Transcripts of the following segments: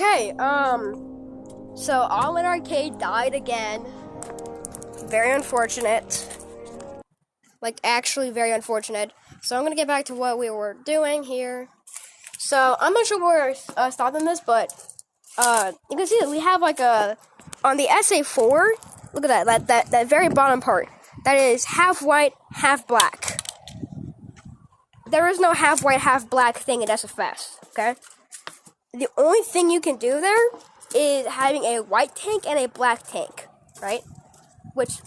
Okay, so Omlet Arcade died again. Very unfortunate. Like, actually very unfortunate. So I'm gonna get back to what we were doing here. So, I'm not sure where we're stopping this, but, you can see that we have, like, on the SA4, look at that very bottom part. That is half white, half black. There is no half white, half black thing in SFS, okay? The only thing you can do there is having a white tank and a black tank, right? Which,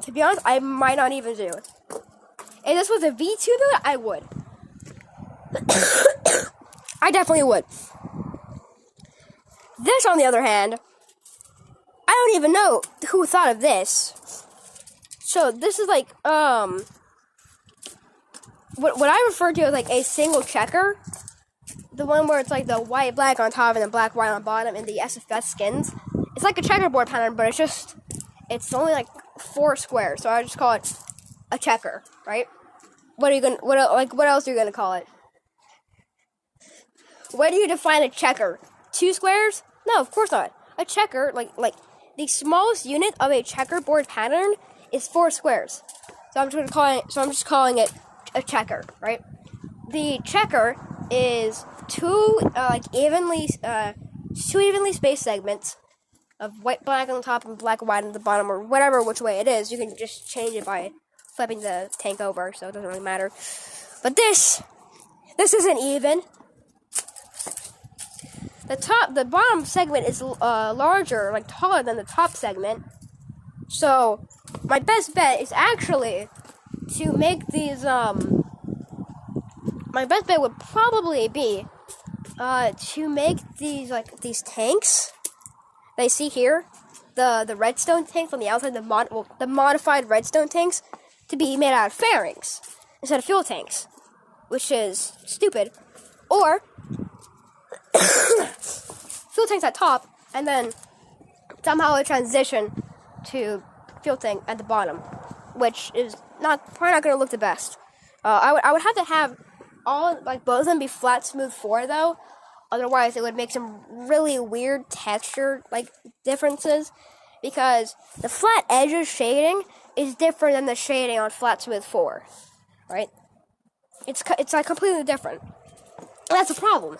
to be honest, I might not even do. If this was a V2 build, I would. I definitely would. This, on the other hand, I don't even know who thought of this. So, this is like, what I refer to as like a single checker. The one where it's like the white, black on top and then black, white on bottom in the SFS skins. It's like a checkerboard pattern, but it's only like 4 squares, so I just call it a checker, right? What else are you gonna call it? Where do you define a checker? 2 squares? No, of course not. A checker, like the smallest unit of a checkerboard pattern is 4 squares. So I'm just calling it a checker, right? The checker is two evenly spaced segments of white, black on the top and black, white on the bottom, or whatever which way it is. You can just change it by flipping the tank over, so it doesn't really matter. But this isn't even. The bottom segment is larger, like taller than the top segment. So my best bet is actually to make these. My best bet would probably be to make these tanks that you see here, the redstone tanks on the outside, the modified redstone tanks, to be made out of fairings instead of fuel tanks, which is stupid. Or fuel tanks at top, and then somehow a transition to fuel tank at the bottom, which is probably not going to look the best. I would have to have both of them be flat smooth 4 though, otherwise it would make some really weird texture differences, because the flat edges shading is different than the shading on flat smooth 4, right? It's like completely different. And that's a problem.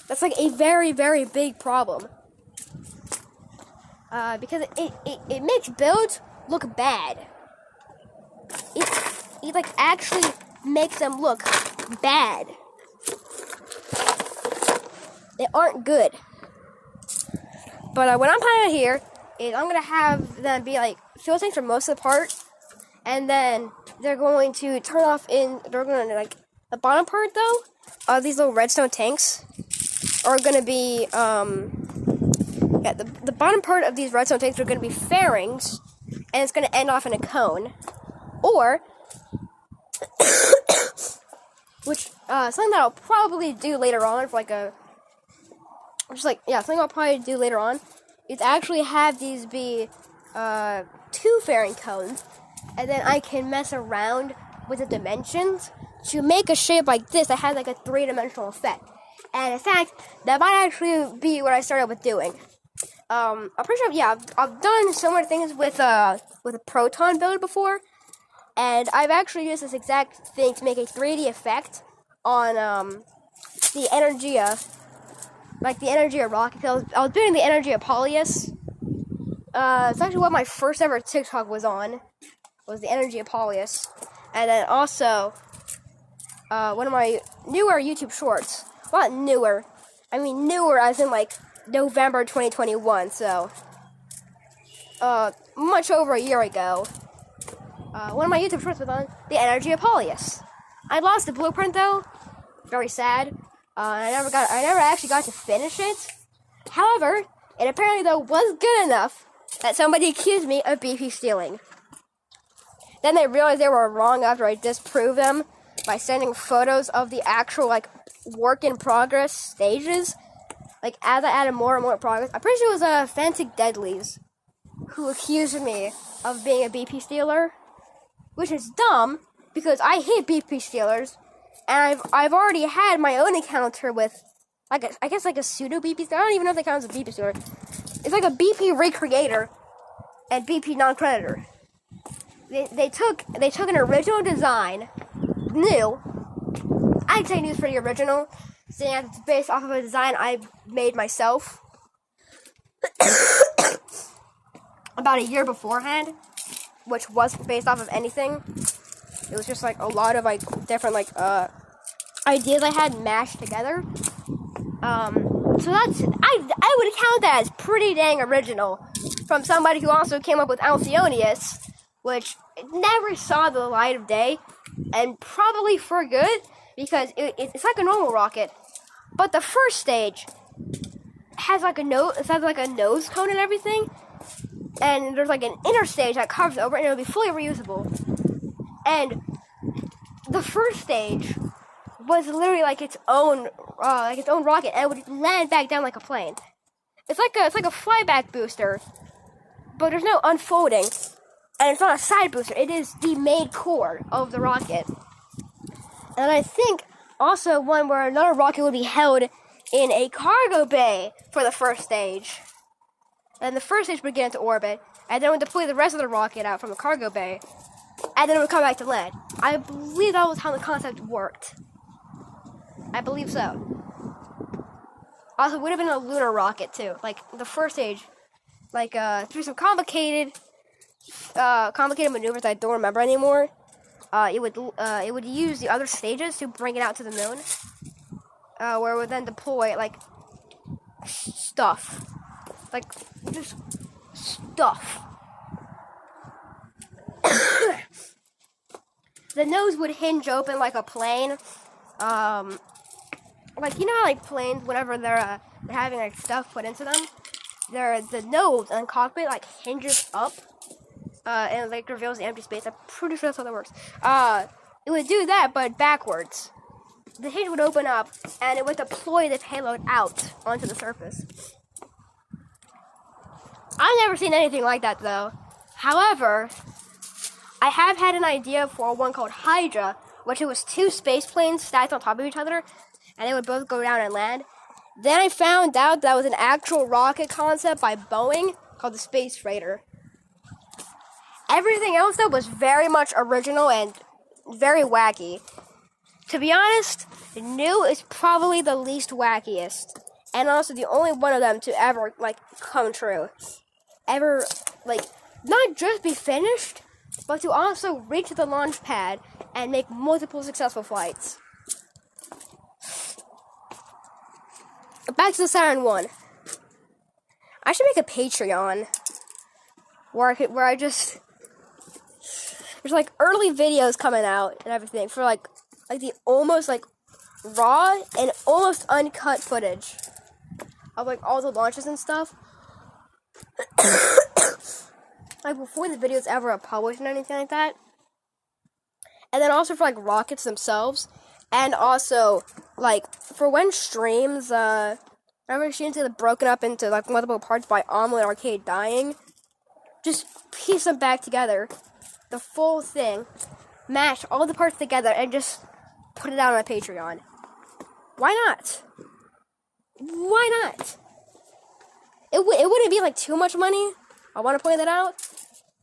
That's like a very, very big problem. Because it makes builds look bad. It like actually makes them look bad. They aren't good. But what I'm planning here is I'm gonna have them be like fuel tanks for most of the part, and then they're going to turn off they're gonna the bottom part though, these little redstone tanks are gonna be the bottom part of these redstone tanks are gonna be fairings, and it's gonna end off in a cone, or which something that I'll probably do later on for something I'll probably do later on is actually have these be 2 fairing cones, and then I can mess around with the dimensions to make a shape like this that has like a 3-dimensional effect. And in fact, that might actually be what I started with doing. I'm pretty sure, I've done similar things with a proton build before, and I've actually used this exact thing to make a 3D effect on the Energia, like the Energia rocket. I was doing the Energia Polyus. It's actually what my first ever TikTok was on, was the Energia Polyus, and then also one of my newer YouTube shorts. Well, not newer. I mean newer as in like November 2021. So much over a year ago. One of my YouTube shorts was on the Energia Polyus. I lost the blueprint though. Very sad. I never actually got to finish it. However, it apparently though was good enough that somebody accused me of BP stealing. Then they realized they were wrong after I disproved them by sending photos of the actual work in progress stages. As I added more and more progress, I'm pretty sure it was Fantic Deadlies who accused me of being a BP stealer, which is dumb because I hate BP stealers, and I've already had my own encounter with I guess like a pseudo BP store. I don't even know if they count as a BP store. It's like a BP recreator and BP non-predator. They took an original design, new. I'd say new is pretty original, seeing as it's based off of a design I made myself about a year beforehand, which wasn't based off of anything. It was just like a lot of like different like ideas I had mashed together. So that's I would count that as pretty dang original from somebody who also came up with Alcyonius, which never saw the light of day, and probably for good, because it's like a normal rocket, but the first stage has like a nose. It has like a nose cone and everything, and there's like an inner stage that covers over, and it'll be fully reusable. And the first stage was literally like its own rocket, and it would land back down like a plane. It's like a flyback booster, but there's no unfolding, and it's not a side booster. It is the main core of the rocket. And I think also one where another rocket would be held in a cargo bay for the first stage. And the first stage would get into orbit, and then would deploy the rest of the rocket out from the cargo bay, and then it would come back to land. I believe that was how the concept worked. I believe so. Also, it would have been a lunar rocket too. Like the first stage, like through some complicated maneuvers I don't remember anymore. It would use the other stages to bring it out to the moon, where it would then deploy like stuff, like just stuff. The nose would hinge open like a plane. Like, you know how, like, planes, whenever they're having, like, stuff put into them, the nose and cockpit, like, hinges up, and, like, reveals the empty space. I'm pretty sure that's how that works. It would do that, but backwards. The hinge would open up, and it would deploy the payload out onto the surface. I've never seen anything like that, though. However, I have had an idea for one called Hydra, which it was 2 space planes stacked on top of each other, and they would both go down and land. Then I found out that was an actual rocket concept by Boeing called the Space Freighter. Everything else, though, was very much original and very wacky. To be honest, new is probably the least wackiest, and also the only one of them to ever, like, come true. Ever, like, not just be finished, but to also reach the launch pad and make multiple successful flights. Back to the Saturn 1. I should make a Patreon where I just there's like early videos coming out and everything for like the almost like raw and almost uncut footage of like all the launches and stuff. Like before the videos ever published and anything like that. And then also for like rockets themselves. And also, like, for when streams, whenever streams get broken up into, like, multiple parts by Omlet Arcade dying, just piece them back together, the full thing, mash all the parts together, and just put it out on my Patreon. Why not? Why not? It wouldn't be, like, too much money. I want to point that out.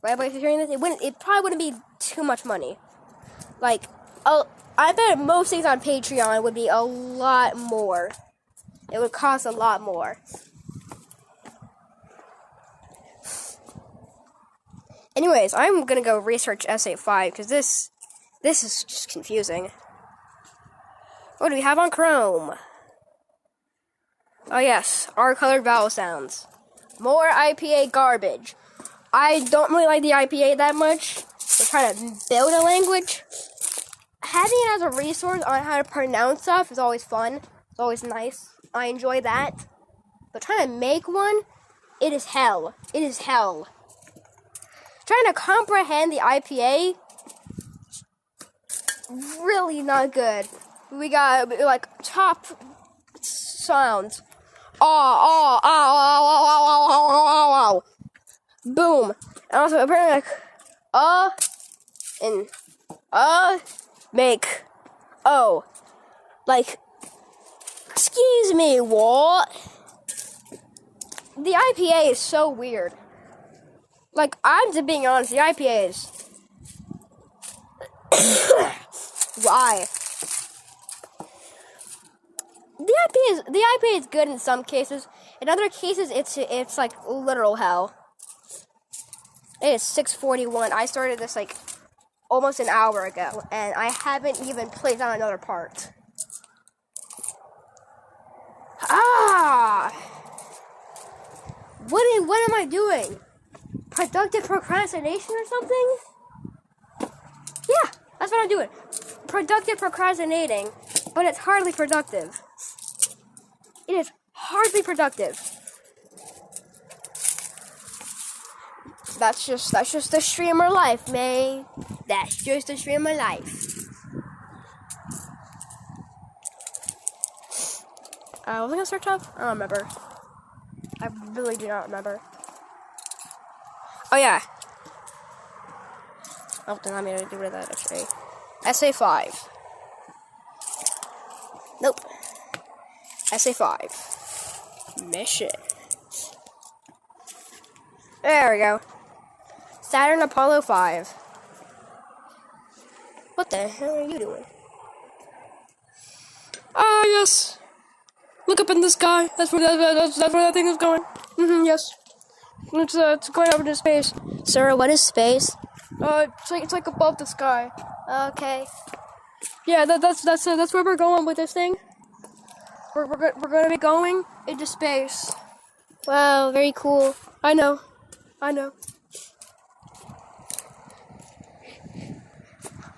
Right, but if you're hearing this, it probably wouldn't be too much money. Like, I bet most things on Patreon would be a lot more. It would cost a lot more. Anyways, I'm gonna go research S85 because this is just confusing. What do we have on Chrome? Oh yes, our colored vowel sounds. More IPA garbage. I don't really like the IPA that much. We're trying to build a language. Having it as a resource on how to pronounce stuff is always fun. It's always nice. I enjoy that. But trying to make one, it is hell. It is hell. Trying to comprehend the IPA, really not good. We got, like, top sounds. Boom. And also, apparently, like, and, make, like, Excuse me, what? The IPA is so weird. Like, I'm just being honest, the IPA is... Why? The IPA is good in some cases. In other cases, it's like literal hell. It is 6:41. I started this like almost an hour ago, and I haven't even played on another part. What am I doing? Productive procrastination or something? Yeah, that's what I'm doing. Productive procrastinating, but it's hardly productive. It is hardly productive. That's just the streamer life, man. That's just the streamer life. Was I gonna start off? I don't remember. I really do not remember. Oh yeah. Oh, then I'm gonna get rid of that actually. SA5. Nope. SA5. Mission. There we go. Saturn Apollo 5. What the hell are you doing? Ah, yes. Look up in the sky. That's where that thing is going. Yes. It's going up into space. Sir, what is space? It's like above the sky. Okay. Yeah, that's where we're going with this thing. We're gonna be going into space. Wow, very cool. I know.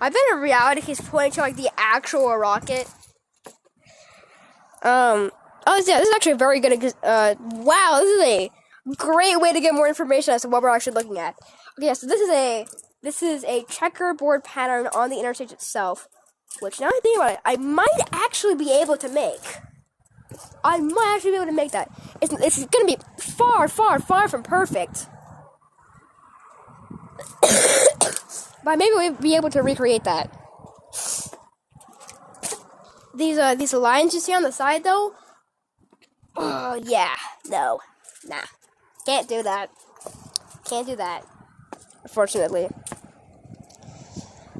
I bet in reality he's pointing to like the actual rocket. Oh yeah, this is actually a very good. Wow, this is a great way to get more information as to what we're actually looking at. Okay, so this is a checkerboard pattern on the interstage itself, which now I think about it, I might actually be able to make. I might actually be able to make that. It's gonna be far from perfect. But maybe we'll be able to recreate that. These lines you see on the side though? Oh yeah, no, nah, can't do that. Unfortunately.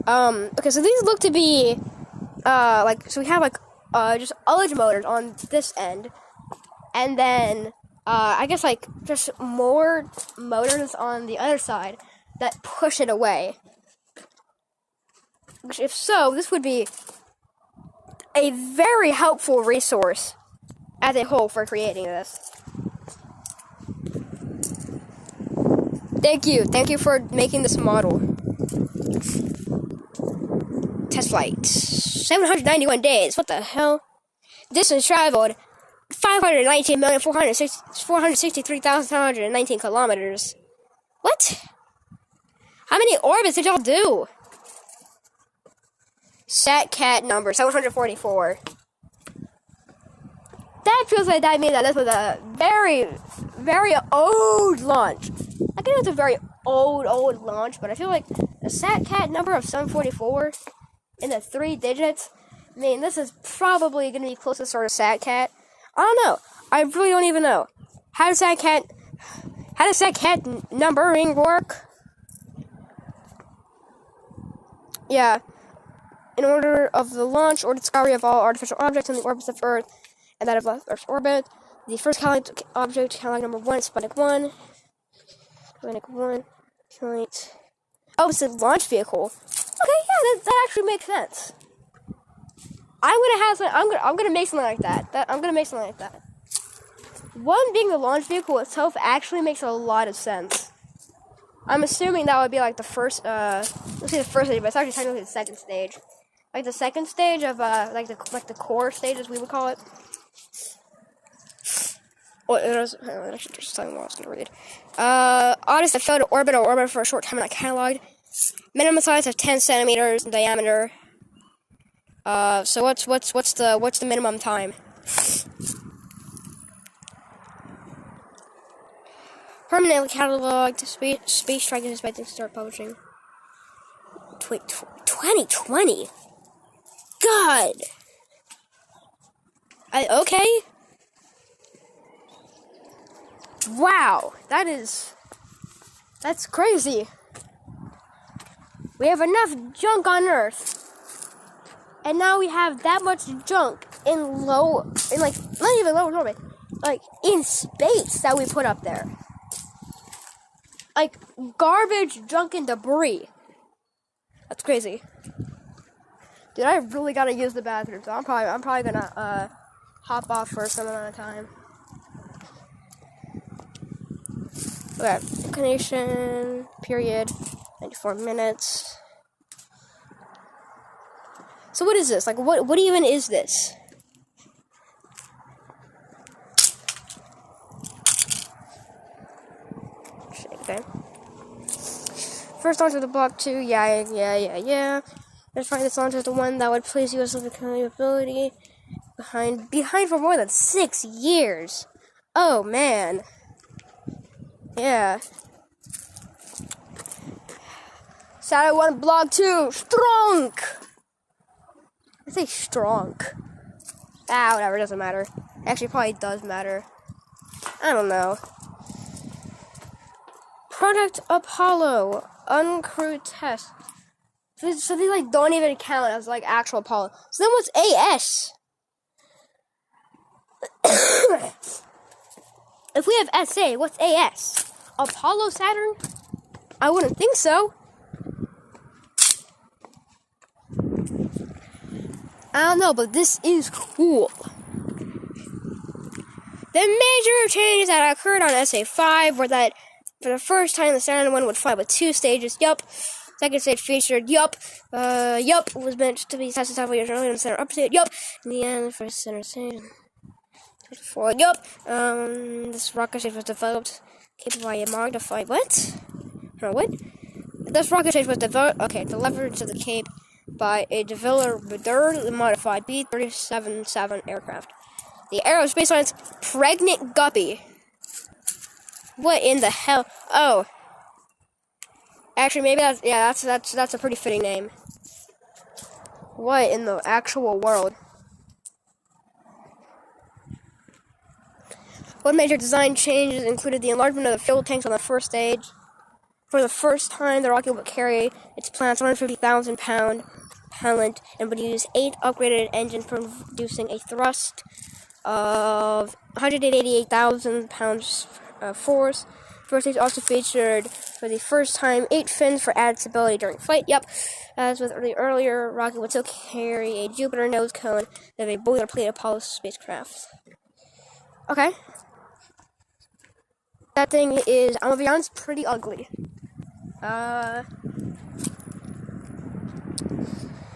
Okay, so these look to be so we have like just ullage motors on this end, and then I guess like just more motors on the other side that push it away. Which, if so, this would be a very helpful resource as a whole for creating this. Thank you for making this model. Test flight. 791 days. What the hell? Distance traveled 519,463,719 kilometers. What? How many orbits did y'all do? SatCat number 744. That feels like that means that this was a very, very old launch. I think it's a very old launch, but I feel like the SatCat number of 744 in the 3 digits. I mean, this is probably going to be close to sort of SatCat. I don't know. I really don't even know. How does SatCat numbering work? Yeah. In order of the launch or discovery of all artificial objects in the orbits of Earth and that of Earth's orbit, the first object, catalog number 1, Sputnik 1. Sputnik 1. Oh, it's a launch vehicle. Okay, yeah, that actually makes sense. I'm gonna make something like that. I'm gonna make something like that. One being the launch vehicle itself actually makes a lot of sense. I'm assuming that would be like the first, let's say the first stage, but it's actually technically the second stage. Like the second stage of, like the core stage, as we would call it. Well, it was, I should just tell you what I was going to read. Objects that failed to orbit or orbit for a short time are not cataloged. Minimum size of 10 centimeters in diameter. So what's the minimum time? Permanently cataloged. Space Strike is expected to start publishing. 2020. God. Okay. Wow, that's crazy. We have enough junk on Earth, and now we have that much junk in not even low orbit, like in space that we put up there. Like garbage, junk, and debris. That's crazy. Dude, I really gotta use the bathroom, so I'm probably gonna hop off for some amount of time. Okay, inclination period 94 minutes. So what is this? Like what even is this? Okay. First launch of the block 2, yeah. Let's find this launch is the one that would place US ability behind for more than 6 years. Oh man. Yeah. Saturn 1 block 2, strong. I say strong. Whatever, doesn't matter. Actually, probably does matter. I don't know. Project Apollo, uncrewed test. So they like don't even count as like actual Apollo. So then what's AS? If we have SA, what's AS? Apollo Saturn? I wouldn't think so. I don't know, but this is cool. The major changes that occurred on SA5 were that for the first time the Saturn 1 would fly with 2 stages. Yup. Second stage featured yup. Was meant to be tested several years earlier in the center upstate. Yup. In the end, first center stage. Yup. This rocket stage was developed capable by a modified what? What? This rocket stage was developed delivered to the Cape by a developer modified B-37-7 aircraft. The Aerospace Science Pregnant Guppy. What in the hell? Oh. Actually, maybe that's a pretty fitting name. What in the actual world? One major design changes included the enlargement of the fuel tanks on the first stage. For the first time, the rocket would carry its planned 150,000-pound propellant and would use 8 upgraded engines producing a thrust of 188,000 pounds force. First stage also featured, for the first time, 8 fins for added stability during flight. Yep, as with the earlier rocket would still carry a Jupiter nose cone of a boilerplate Apollo spacecraft. Okay. That thing is, I'm gonna be honest, pretty ugly.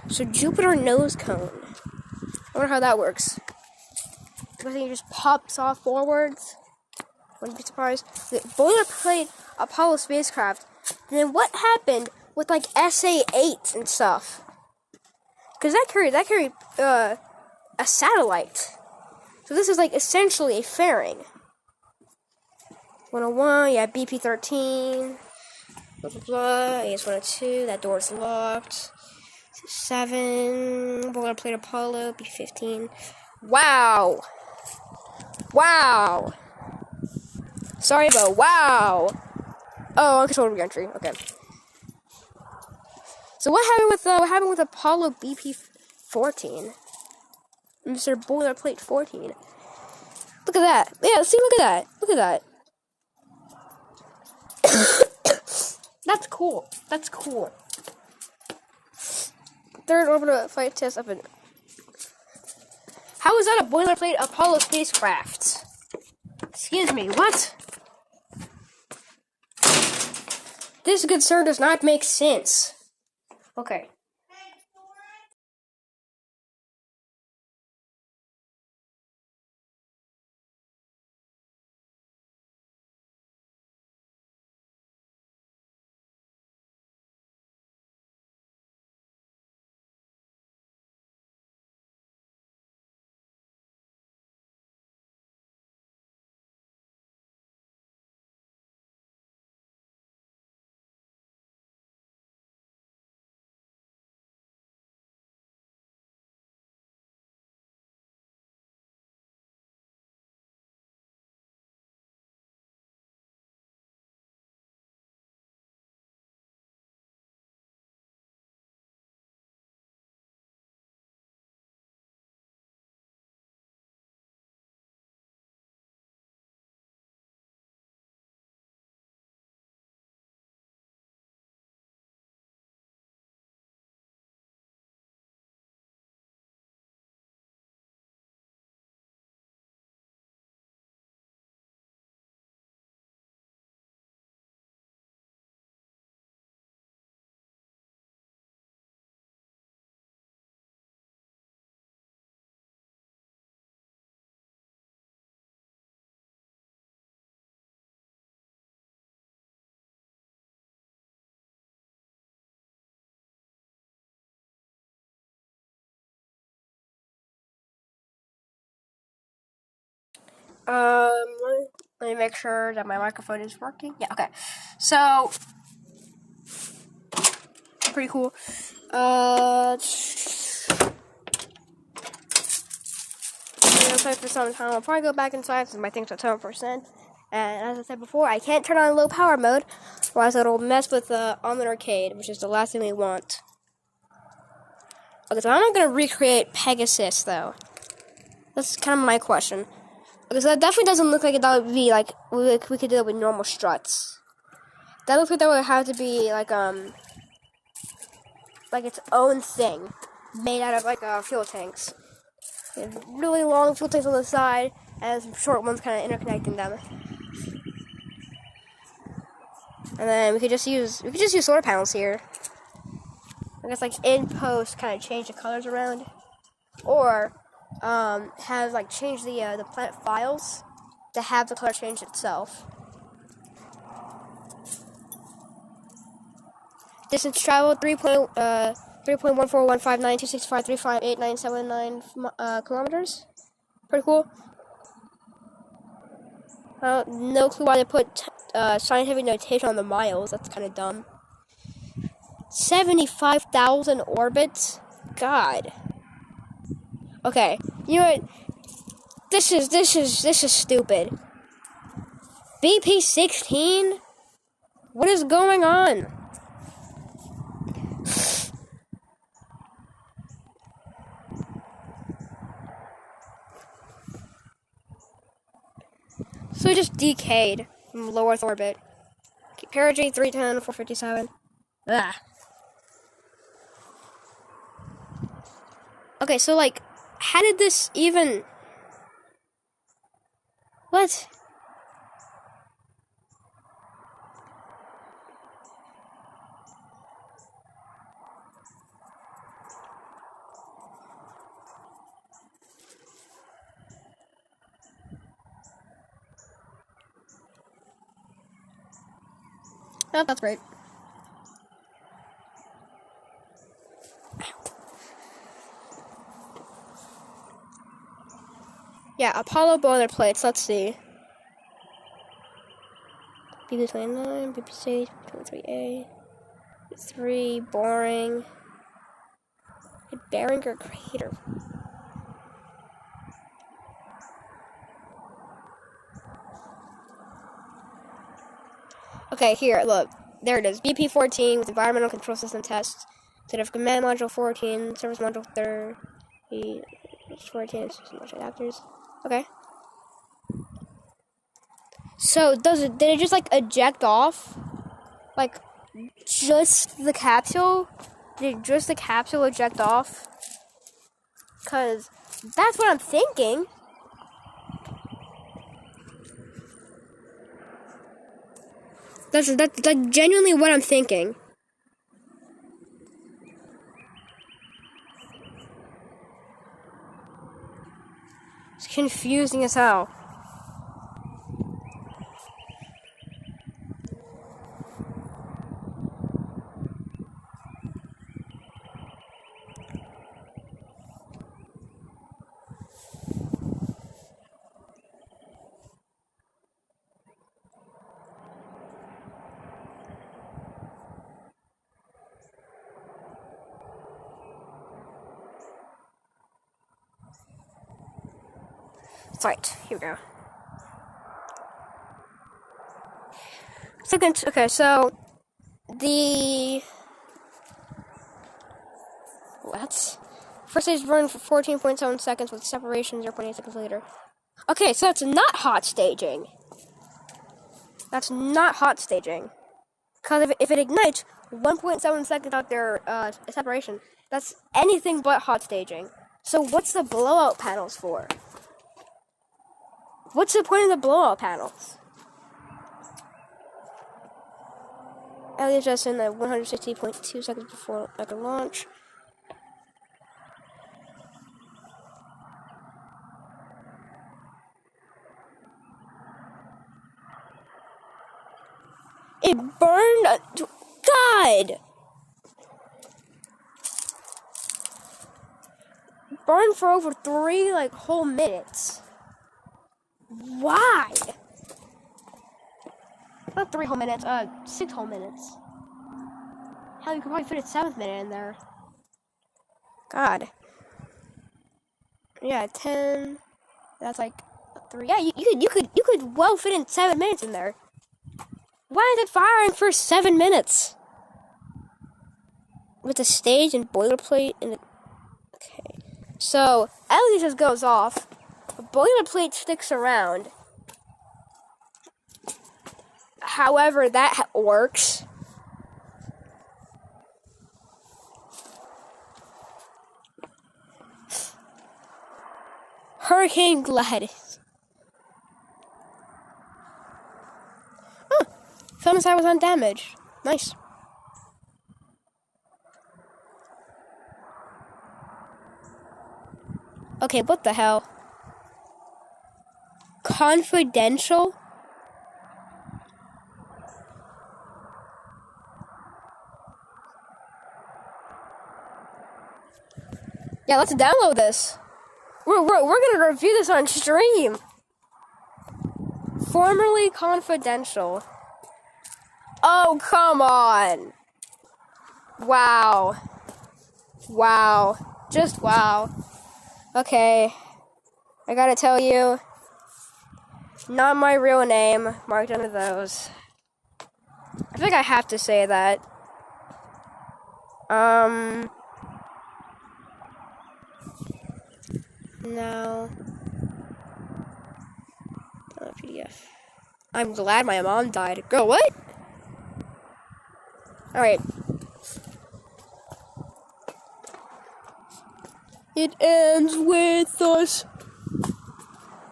So Jupiter nose cone. I wonder how that works. I think it just pops off forwards. Wouldn't be surprised. The boilerplate Apollo spacecraft. And then what happened with like SA-8 and stuff? Because that carried a satellite. So this is like essentially a fairing. 101, yeah, BP-13. Blah blah blah. AS-102. That door's locked. 7. Boilerplate Apollo. B-15. Wow. Sorry, but wow. Oh, uncontrolled re-entry. Okay. So what happened with Apollo BP-14? Mr. Boilerplate 14. Look at that. Yeah, see, look at that. That's cool. Third orbital flight test of it. How is that a boilerplate Apollo spacecraft? Excuse me, what? This concern does not make sense. Okay. Let me make sure that my microphone is working. Yeah, okay. So, pretty cool. Play for some time. I'll probably go back inside since my thing's at 7%. And as I said before, I can't turn on low power mode, otherwise it'll mess with the Omlet Arcade, which is the last thing we want. Okay, so I'm not gonna recreate Pegasus though. That's kind of my question. Okay, so that definitely doesn't look like that would be like we could do it with normal struts. That looks like that would have to be like its own thing, made out of like fuel tanks. Really long fuel tanks on the side, and some short ones kind of interconnecting them. And then we could just use solar panels here. I guess like in post, kind of change the colors around, or have like change the planet files to have the color change itself. Distance traveled 3.141592653589979 kilometers. Pretty cool. No clue why they put scientific notation on the miles. That's kind of dumb. 75,000 orbits. God. Okay. You know what? This is stupid. BP-16. What is going on? So it just decayed from low Earth orbit. Perigee 310, 457. Ugh. Okay, so like, how did this even... What? Oh, that's great. Yeah, Apollo boilerplates, let's see. BP-29, BP-6, 23A, 3, boring. Barringer crater. Okay, here, look. There it is. BP-14 with environmental control system tests. Instead of command module 14, service module 30, 14, system module adapters. Okay. So, did it just, like, eject off? Like, just the capsule? Did just the capsule eject off? Because that's what I'm thinking. That's genuinely what I'm thinking. It's confusing as hell. Right, here we go. Second, okay, so what? First stage run for 14.7 seconds with separation 0.8 seconds later. Okay, so that's not hot staging. That's not hot staging. Because if it ignites 1.7 seconds out there separation, that's anything but hot staging. So what's the blowout panels for? What's the point of the blowout panels? LHS in the 160.2 seconds before like a launch. It burned. God! Burned for over 3 whole minutes. Why? Not 3 whole minutes, 6 whole minutes. Hell, you could probably fit a 7th minute in there. God. Yeah, 10. That's like 3. Yeah, you could well fit in 7 minutes in there. Why is it firing for 7 minutes? With the stage and boilerplate and the... Okay. So, LED just goes off. The boilerplate sticks around. However, that works. Hurricane Gladys. Huh. Film inside was undamaged. Nice. Okay, what the hell? Confidential? Yeah, let's download this. We're gonna review this on stream. Formerly confidential. Oh, come on. Wow. Wow. Just wow. Okay. I gotta tell you, not my real name marked under those. I think I have to say that. No. PDF. I'm glad my mom died. Girl, what? Alright. It ends with us.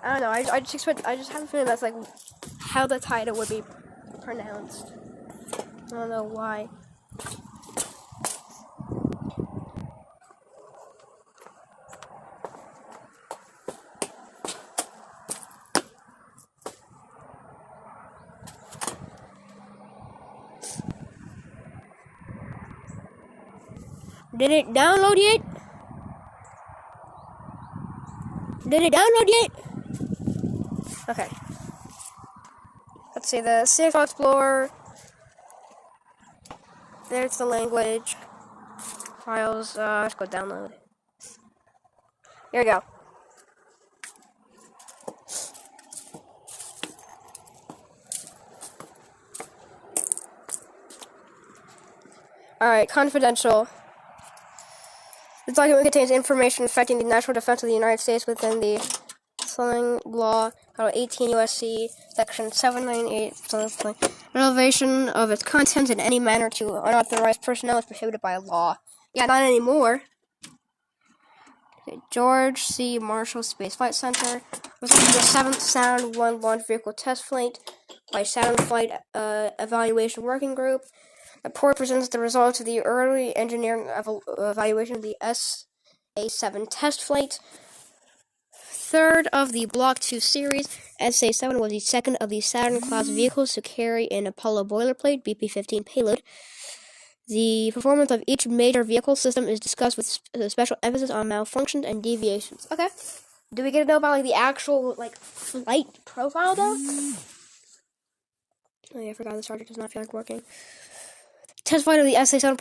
I don't know. I just have a feeling that's like how the title would be pronounced. I don't know why. Did it download yet? Did it download yet? Okay. Let's see the CXL Explorer. There's the language. Files, let's go download. Here we go. Alright, confidential. This document contains information affecting the national defense of the United States within the following law, Title 18 U.S.C. Section 798. Revelation of its contents in any manner to unauthorized personnel is prohibited by law. Yeah, not anymore. Okay, George C. Marshall Spaceflight Center was the 7th Saturn 1 launch vehicle test flight by Saturn Flight Evaluation Working Group. The report presents the results of the early engineering evaluation of the SA-7 test flight. Third of the Block 2 series, SA-7 was the second of the Saturn-class vehicles to carry an Apollo boilerplate BP-15 payload. The performance of each major vehicle system is discussed with special emphasis on malfunctions and deviations. Okay. Do we get to know about like the actual flight profile though? Oh yeah, I forgot the charger does not feel like working. Test flight of the SA-7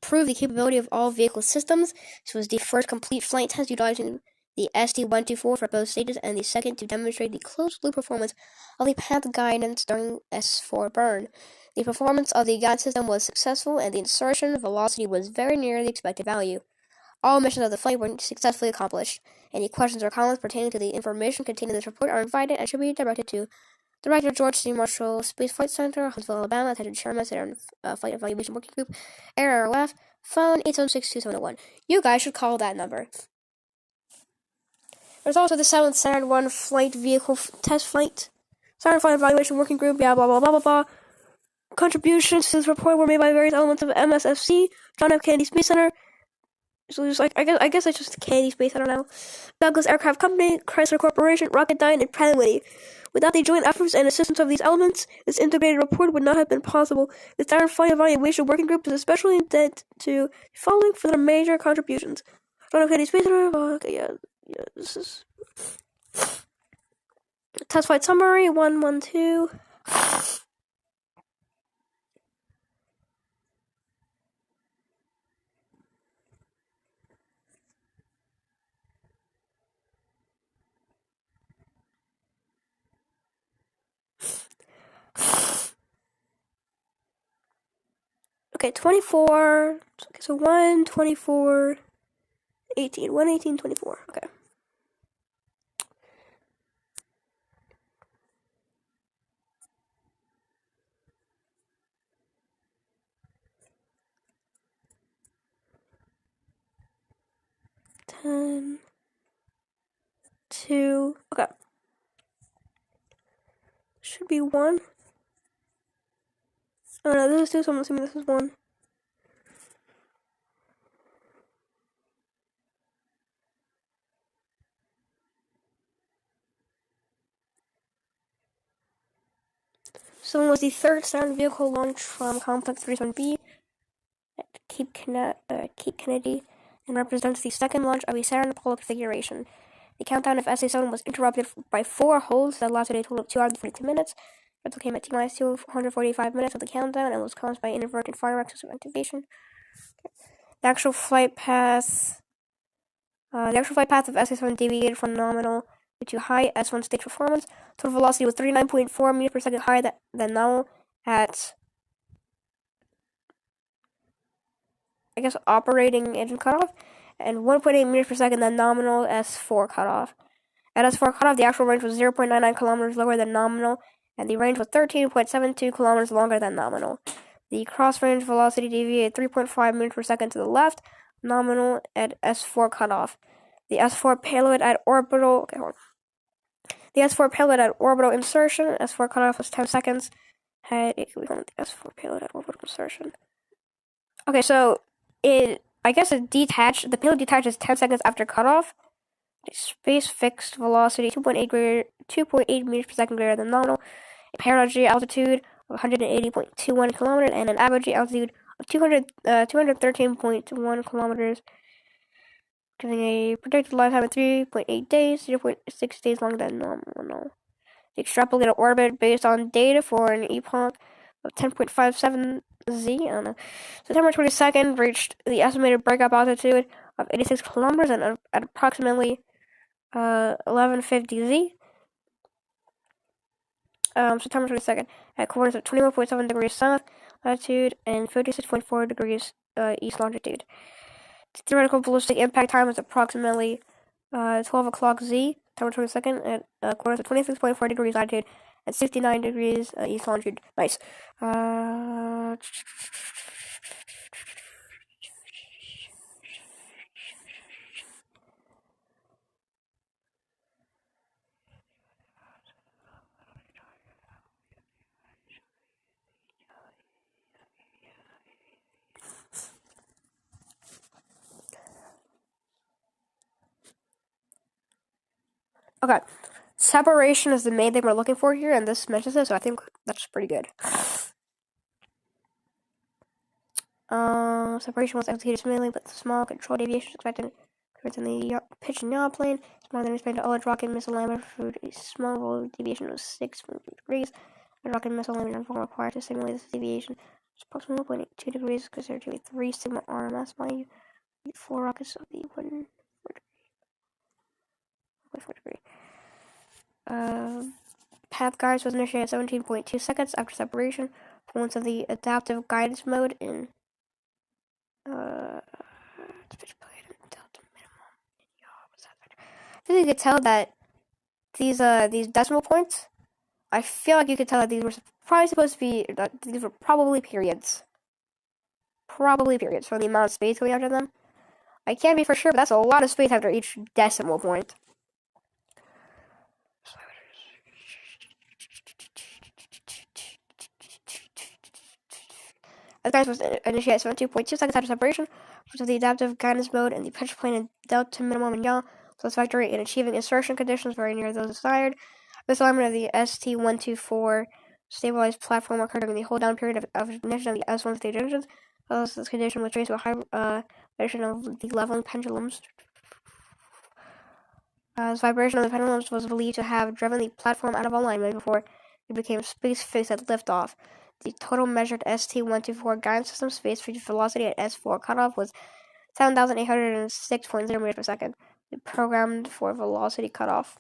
proved the capability of all vehicle systems. This was the first complete flight test utilizing the SD-124 for both stages, and the second to demonstrate the closed-loop performance of the path guidance during S4 burn. The performance of the guide system was successful, and the insertion velocity was very near the expected value. All missions of the flight were successfully accomplished. Any questions or comments pertaining to the information contained in this report are invited and should be directed to Director George C. Marshall Spaceflight Center, Huntsville, Alabama, Attention Chairman, Saturn Flight Evaluation Working Group, RRF, phone 876-2701. You guys should call that number. There's also the 7th Saturn 1 flight vehicle test flight. Saturn Flight Evaluation Working Group, blah, blah, blah, blah, blah, blah. Contributions to this report were made by various elements of MSFC, John F. Kennedy Space Center. So there's I guess it's just Kennedy Space, I don't know. Douglas Aircraft Company, Chrysler Corporation, Rocketdyne, and Pratt & Whitney. Without the joint efforts and assistance of these elements, this integrated report would not have been possible. The Saturn Flight Evaluation Working Group is especially indebted to the following for their major contributions. John F. Kennedy Space Center, okay, yeah, this is... Test flight summary 112. Okay, 24. Okay, so 124, 18. 118, 24. Okay. Ten, 2. Okay. Should be 1. Oh no, this is 2, so I'm assuming this is 1. So was the third Saturn vehicle launched from Complex 37B at Cape Kennedy and represents the second launch of a Saturn Apollo configuration. The countdown of SA-7 was interrupted by 4 holds that lasted a total of 2 hours and 42 minutes. It came at T-minus 245 minutes of the countdown and was caused by inadvertent fireworks system activation. The actual flight path of SA-7 deviated from nominal to high S1 stage performance. Total velocity was 39.4 meters per second higher than nominal at, I guess, operating engine cutoff, and 1.8 meters per second than nominal S4 cutoff. At S4 cutoff, the actual range was 0.99 kilometers lower than nominal, and the range was 13.72 kilometers longer than nominal. The cross-range velocity deviated 3.5 meters per second to the left, nominal at S4 cutoff. The S4 payload at orbital insertion, S4 cutoff was 10 seconds. The S4 payload at orbital insertion. Okay, so the payload detaches 10 seconds after cutoff. The space fixed velocity 2.8 meters per second greater than nominal. A perigee altitude of 180.21 kilometers and an apogee altitude of 213.1 kilometers, giving a predicted lifetime of 3.8 days, 0.6 days longer than nominal. The extrapolated orbit based on data for an epoch of 10.57 Z on September 22nd reached the estimated breakup altitude of 86 kilometers and at approximately 1150 Z. September 22nd at coordinates of 21.7 degrees south latitude and 56.4 degrees east longitude. The theoretical ballistic impact time is approximately 12 o'clock Z, September 22nd at coordinates of 26.4 degrees latitude and 69 degrees east longitude. Nice. Okay, separation is the main thing we're looking for here, and this mentions it, so I think that's pretty good. Separation was executed smoothly, but small control deviation expected in the pitch and yaw plane. Smaller than expected, all rocket missile landed for a small roll deviation of 6 degrees. The rocket missile landing on required to simulate this deviation is approximately 1.82 degrees compared to a 3 sigma RMS, mind you. 4 rockets of the 1.4 degree. Path guidance was initiated at 17.2 seconds after separation. Performance of the adaptive guidance mode in I think you could tell that these decimal points, I feel like you could tell that these were probably supposed to be, these were probably periods. Probably periods for the amount of space going after them. I can't be for sure, but that's a lot of space after each decimal point. As guidance was initiated at 17.2 seconds after separation, which was the adaptive guidance mode and the pitch plane and delta minimum and yaw, satisfactory in achieving insertion conditions very near those desired. Misalignment of the ST-124 stabilized platform occurred during the hold down period of ignition of the S1 stage engines. Thus, this condition was traced to a high variation of the leveling pendulums. As vibration of the pendulums was believed to have driven the platform out of alignment before it became space-fixed at liftoff. The total measured ST-124 guidance system space-fixed velocity at S4 cutoff was 7,806.0 meters per second. It programmed for velocity cutoff.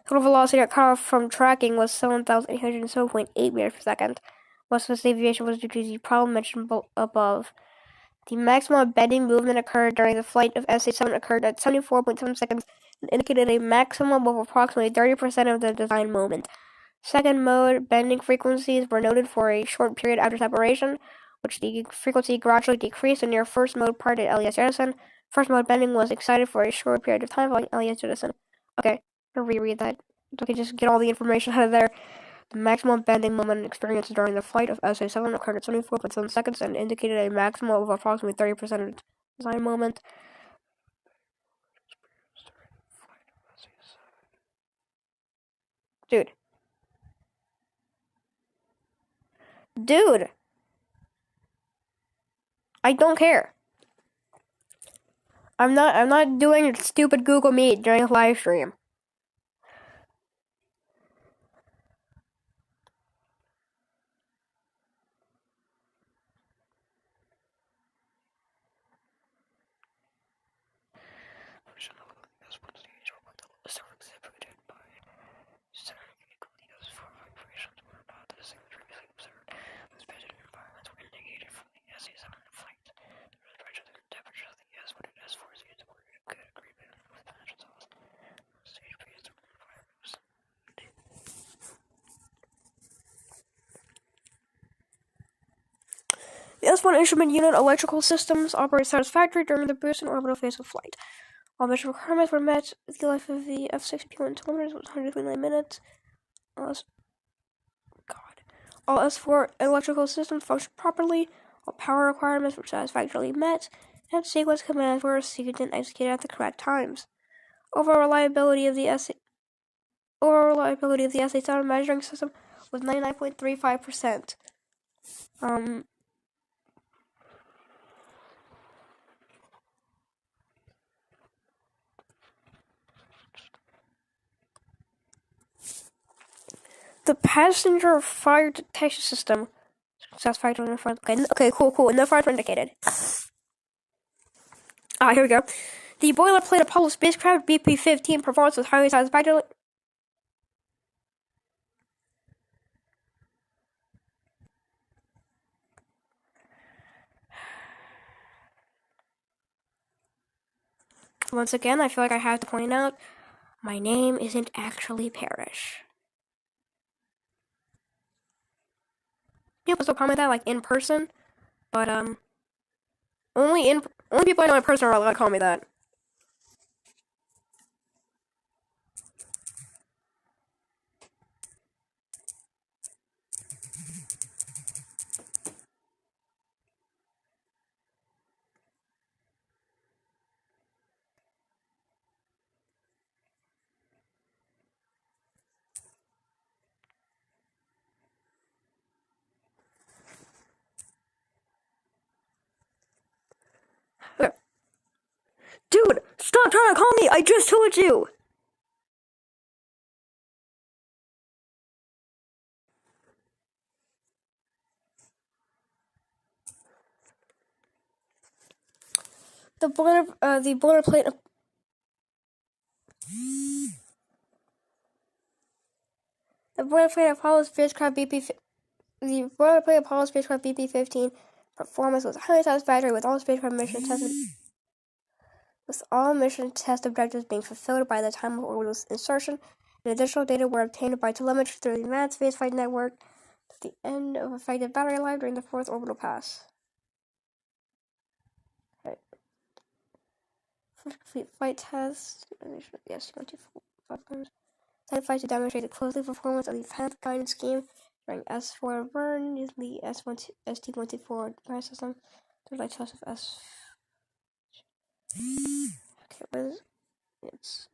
Total velocity at cutoff from tracking was 7,807.8 meters per second. Most of this deviation was due to the problem mentioned above. The maximum bending movement occurred during the flight of SA-7 occurred at 74.7 seconds and indicated a maximum of approximately 30% of the design moment. Second mode bending frequencies were noted for a short period after separation, which the frequency gradually decreased near first mode prior to LES jettison. First mode bending was excited for a short period of time following LES jettison. Okay, I'll reread that. Okay, just get all the information out of there. The maximum bending moment experienced during the flight of SA-7 occurred at 74.7 seconds and indicated a maximum of approximately 30% of the design moment. Dude! I don't care. I'm not doing stupid Google Meet during a live stream. The S1 instrument unit electrical systems operate satisfactorily during the boost and orbital phase of flight. All mission requirements were met. The life of the F-6P1 telemeters was 129 minutes. All S4 electrical systems functioned properly. All power requirements were satisfactorily met, and sequence commands were received and executed at the correct times. Overall reliability of the SA-7 measuring system was 99.35%. The passenger fire detection system satisfactorily in front. Okay, cool. No fires were indicated. Here we go. The boilerplate Apollo spacecraft BP-15 performance was highly satisfactory. Once again, I feel like I have to point out, my name isn't actually Parrish. People still call me that, like, in person, but, only people I know in person are allowed to call me that. Dude, stop trying to call me! I just told you! The boilerplate Apollo spacecraft BP-15 performance was highly satisfactory with all mission test objectives being fulfilled by the time of orbital insertion, and additional data were obtained by telemetry through the advanced spaceflight network at the end of effective battery life during the fourth orbital pass. Right. First complete flight test. Yes, 25 times. Side flight to demonstrate the closely performance of the path guidance scheme during S4 burn using the ST-124 guidance system. Third light test of S. Okay, what is it? It's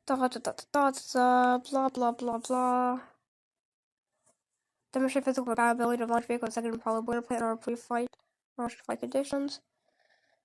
blah blah blah. Demonstrate physical compatibility of launch vehicle and second Apollo boilerplate or pre-flight launch flight conditions.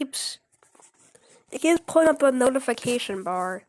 It keeps pulling up a notification bar.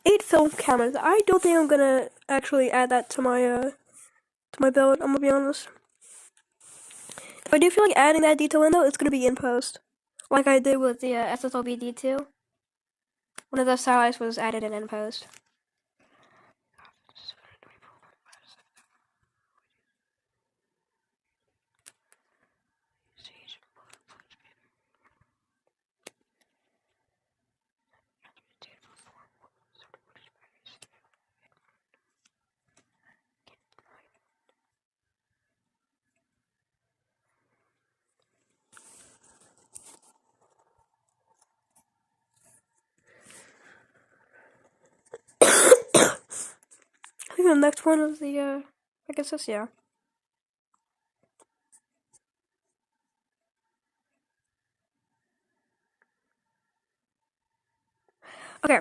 Eight film cameras. I don't think I'm gonna actually add that to my build. I'm gonna be honest. If I do feel like adding that detail in though, it's gonna be in post, like I did with the SSLB D2. One of those satellites was added in post. I think the next one is the I guess this, yeah. Okay.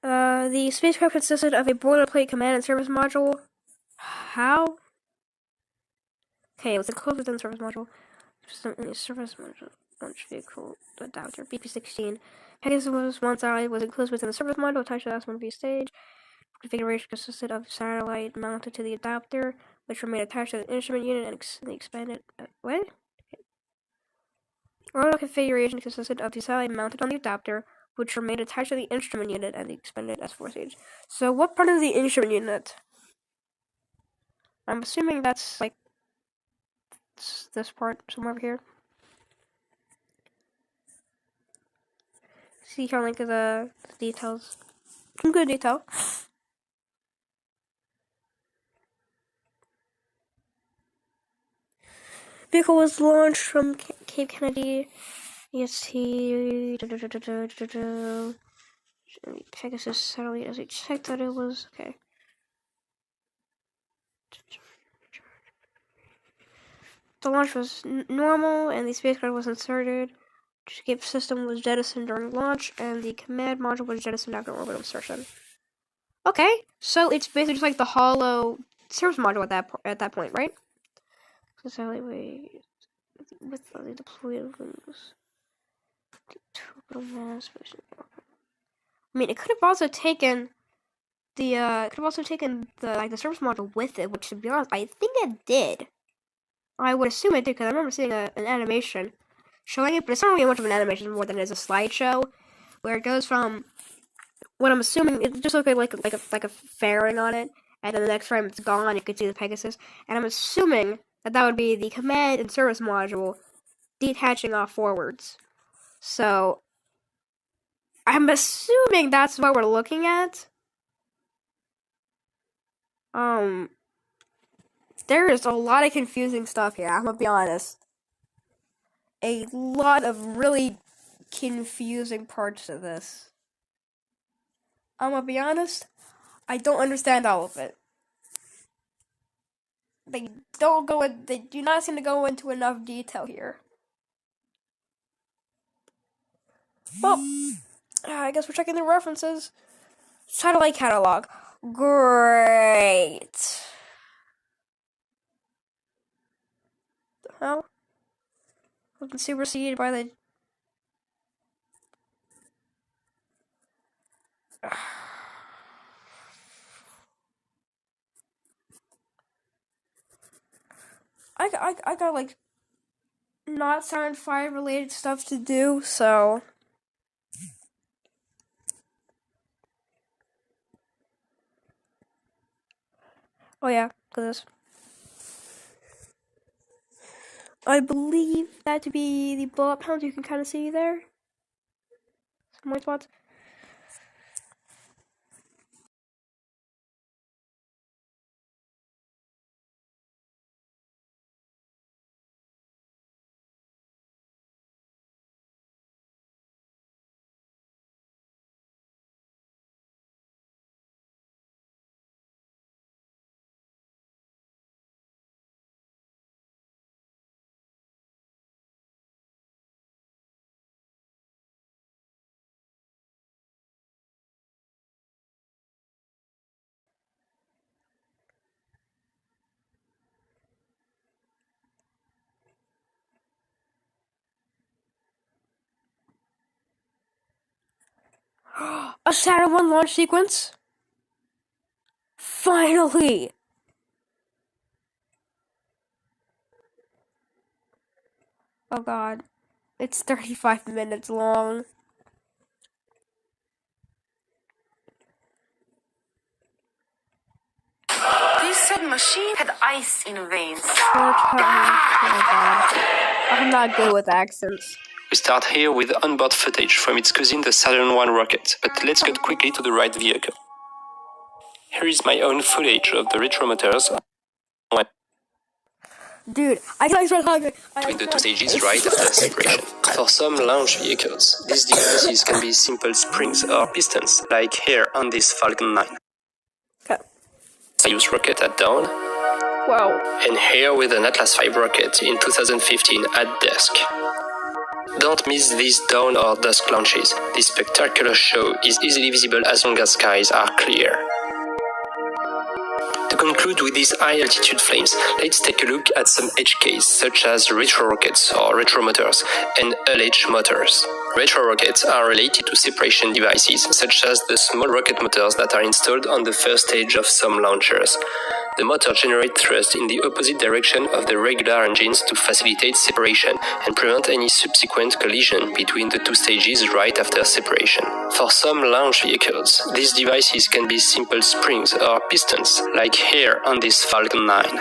The spacecraft consisted of a boilerplate command and service module. How? Okay, it was enclosed within the service module. Service module launch vehicle adapter BP-16. Pegasus was one satellite was enclosed within the service module attached to the S1B stage. Configuration consisted of satellite mounted to the adapter, which remained attached to the instrument unit and the expanded. What? Orbital configuration consisted of the satellite mounted on the adapter, which remained attached to the instrument unit and the expanded S4 stage. So, what part of the instrument unit? I'm assuming that's like this part somewhere over here. See here, link to the details. Some good detail. Vehicle was launched from Cape Kennedy. EST. Pegasus satellite as we checked that it was okay. The launch was normal and the spacecraft was inserted. The escape system was jettisoned during launch and the command module was jettisoned after orbital insertion. Okay, so it's basically just like the hollow service module at that point, right? So satellite with the deployed wings. I mean, it could have also taken the the service module with it, which to be honest, I think it did. I would assume it did because I remember seeing an animation showing it, but it's not really much of an animation more than it is a slideshow where it goes from what I'm assuming it just looked like a fairing on it, and then the next frame it's gone. You could see the Pegasus, and I'm assuming that would be the command and service module detaching off forwards. So I'm assuming that's what we're looking at. There is a lot of confusing stuff here, I'm gonna be honest. A lot of really confusing parts of this. I'm gonna be honest, I don't understand all of it. They do not seem to go into enough detail here. Well, I guess we're checking the references. Satellite catalog. Great. The hell? I've been superseded by the. I got like not Saturn 5 related stuff to do, so. Oh yeah, look at this. I believe that to be the bullet pounds you can kind of see there. Some white spots. A Saturn 1 launch sequence? Finally! Oh god. It's 35 minutes long. This said machine had ice in veins. Oh god. I'm not good with accents. We start here with onboard footage from its cousin, the Saturn 1 rocket, but let's get quickly to the right vehicle. Here is my own footage of the retromotors Dude, I can start talking. between the two stages right after separation. For some launch vehicles, these devices can be simple springs or pistons, like here on this Falcon 9. Okay. Soyuz rocket at dawn, Wow. and here with an Atlas V rocket in 2015 at dusk. Don't miss these dawn or dusk launches. This spectacular show is easily visible as long as skies are clear. To conclude with these high-altitude flames, let's take a look at some edge cases such as retro-rockets or retromotors and LH motors. Retro-rockets are related to separation devices such as the small rocket motors that are installed on the first stage of some launchers. The motor generates thrust in the opposite direction of the regular engines to facilitate separation and prevent any subsequent collision between the two stages right after separation. For some launch vehicles, these devices can be simple springs or pistons, like here on this Falcon 9.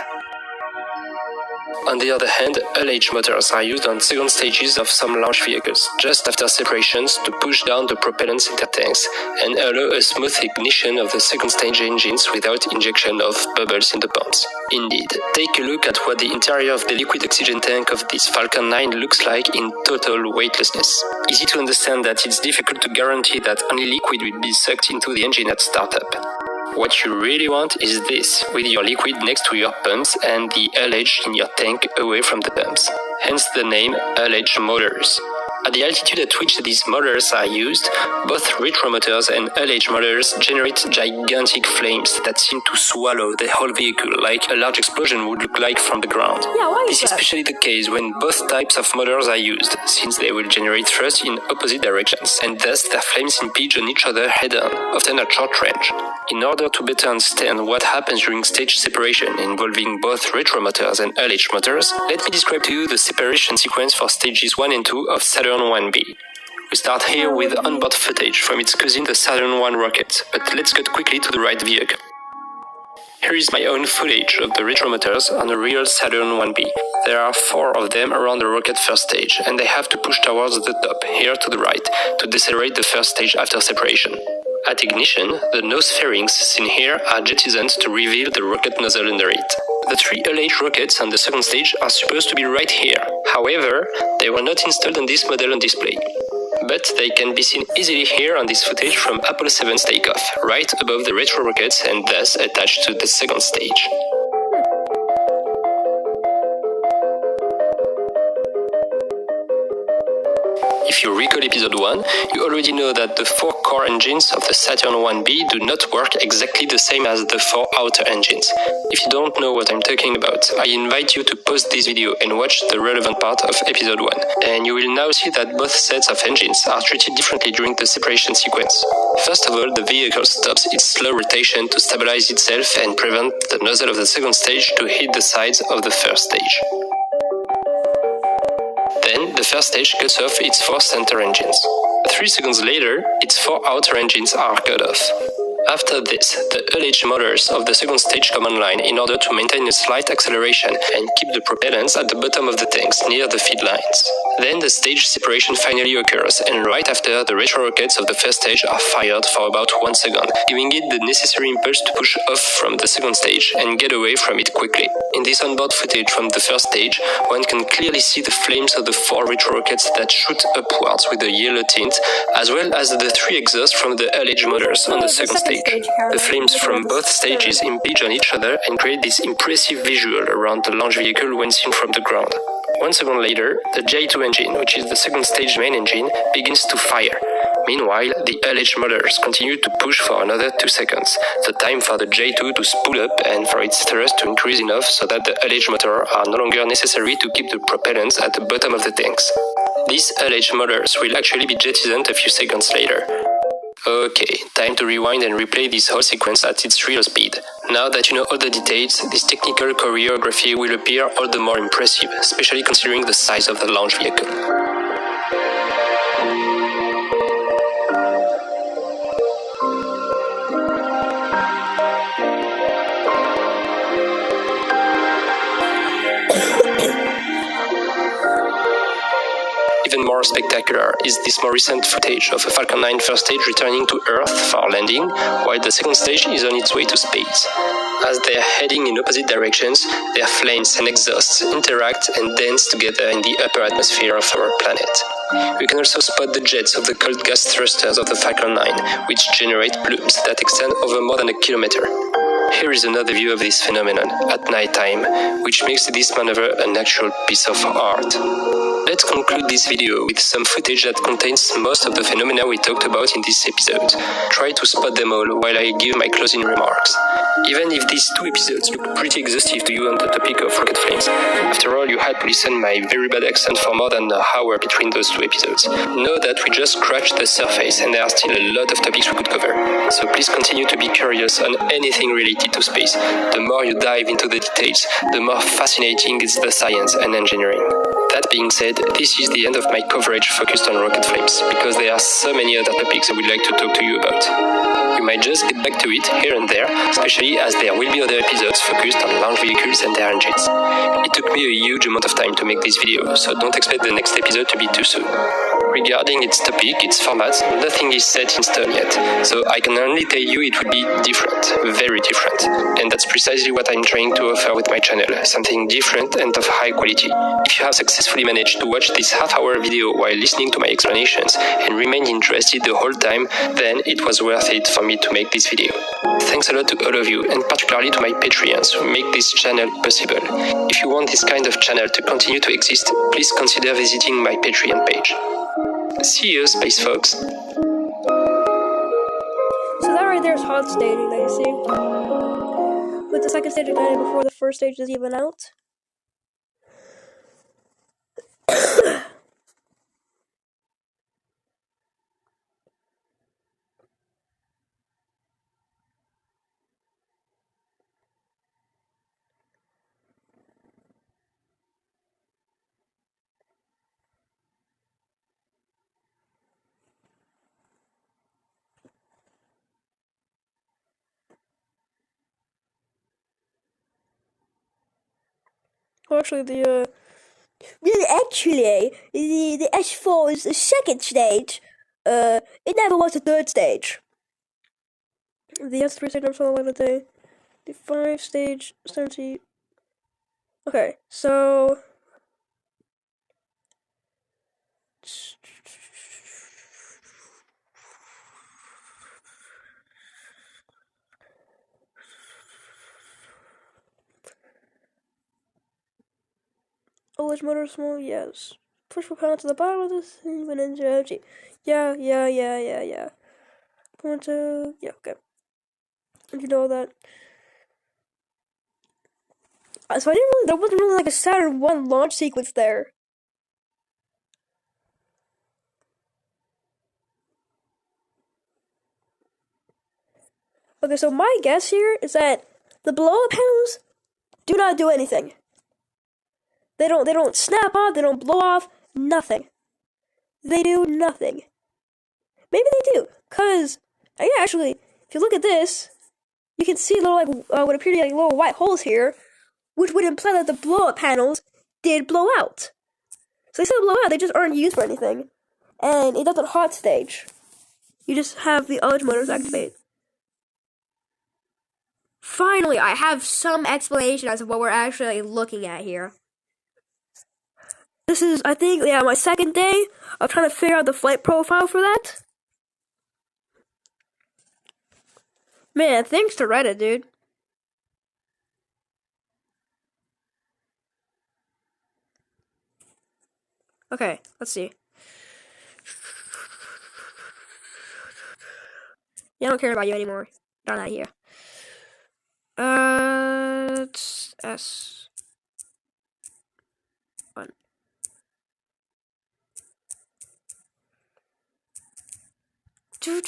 On the other hand, LH motors are used on second stages of some launch vehicles, just after separations to push down the propellants in their tanks and allow a smooth ignition of the second stage engines without injection of bubbles in the pumps. Indeed, take a look at what the interior of the liquid oxygen tank of this Falcon 9 looks like in total weightlessness. Easy to understand that it's difficult to guarantee that only liquid will be sucked into the engine at startup. What you really want is this, with your liquid next to your pumps and the LH in your tank away from the pumps. Hence the name LH motors. At the altitude at which these motors are used, both retromotors and LH motors generate gigantic flames that seem to swallow the whole vehicle like a large explosion would look like from the ground. Yeah, why is This is that? especially the case when both types of motors are used, since they will generate thrust in opposite directions, and thus their flames impinge on each other head-on, often at short range. In order to better understand what happens during stage separation involving both retromotors and LH motors, let me describe to you the separation sequence for stages 1 and 2 of Saturn 1B. We start here with onboard footage from its cousin, the Saturn 1 rocket, but let's get quickly to the right vehicle. Here is my own footage of the retromotors on a real Saturn 1B. There are 4 of them around the rocket first stage, and they have to push towards the top, here to the right, to decelerate the first stage after separation. At ignition, the nose fairings seen here are jettisoned to reveal the rocket nozzle under it. The 3 LH rockets on the second stage are supposed to be right here. However, they were not installed on this model on display. But they can be seen easily here on this footage from Apollo 7's takeoff, right above the retro rockets and thus attached to the second stage. If you recall episode 1, you already know that the 4 core engines of the Saturn 1B do not work exactly the same as the 4 outer engines. If you don't know what I'm talking about, I invite you to pause this video and watch the relevant part of episode 1, and you will now see that both sets of engines are treated differently during the separation sequence. First of all, the vehicle stops its slow rotation to stabilize itself and prevent the nozzle of the second stage to hit the sides of the first stage. Then, the first stage cuts off its 4 center engines. 3 seconds later, its 4 outer engines are cut off. After this, the LH motors of the second stage come online in order to maintain a slight acceleration and keep the propellants at the bottom of the tanks near the feed lines. Then the stage separation finally occurs, and right after, the retro rockets of the first stage are fired for about 1 second, giving it the necessary impulse to push off from the second stage and get away from it quickly. In this onboard footage from the first stage, one can clearly see the flames of the 4 retro rockets that shoot upwards with a yellow tint, as well as the 3 exhausts from the LH motors on the second stage. The flames from both stages impinge on each other and create this impressive visual around the launch vehicle when seen from the ground. 1 second later, the J2 engine, which is the second stage main engine, begins to fire. Meanwhile, the LH motors continue to push for another 2 seconds, the time for the J2 to spool up and for its thrust to increase enough so that the LH motor are no longer necessary to keep the propellants at the bottom of the tanks. These LH motors will actually be jettisoned a few seconds later. Okay, time to rewind and replay this whole sequence at its real speed. Now that you know all the details, this technical choreography will appear all the more impressive, especially considering the size of the launch vehicle. Even more spectacular is this more recent footage of a Falcon 9 first stage returning to Earth for landing, while the second stage is on its way to space. As they are heading in opposite directions, their flames and exhausts interact and dance together in the upper atmosphere of our planet. We can also spot the jets of the cold gas thrusters of the Falcon 9, which generate plumes that extend over more than a kilometer. Here is another view of this phenomenon at night time, which makes this maneuver an actual piece of art. Let's conclude this video with some footage that contains most of the phenomena we talked about in this episode. Try to spot them all while I give my closing remarks. Even if these two episodes look pretty exhaustive to you on the topic of rocket flames, after all you had to listen my very bad accent for more than an hour between those two episodes. Know that we just scratched the surface and there are still a lot of topics we could cover. So please continue to be curious on anything related to space. The more you dive into the details, the more fascinating is the science and engineering. That being said, this is the end of my coverage focused on rocket flames, because there are so many other topics I would like to talk to you about. You might just get back to it here and there, especially as there will be other episodes focused on launch vehicles and their engines. It took me a huge amount of time to make this video, so don't expect the next episode to be too soon. Regarding its topic, its format, nothing is set in stone yet, so I can only tell you it would be different, very different. And that's precisely what I'm trying to offer with my channel, something different and of high quality. If you have successfully managed to watch this half-hour video while listening to my explanations and remained interested the whole time, then it was worth it for me to make this video. Thanks a lot to all of you, and particularly to my Patreons who make this channel possible. If you want this kind of channel to continue to exist, please consider visiting my Patreon page. See you, space folks. So that right there is hot staging that you see. With the second stage ignited before the first stage is even out. Well, actually, the S4 is the second stage. It never was the third stage. The S3 stage, I'm so long today. The 5 stage, 70. Okay, so. Large motor small, yes. Push propellant to the bottom of this even energy. Yeah. Point to, yeah, okay. And you know that. So there wasn't really like a Saturn 1 launch sequence there. Okay, so my guess here is that the blow-up panels do not do anything. They don't snap off, they don't blow off, nothing. They do nothing. Maybe they do, cause yeah, actually, if you look at this, you can see little what appear to be like little white holes here, which would imply that the blow-up panels did blow out. So they still blow out, they just aren't used for anything. And it doesn't hot stage. You just have the urge motors activate. Finally, I have some explanation as to what we're actually looking at here. This is, I think, yeah, my second day of trying to figure out the flight profile for that. Man, thanks to Reddit, dude. Okay, let's see. Yeah, I don't care about you anymore. You're not here. It's S1. Dude,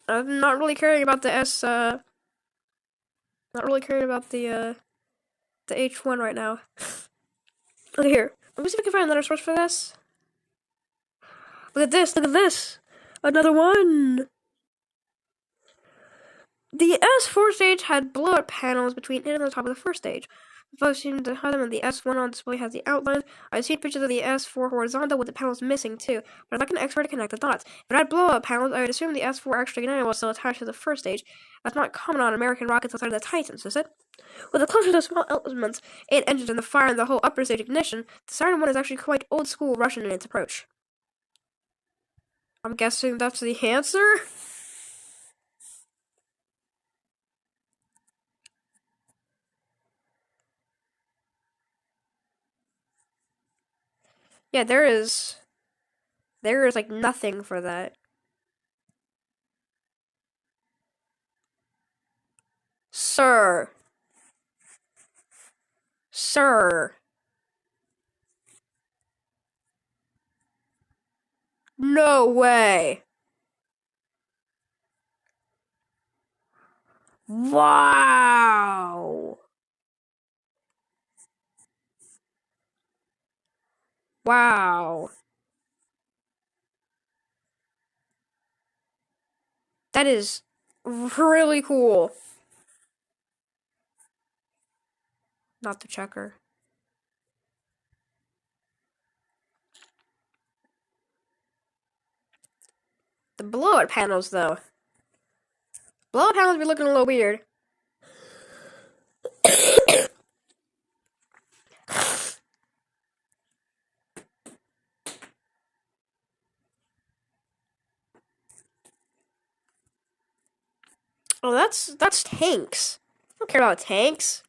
I'm not really caring about the not really caring about the H1 right now. Look here. Let me see if I can find another source for this. Look at this, look at this! Another one! The S4 stage had blowout panels between it and the top of the first stage. The photos seem to have them, and the S1 on display has the outlines. I've seen pictures of the S4 horizontal with the panels missing too, but I'm not an expert to connect the dots. If it had blowout panels, I would assume the S4 extra ignition was still attached to the first stage. That's not common on American rockets outside of the Titans, is it? With the closure to small elements, 8 engines and the fire and the whole upper stage ignition, the Saturn 1 is actually quite old school Russian in its approach. I'm guessing that's the answer? Yeah, there is like nothing for that. Sir. No way. Wow. Wow. That is really cool. Not the checker. The blowout panels, though. Blowout panels be looking a little weird. Oh, that's tanks. I don't care about tanks.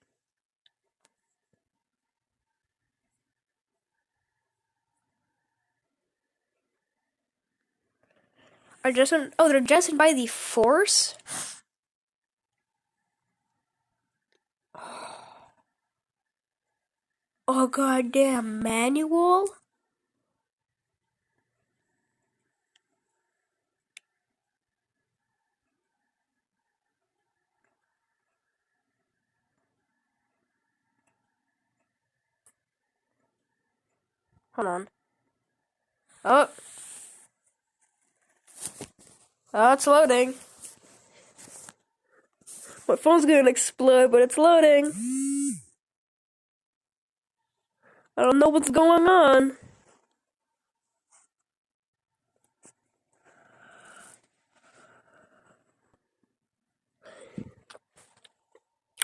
They're jettisoned by the Force? Oh, goddamn manual? Hold on. Oh. Oh, it's loading. My phone's gonna explode, but it's loading. I don't know what's going on.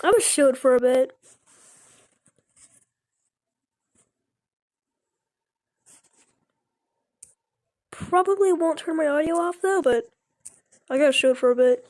I was showed for a bit. Probably won't turn my audio off though, but I got showed for a bit.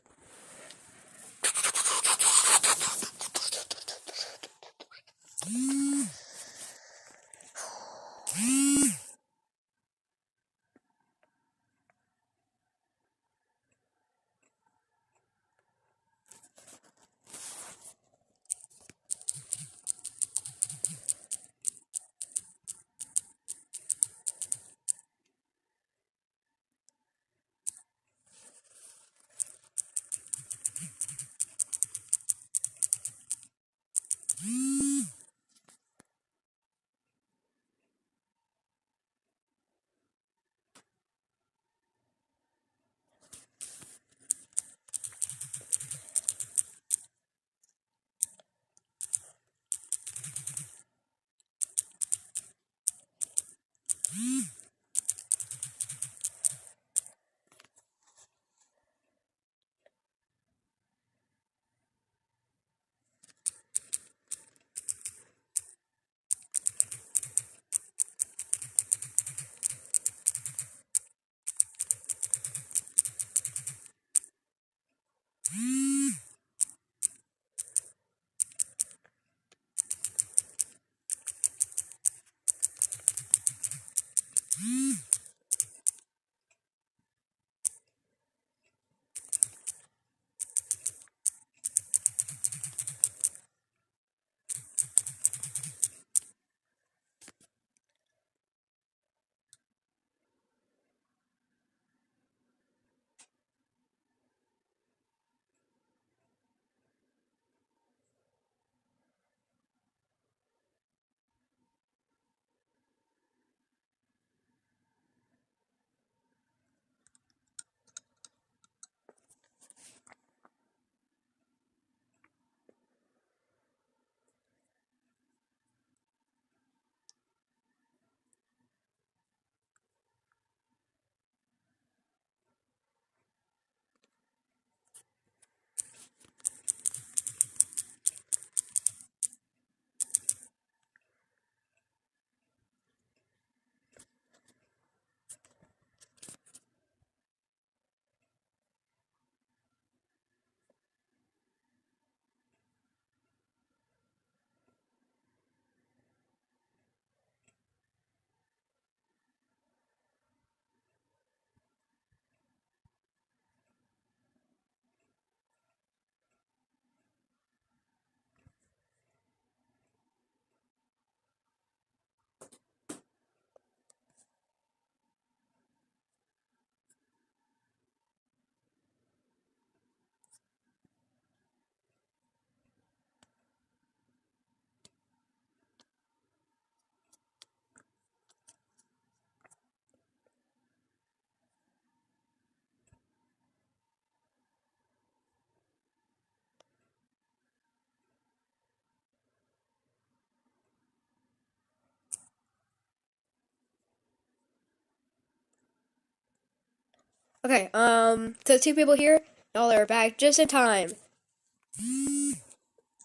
Okay, so 2 people here, y'all are back just in time.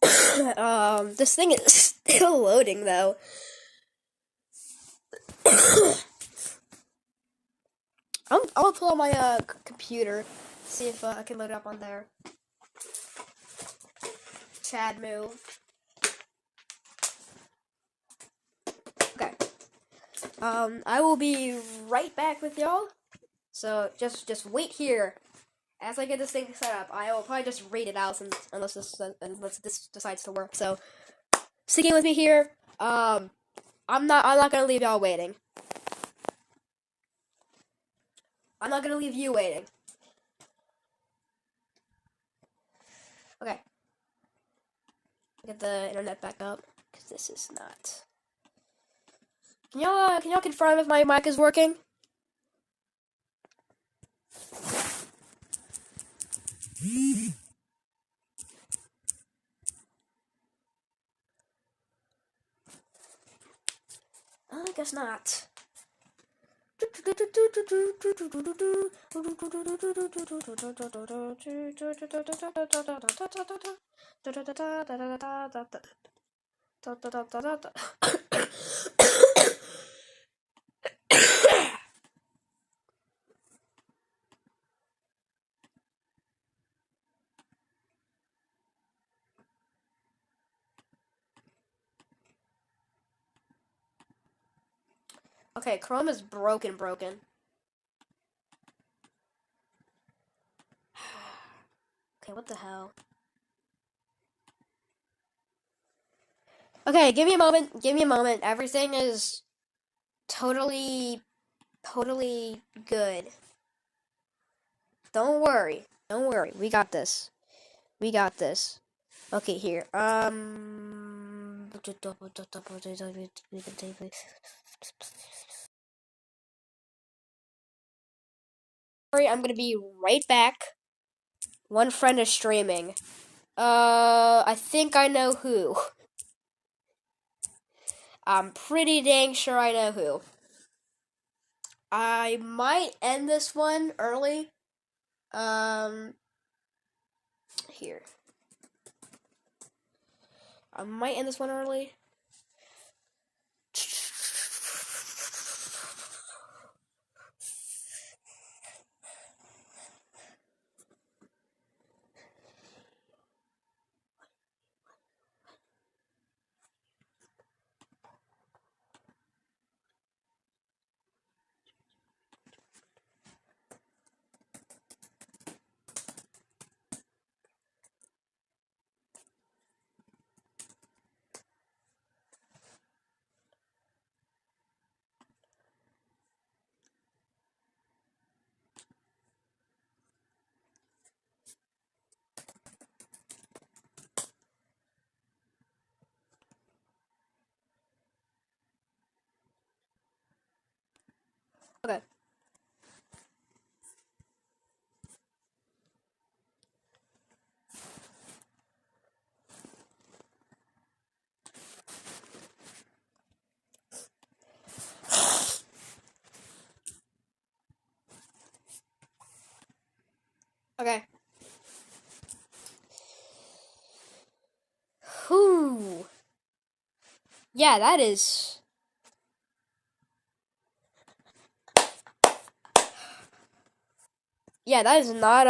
This thing is still loading, though. I'll pull out my, computer, see if, I can load it up on there. Chad move. Okay. I will be right back with y'all. So, just wait here. As I get this thing set up, I will probably just read it out unless this decides to work. So, sticking with me here. I'm not gonna leave y'all waiting. I'm not gonna leave you waiting. Okay. Get the internet back up, because this is not. Can y'all confirm if my mic is working? I guess not. Okay, Chrome is broken. Okay, what the hell? Okay, give me a moment. Everything is totally good. Don't worry. We got this. Okay, here. Sorry, I'm gonna be right back. One friend is streaming. I think I know who. I'm pretty dang sure I know who. I might end this one early. Here. I might end this one early. Okay. Okay. Whew. Yeah, that is. Yeah, that is not,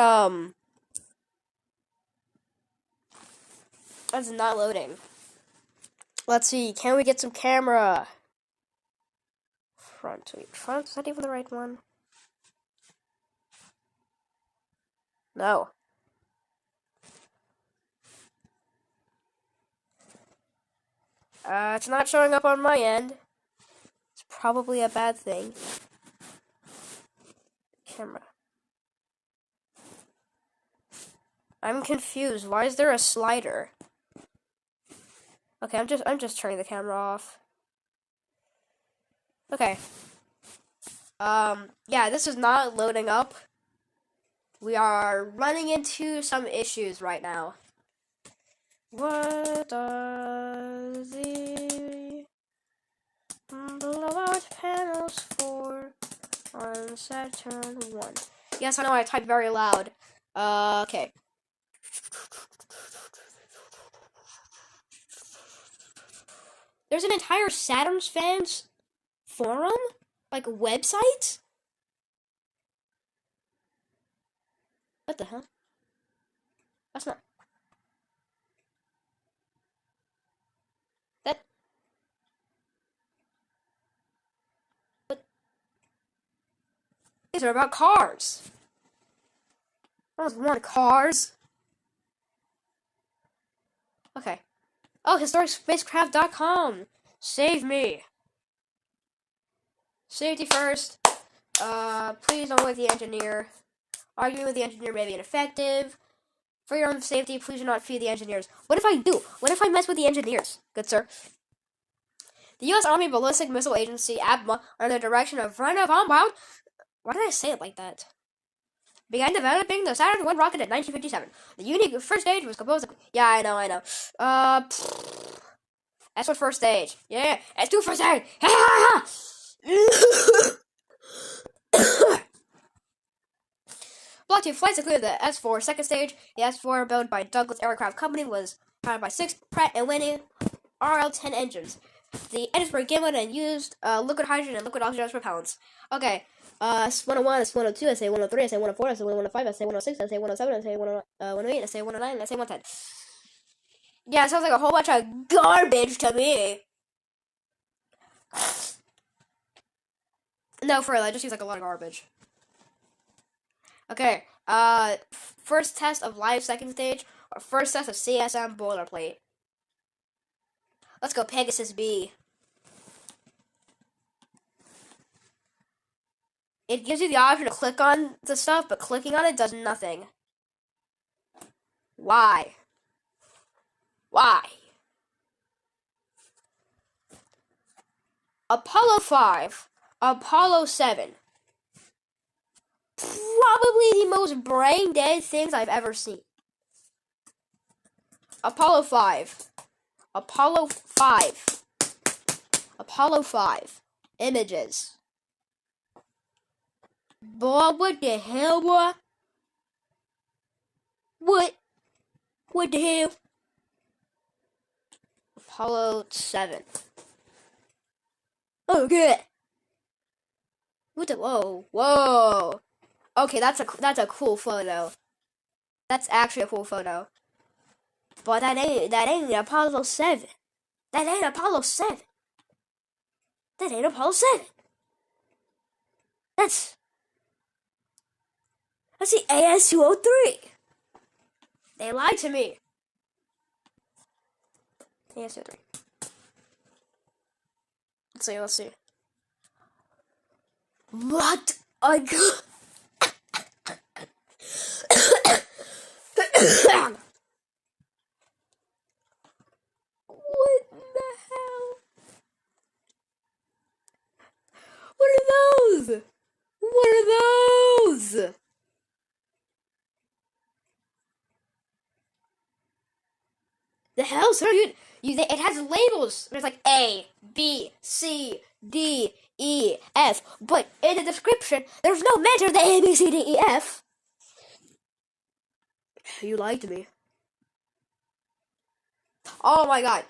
that's not loading. Let's see, can we get some camera? Front, is that even the right one? No. It's not showing up on my end. It's probably a bad thing. Camera. I'm confused. Why is there a slider? Okay, I'm just turning the camera off. Okay. Yeah, this is not loading up. We are running into some issues right now. What are the large panels for on Saturn 1? Yes, I know I type very loud. Okay. There's an entire Saturn fans forum? Like a website? What the hell? That's not... That... What? These are about cars. I don't want cars. Okay. Oh, historicspacecraft.com. Save me. Safety first. Please don't wake the engineer. Arguing with the engineer may be ineffective. For your own safety, please do not feed the engineers. What if I do? What if I mess with the engineers? Good sir. The U.S. Army Ballistic Missile Agency, ABMA, under the direction of Werner von Braun. Why did I say it like that? Began developing the Saturn I rocket in 1957. The unique first stage was composed of... Yeah, I know. That's what first stage. Yeah, let's do first stage. Block 2 flights included the S4 second stage. The S4, built by Douglas Aircraft Company, was powered by 6 Pratt & Whitney RL-10 engines. The engines were given and used liquid hydrogen and liquid oxygen as propellants. Okay, S101, S102, SA103, SA104, SA105, SA106, SA107, SA108, SA109, SA110. Yeah, it sounds like a whole bunch of garbage to me. No, for real, it just seems like a lot of garbage. Okay, first test of live second stage, or first test of CSM boilerplate. Let's go Pegasus B. It gives you the option to click on the stuff, but clicking on it does nothing. Why? Why? Apollo 5, Apollo 7. Probably the most brain dead things I've ever seen. Apollo 5. Apollo 5. Apollo 5. Images. Boy, what the hell, boy? What? What the hell? Apollo 7. Oh, good. What the? Whoa. Okay, that's a cool photo. That's actually a cool photo. But that ain't Apollo 7. That ain't Apollo 7. That ain't Apollo 7. That's the AS-203. They lied to me. AS-203. Let's see. What? What the hell? What are those? What are those? The hell, sir? It has labels. There's like A, B, C, D, E, F. But in the description, there's no mention of the A, B, C, D, E, F. You lied to me. Oh my god.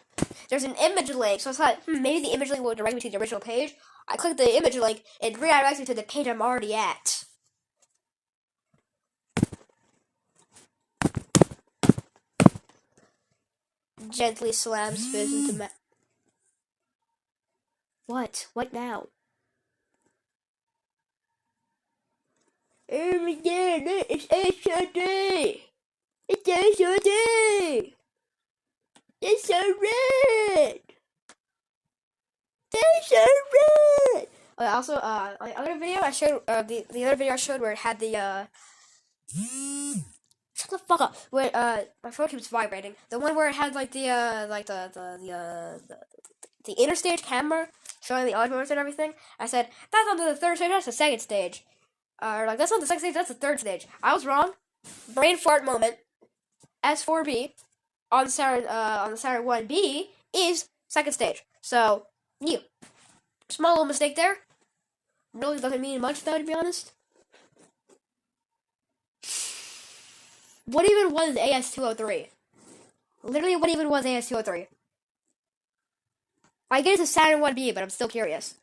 There's an image link, so I thought, maybe the image link will direct me to the original page. I clicked the image link, it redirects me to the page I'm already at. Gently slams Fizz into What? What now? Oh my god, it's HD! It's HD! It's so red! It's so red! Okay, also, the other video I showed, the other video I showed where it had the, shut the fuck up! Where, my phone keeps vibrating. The one where it had, like, the interstage camera showing the audio and everything. I said, that's not the third stage, that's the second stage. Or, like, that's not the second stage, that's the third stage. I was wrong. Brain fart moment. S4B. On the Saturn 1B is second stage. So, small little mistake there. Really doesn't mean much though, to be honest. What even was AS203? Literally, what even was AS203? I get it's a Saturn 1B, but I'm still curious.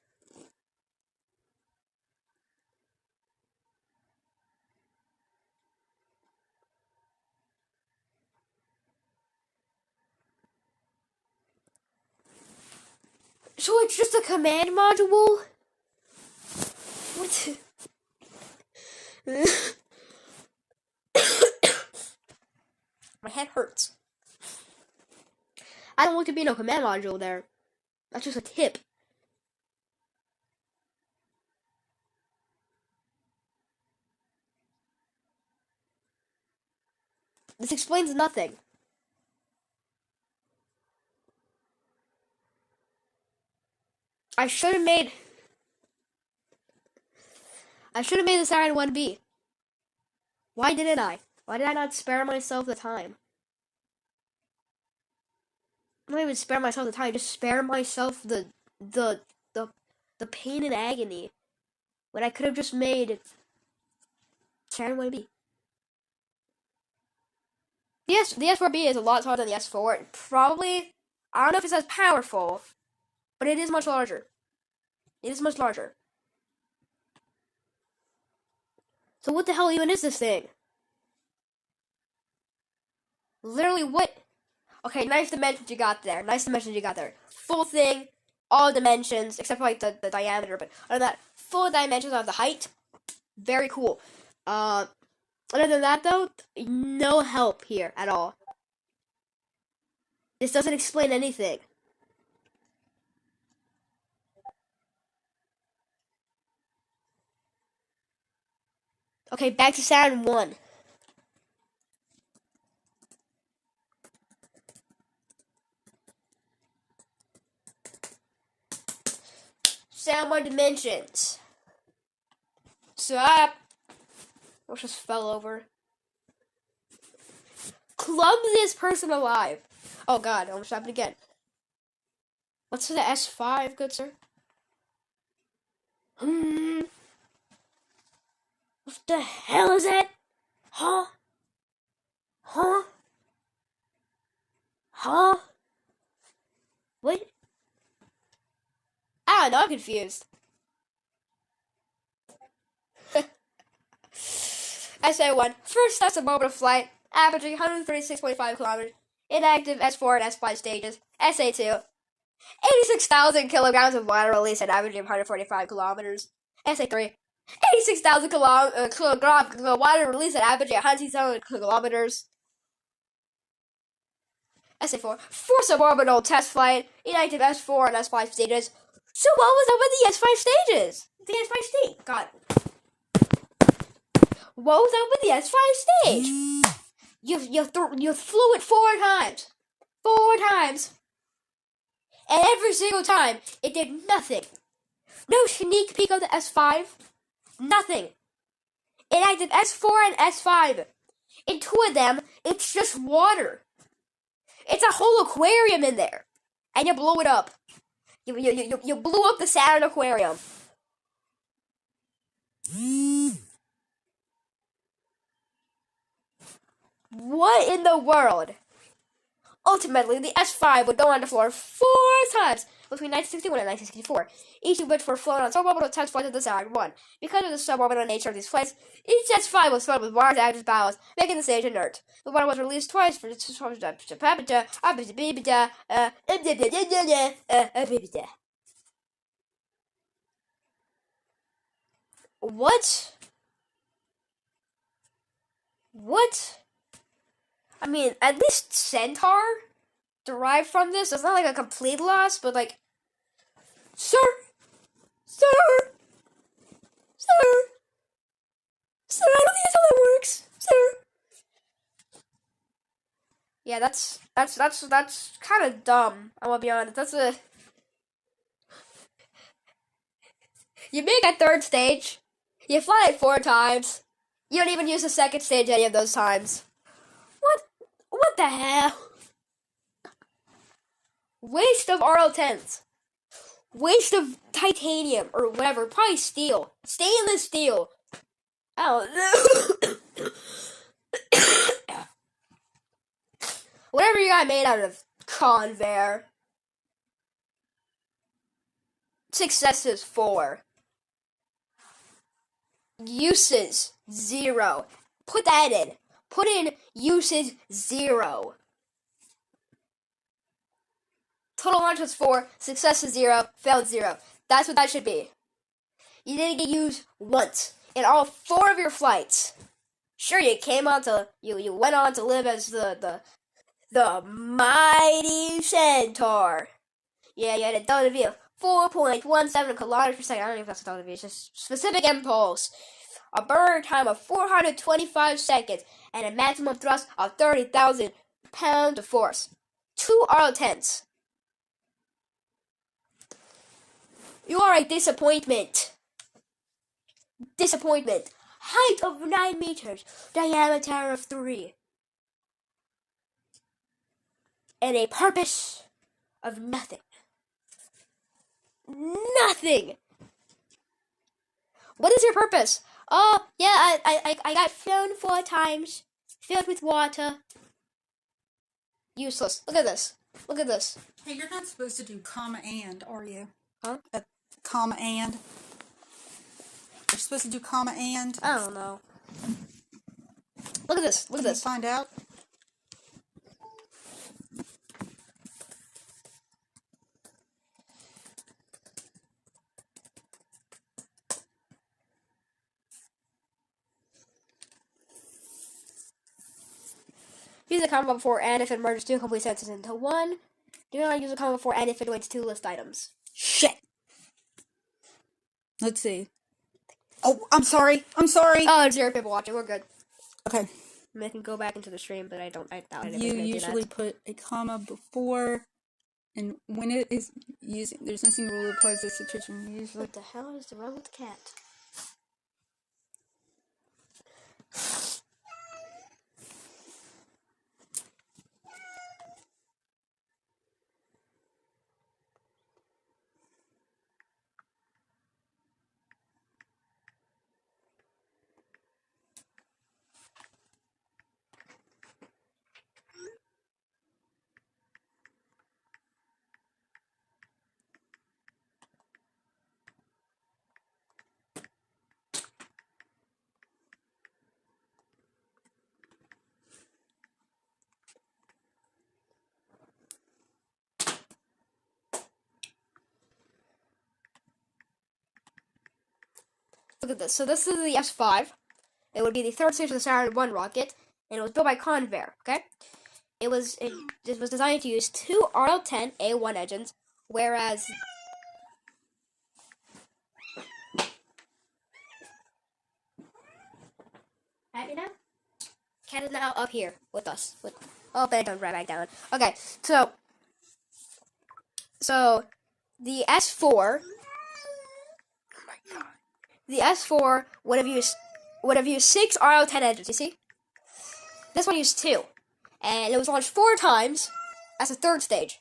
So it's just a command module? What? My head hurts. I don't want to be no command module there. That's just a tip. This explains nothing. I should have made the Saturn 1B. Why didn't I? Why did I not spare myself the time? Not even spare myself the time, just spare myself the pain and agony when I could have just made Saturn 1B. The S4B is a lot taller than the S4. Probably, I don't know if it's as powerful, but it is much larger. It is much larger. So what the hell even is this thing? Literally, what? Okay, nice dimensions you got there. Nice dimensions you got there. Full thing, all dimensions, except for like the diameter, but other than that, full dimensions of the height. Very cool. Other than that, though, no help here at all. This doesn't explain anything. Okay, back to Saturn 1. Saturn 1 dimensions. Stop. Which just fell over. Clumsiest person alive. Oh god, I almost happened again. What's for the S5, good sir? What the hell is that? Huh? Huh? Huh? What? I don't know, I'm confused. SA1, first test of orbital flight, averaging 136.5 kilometers, inactive S4 and S5 stages. SA2, 86,000 kilograms of water release and averaging 145 kilometers. SA3, 86,000 kilograms of water release and averaging 100,000 kilometers. SA4, four suborbital test flight, inactive S4 and S5 stages. So what was up with the S5 stages? The S5 stage. God. What was up with the S5 stage? You flew it 4 times. 4 times. And every single time, it did nothing. No sneak peek of the S5. Nothing. Inactive S4 and S5. In 2 of them, it's just water. It's a whole aquarium in there. And you blew it up. You blew up the Saturn aquarium. What in the world? Ultimately, the S5 would go on the floor 4 times between 1961 and 1964, each of which were flown on suborbital test flights of the Saturn 1. Because of the suborbital nature of these flights, each S5 was filled with water to act as ballast, making the stage inert. The water was released twice for What? What? I mean, at least Centaur derived from this. It's not like a complete loss, but like, sir, I don't think that's how that works, sir. Yeah, that's kind of dumb. I'm gonna be honest. You make a 3rd stage, you fly it 4 times, you don't even use the 2nd stage any of those times. What the hell? Waste of RL-10s. Waste of titanium, or whatever, probably steel. Stainless steel. I don't know. Whatever you got made out of Convair. Successes 4. Uses 0. Put that in. Put in uses 0. Total launch was 4. Successes 0. Failed 0. That's what that should be. You didn't get used once in all 4 of your flights. Sure, you came on to you went on to live as the mighty Centaur. Yeah, you had a W of 4.17 kilometers per second. I don't know if that's a W. It's just specific impulse. A burn time of 425 seconds and a maximum thrust of 30,000 pounds of force. 2 RL-10s. You are a disappointment. Disappointment. Height of 9 meters. Diameter of 3. And a purpose of nothing. Nothing! What is your purpose? Oh, yeah, I got flown 4 times. Filled with water. Useless. Look at this. Look at this. Hey, you're not supposed to do comma and, are you? Huh? Comma and. You're supposed to do comma and. I don't know. Look at this. Look at this. Find out. Use a comma before and if it merges 2 complete sentences into 1. Do not use a comma before and if it joins 2 list items. Shit! Let's see. Oh, I'm sorry. I'm sorry. Oh, there's 0 people watching. We're good. Okay. I can go back into the stream, but I doubt it. You usually put a comma before, and when it is using, there's no single rule that applies to this situation. Usually. What the hell is wrong with the cat? Look at this. So this is the S5. It would be the 3rd stage of the Saturn 1 rocket, and it was built by Convair, okay? It was designed to use 2 RL-10 A1 engines, whereas happy now? Cat is now up here with us. Oh, but I don't right back down. Okay, so the S4. The S4 would have used 6 RL-10 engines, you see? This one used 2. And it was launched 4 times as a 3rd stage.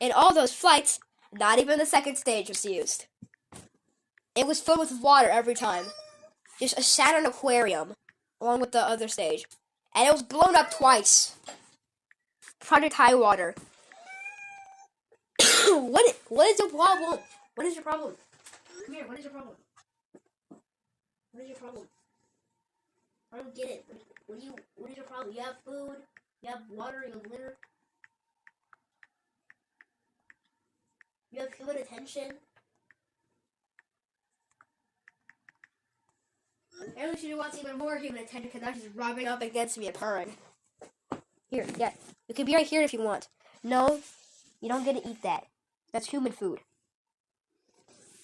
In all those flights, not even the 2nd stage was used. It was filled with water every time. Just a Saturn aquarium, along with the other stage. And it was blown up twice. Project High Water. What is your problem? What is your problem? Come here, what is your problem? What is your problem? I don't get it. What is your problem? You have food, you have water, you have litter, you have human attention. Apparently she wants even more human attention because now she's rubbing up against me and purring. Here, yeah. You can be right here if you want. No, you don't get to eat that. That's human food.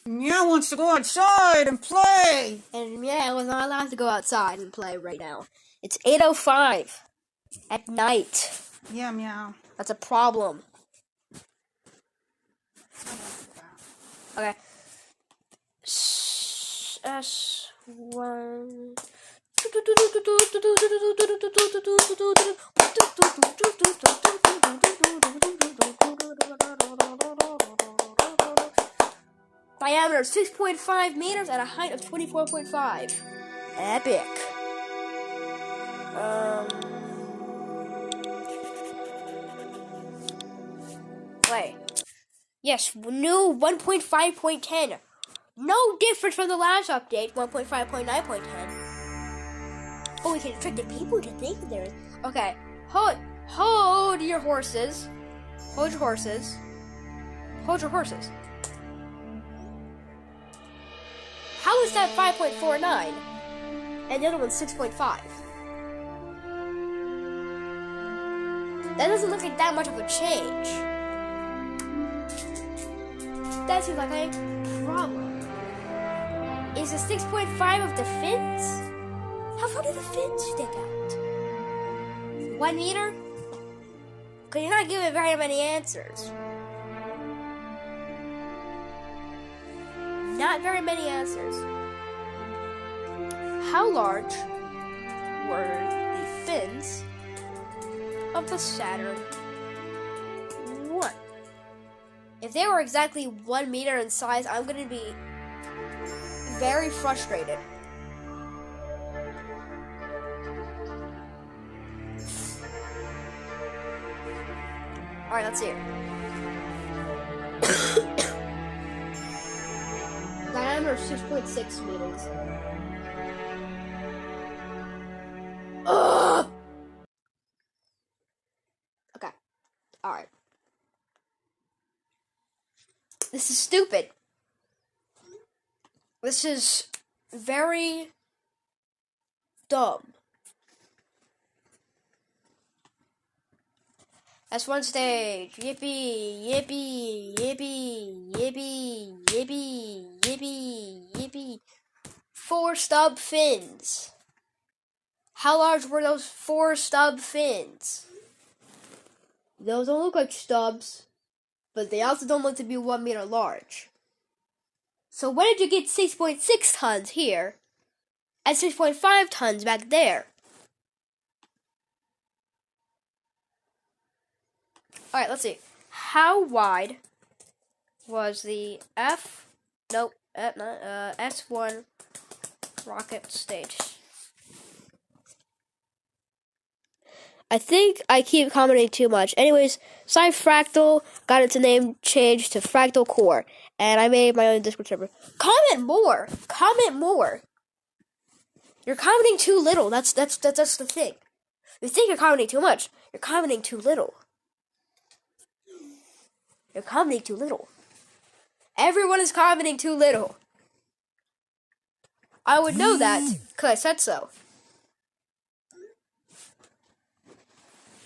Meow wants to go outside and play. And Meow was not allowed to go outside and play right now. It's 8:05 at night. Yeah, Meow. That's a problem. Okay. S1. Diameter 6.5 meters at a height of 24.5. Epic. way. Yes, new 1.5.10. No difference from the last update, 1.5.9.10. Oh, we can trick the people to think there is. Okay, hold your horses. Hold your horses. Hold your horses. How is that 5.49? And the other one's 6.5. That doesn't look like that much of a change. That seems like a problem. Is the 6.5 of the fins? How far do the fins stick out? 1 meter? Because you're not giving very many answers. Not very many answers. How large were the fins of the Saturn 1? If they were exactly 1 meter in size, I'm going to be very frustrated. Alright, let's see it. Diameter 6.6 meters. Ugh! Okay. Alright. This is stupid. This is very dumb. That's one stage. Yippee, yippee, yippee, yippee, yippee, yippee, yippee. 4 stub fins. How large were those 4 stub fins? Those don't look like stubs, but they also don't look to be 1 meter large. So when did you get 6.6 tons here and 6.5 tons back there? Alright, let's see. How wide was the S1 rocket stage? I think I keep commenting too much. Anyways, Fractal got its name changed to Fractal Core, and I made my own Discord server. Comment more! Comment more! You're commenting too little. That's the thing. You think you're commenting too much. You're commenting too little. You're commenting too little. Everyone is commenting too little. I would know that, because I said so.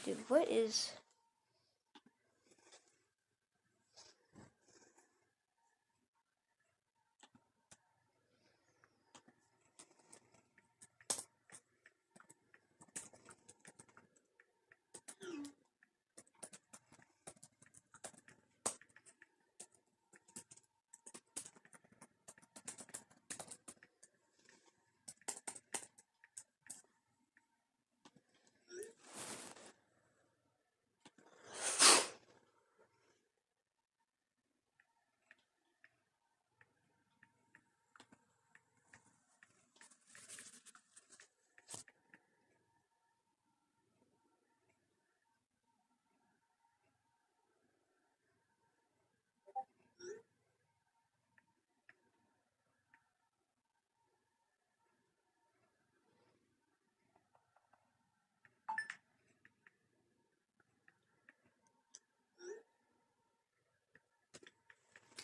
Dude, what is...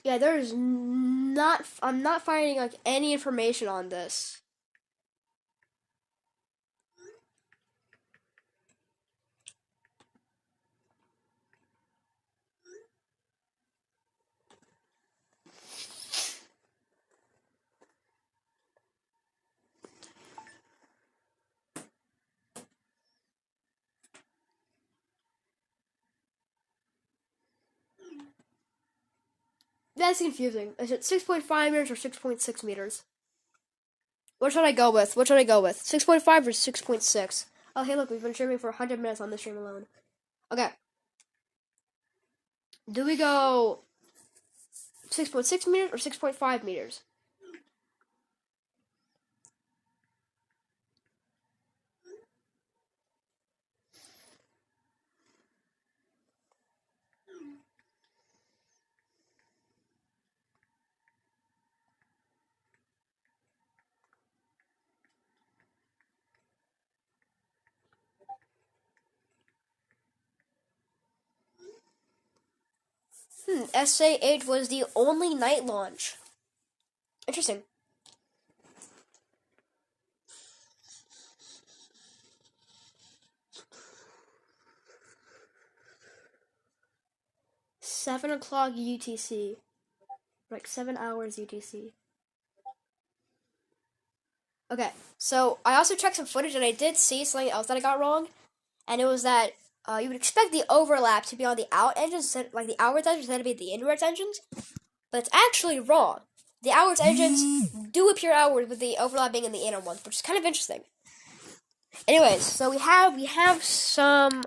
Yeah, there's not... I'm not finding, like, any information on this. That's confusing. Is it 6.5 meters or 6.6 meters? What should I go with? 6.5 or 6.6? Oh, hey, look, we've been streaming for 100 minutes on this stream alone. Okay. Do we go 6.6 meters or 6.5 meters? SA-8 was the only night launch. Interesting. Seven o'clock UTC. Like 7 hours UTC. Okay, so I also checked some footage and I did see something else that I got wrong. And it was that you would expect the overlap to be on the out engines, like the outwards engines, instead of be the inwards engines. But it's actually wrong. The outwards engines do appear outward with the overlap being in the inner ones, which is kind of interesting. Anyways, so we have some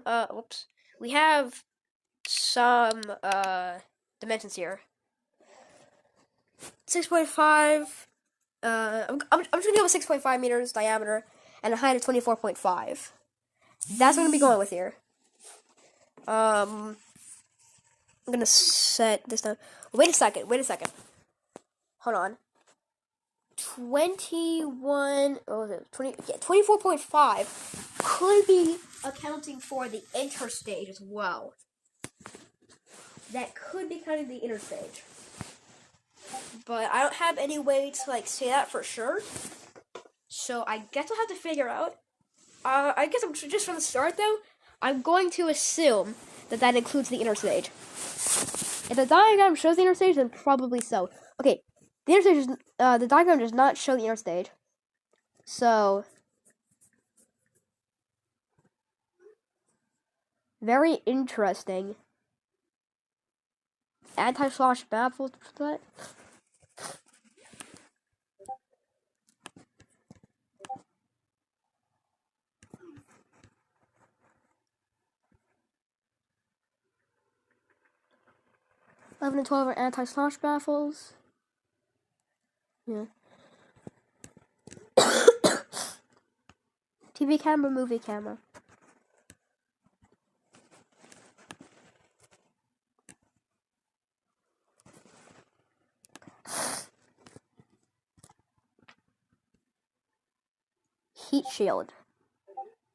dimensions here. 6.5. I'm just gonna go with 6.5 meters diameter and a height of 24.5. That's what I'm gonna be going with here. I'm gonna set this down. Wait a second. Hold on. 24.5 could be accounting for the interstage as well. That could be counting the interstage. But I don't have any way to like say that for sure. So I guess I'll have to figure out. I guess I'm just from the start though. I'm going to assume that includes the interstage. If the diagram shows the interstage, then probably so. Okay, the interstage is, the diagram does not show the interstage. So very interesting. Anti-slosh baffles. What? $11 and $12 are anti-slosh baffles. Yeah. TV camera, movie camera. Heat shield.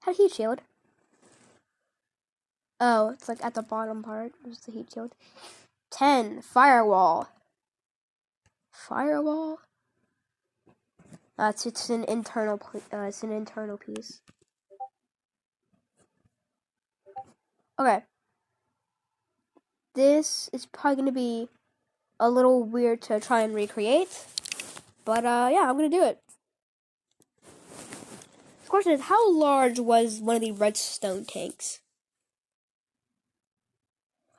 How heat shield? Oh, it's like at the bottom part. There's the heat shield. 10. Firewall. Firewall? It's an internal. It's an internal piece. Okay. This is probably gonna be a little weird to try and recreate, but yeah, I'm gonna do it. The question is, how large was one of the redstone tanks?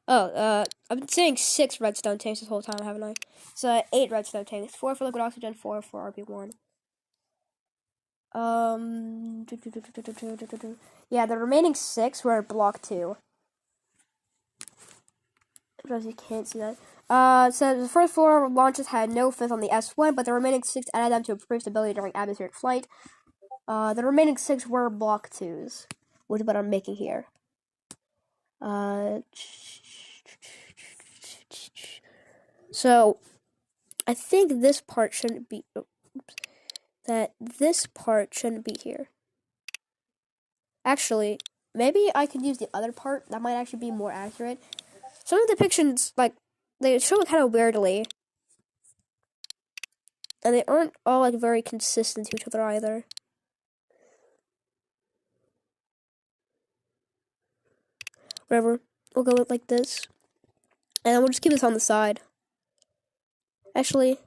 Oh, I've been saying 6 redstone tanks this whole time, haven't I? So 8 redstone tanks, 4 for liquid oxygen, 4 for RB1. Yeah, the remaining 6 were block 2. Because you can't see that. So the first 4 launches had no fifth on the S1, but the remaining 6 added them to improve stability during atmospheric flight. The remaining 6 were block 2s, which is what I'm making here. So I think this part shouldn't be. This part shouldn't be here. Actually, maybe I could use the other part. That might actually be more accurate. Some of the depictions, like, they show it kind of weirdly. And they aren't all, like, very consistent to each other either. Whatever. We'll go with, like, this. And we'll just keep this on the side. Actually,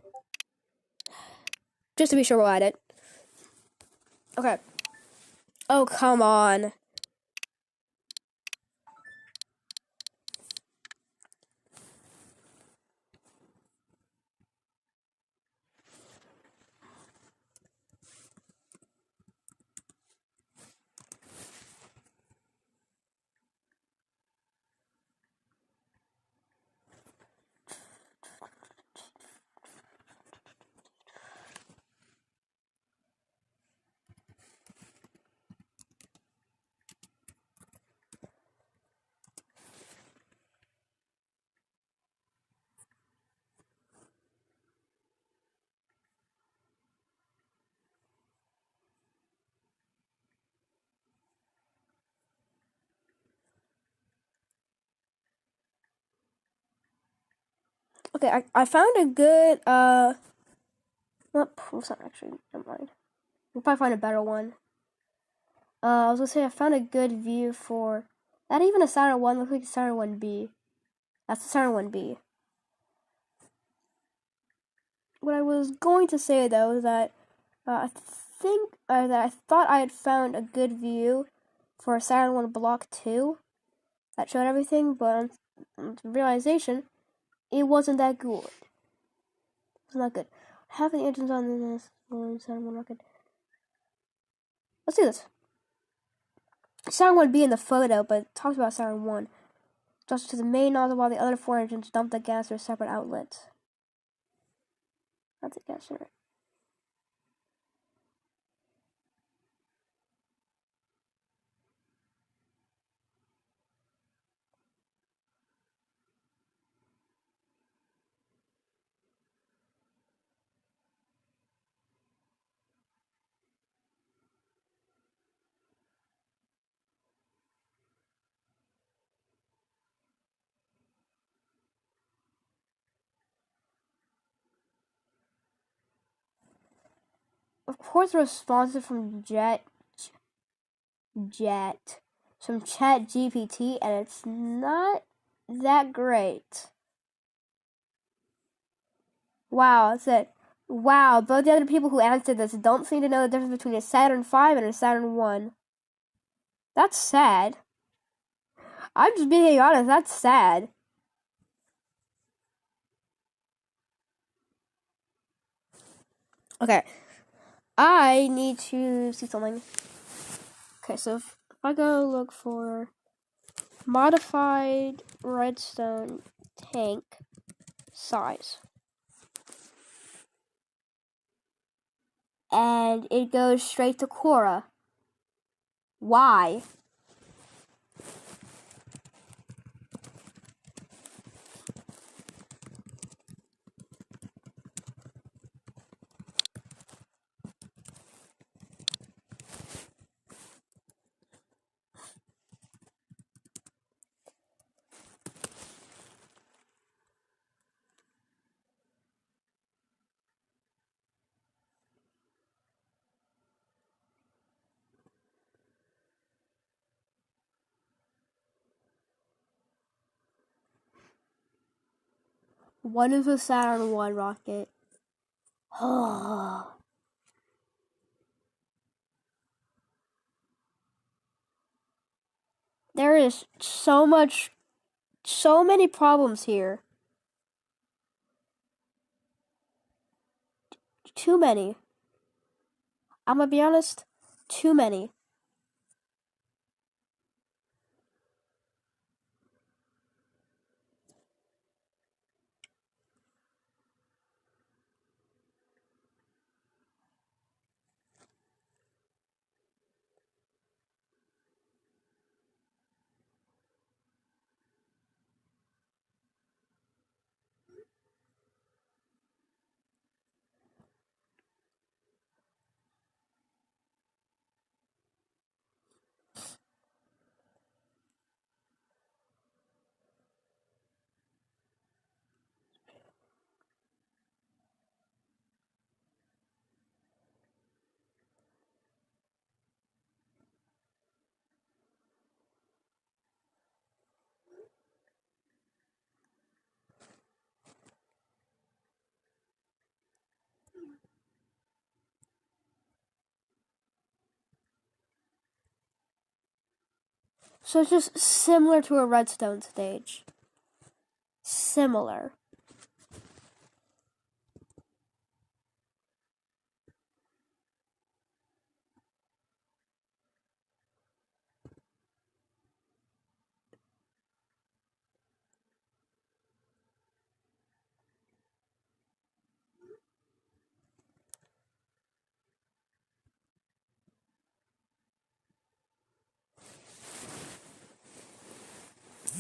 just to be sure, we'll add it. Okay. Oh, come on. Okay, I found a good, nope, it's not actually, never mind. We'll probably find a better one. I was gonna say I found a good view for, not even a Saturn 1, looks like a Saturn 1B. That's the Saturn 1B. What I was going to say, though, is that I thought I had found a good view for a Saturn 1 Block 2 that showed everything, but on realization, it wasn't that good. It's not good. Half of the engines on this Saturn 1 rocket. Let's do this. Saturn 1B in the photo, but it talks about Saturn 1. Just to the main nozzle while the other 4 engines dump the gas through separate outlets. That's a gas generator. Of course, responses from from Chat GPT, and it's not that great. Wow, it said, wow, both the other people who answered this don't seem to know the difference between a Saturn 5 and a Saturn 1. That's sad. I'm just being honest, that's sad. Okay, I need to see something. Okay, so if I go look for modified redstone tank size, and it goes straight to Quora. Why? One is a Saturn 1 rocket. There is so many problems here. Too many. I'm gonna be honest, too many. So it's just similar to a redstone stage. Similar.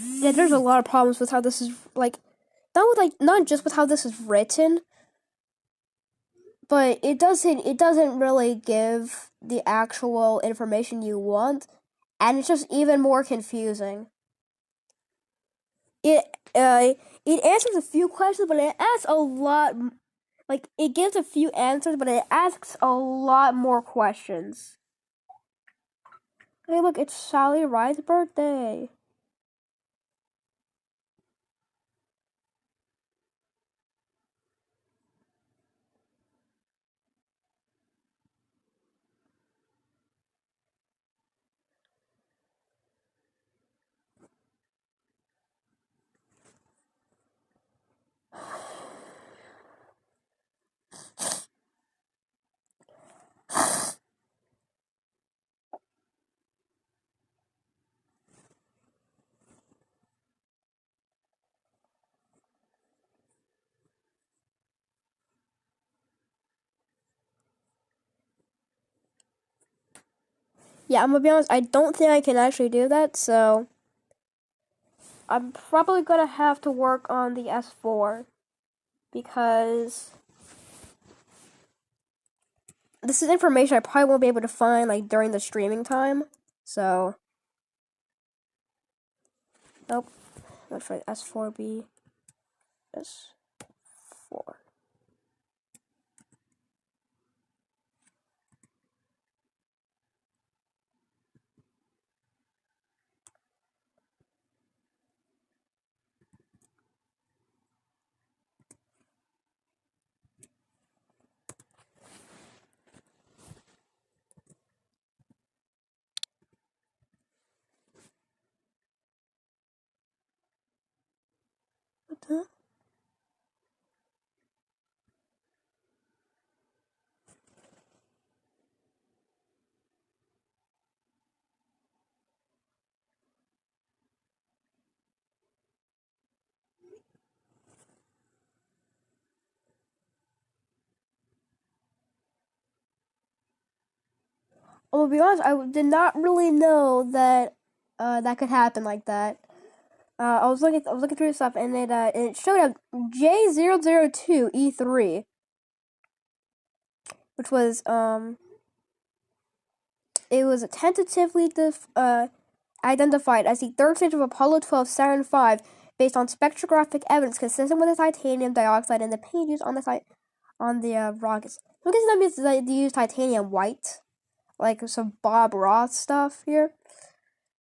Yeah, there's a lot of problems with how this is not just with how this is written, but it doesn't really give the actual information you want, and it's just even more confusing. it answers a few questions, but it asks a lot. Like, it gives a few answers, but it asks a lot more questions. Hey, look, it's Sally Ride's birthday. Yeah, I'm gonna be honest, I don't think I can actually do that, so I'm probably gonna have to work on the S4 because this is information I probably won't be able to find like during the streaming time. So, nope. Let's try S4B S4. What the? I'm gonna be honest, I did not really know that that could happen like that. I was looking through stuff, and it showed up J002E3, which was it was tentatively identified as the third stage of Apollo 12 Saturn V, based on spectrographic evidence consistent with the titanium dioxide and the paint used on the rockets. So I guess that means that they use titanium white, like some Bob Ross stuff here.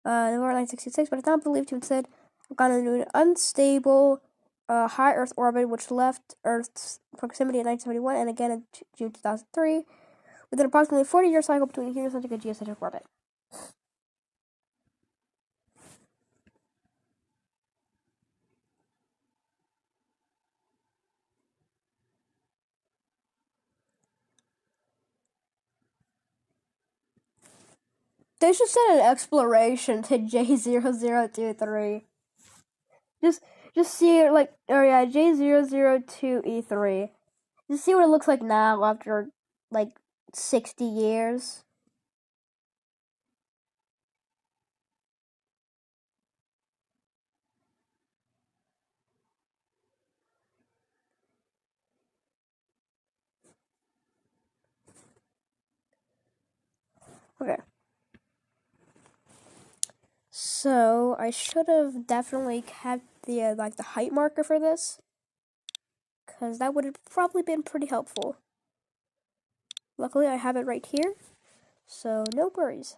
November 1966, but it's not believed to have instead gone into an unstable high Earth orbit, which left Earth's proximity in 1971 and again in June 2003, with an approximately 40-year cycle between heliocentric and geocentric orbit. They should send an exploration to J0023. Just see like, oh yeah, J002E3. Just see what it looks like now after like 60 years. Okay. So I should have definitely kept the the height marker for this, because that would have probably been pretty helpful. Luckily, I have it right here, so no worries.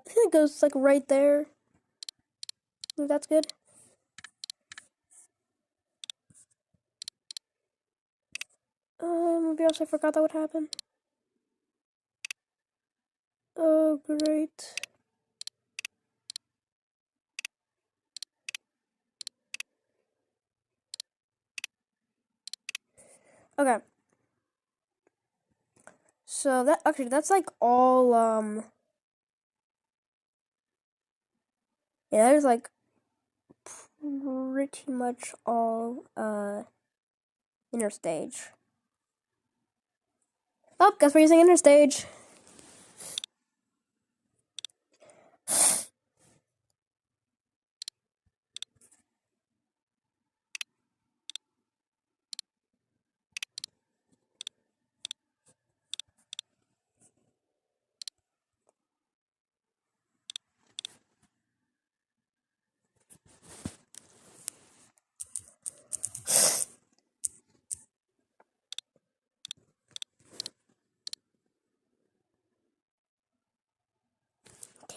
I think it goes like right there. I think that's good. Maybe else I forgot that would happen. Oh, great. Okay. So that's like all yeah, that is like pretty much all inner stage. Oh, guess we're using inner stage.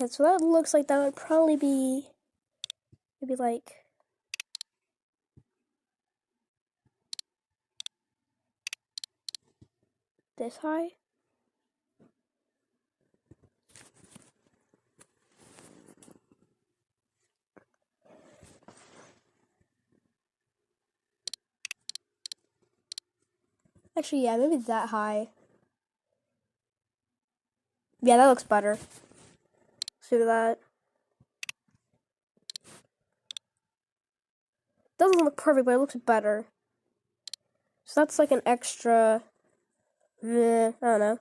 Okay, so that looks like that would probably be maybe like this high. Actually, yeah, maybe that high. Yeah, that looks better. Let's do that. Doesn't look perfect, but it looks better. So that's like an extra, I don't know,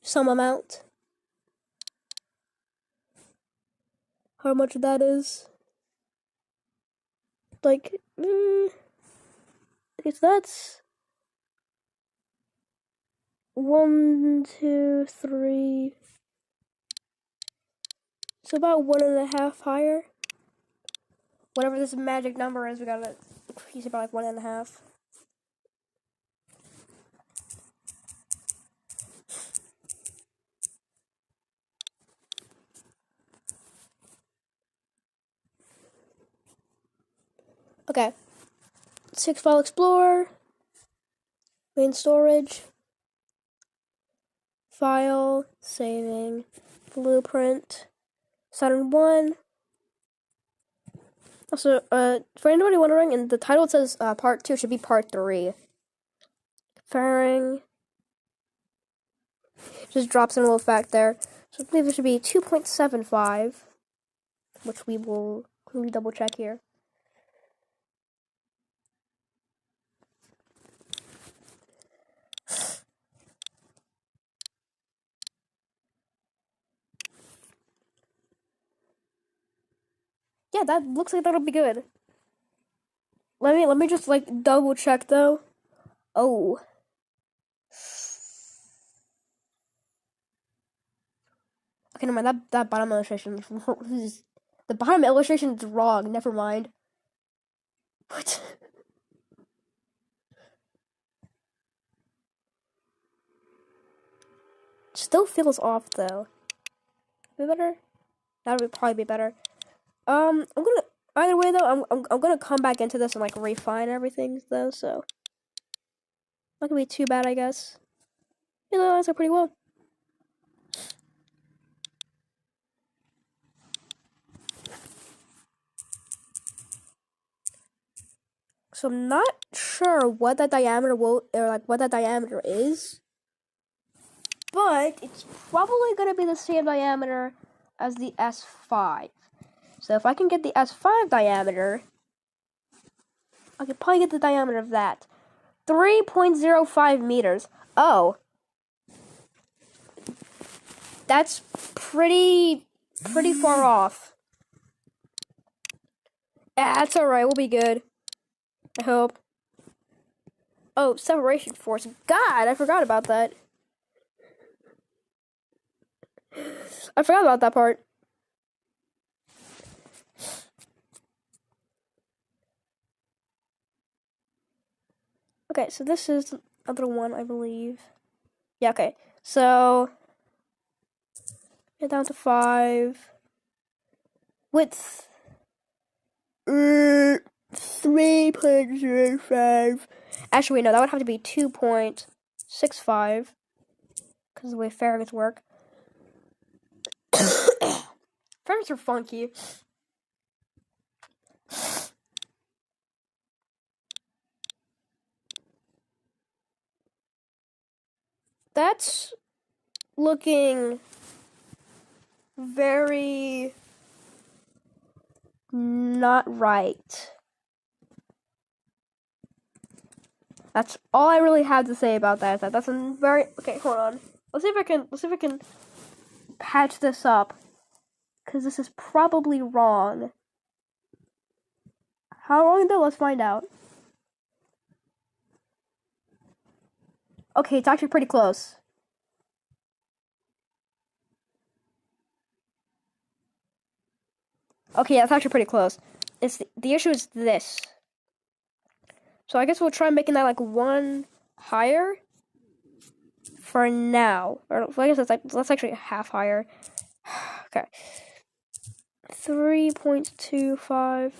some amount. How much that is? Like, okay, so that's 1, 2, 3. So about 1.5 higher. Whatever this magic number is, we gotta increase it by like 1.5. Okay. 6 file explorer. Main storage. File. Saving. Blueprint. Saturn 1. Also, for anybody wondering, in the title it says part 2, should be part 3. Fairing. Just drops in a little fact there. So I believe it should be 2.75, which we will double check here. Yeah, that looks like that'll be good. Let me just like double check though. Oh. Okay, never mind. That bottom illustration is the bottom illustration is wrong. Never mind. What? Still feels off though. Be better. That would probably be better. I'm gonna either way though. I'm gonna come back into this and like refine everything though. So not gonna be too bad, I guess. You know, that's pretty well. So I'm not sure what that diameter what that diameter is, but it's probably gonna be the same diameter as the S5. So if I can get the S5 diameter, I could probably get the diameter of that. 3.05 meters. Oh. That's pretty far off. Yeah, that's alright, we'll be good. I hope. Oh, separation force. God, I forgot about that. I forgot about that part. Okay, so this is the other one, I believe. Yeah, okay. So, get down to 5. Width. 3.05. Actually, no, that would have to be 2.65. Because of the way fairings work. Fairings are funky. That's looking very not right. That's all I really have to say about that. That's a very okay. Hold on. Let's see if I can patch this up, because this is probably wrong. How wrong though? Let's find out. Okay, it's actually pretty close. Okay, that's actually pretty close. It's the issue is this. So I guess we'll try making that like 1 higher for now. Or I guess that's actually half higher. Okay. 3.25.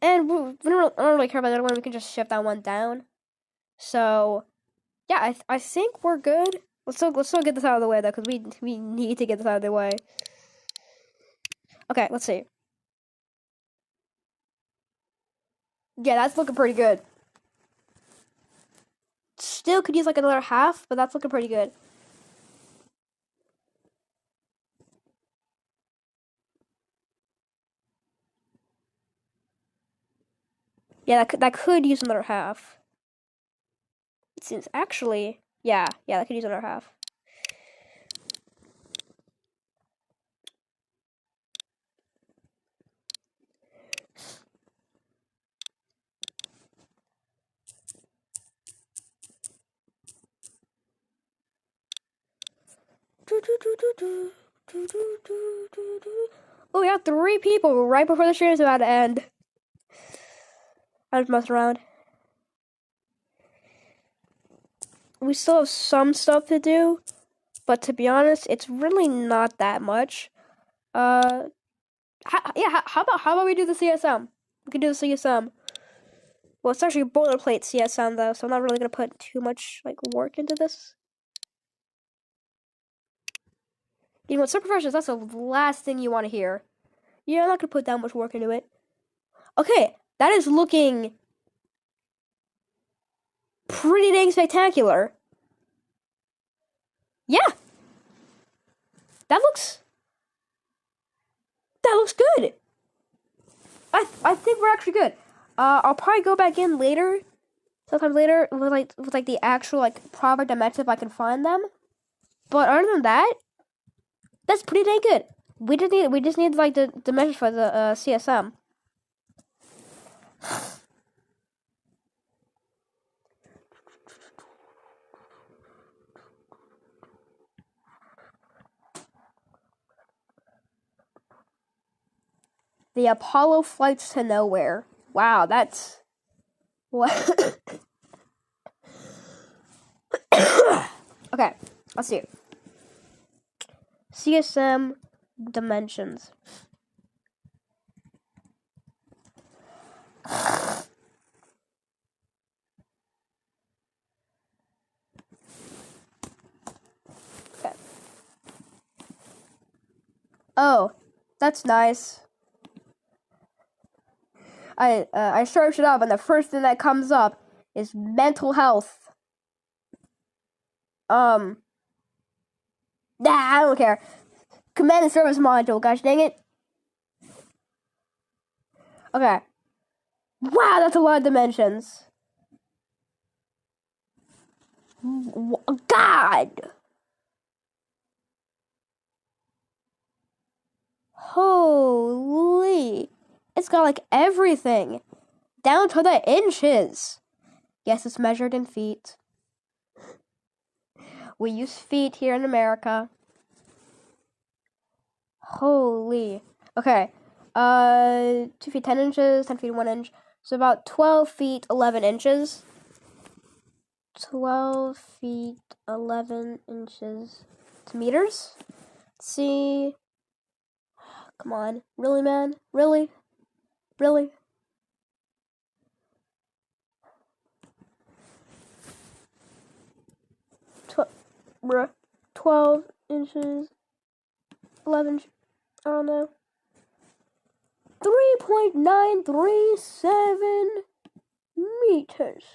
And I don't really care about the other one. We can just shift that one down. So, yeah, I think we're good. Let's still get this out of the way, though, because we need to get this out of the way. Okay, let's see. Yeah, that's looking pretty good. Still could use like another half, but that's looking pretty good. Yeah, that could use another half. It seems actually, yeah, that could use another half. Oh, we got 3 people right before the stream is about to end. I'm just messing around. We still have some stuff to do, but to be honest, it's really not that much. How about we do the CSM? We can do the CSM. Well, it's actually boilerplate CSM though, so I'm not really gonna put too much like work into this. You know what, Superprofessionals, that's the last thing you want to hear. Yeah, I'm not gonna put that much work into it. Okay, that is looking pretty dang spectacular. Yeah, that looks good. I think we're actually good. I'll probably go back in later, sometime later, with the actual like proper dimensions if I can find them. But other than that, that's pretty dang good. We just need like the dimensions for the CSM. The Apollo flights to nowhere. Wow, that's what. Okay, let's see. CSM dimensions. Okay. Oh, that's nice. I searched it up, and the first thing that comes up is mental health. Nah, I don't care. Command and service module, gosh dang it. Okay. Wow, that's a lot of dimensions. God! Holy. It's got like everything. Down to the inches. Yes, it's measured in feet. We use feet here in America. Holy. Okay. 2 feet 10 inches, 10 feet 1 inch. So about 12 feet 11 inches. 12 feet 11 inches to meters. Let's see. Come on. Really, man? Really? Really? Bruh. 12 inches. 11. I don't know. 3.937 meters.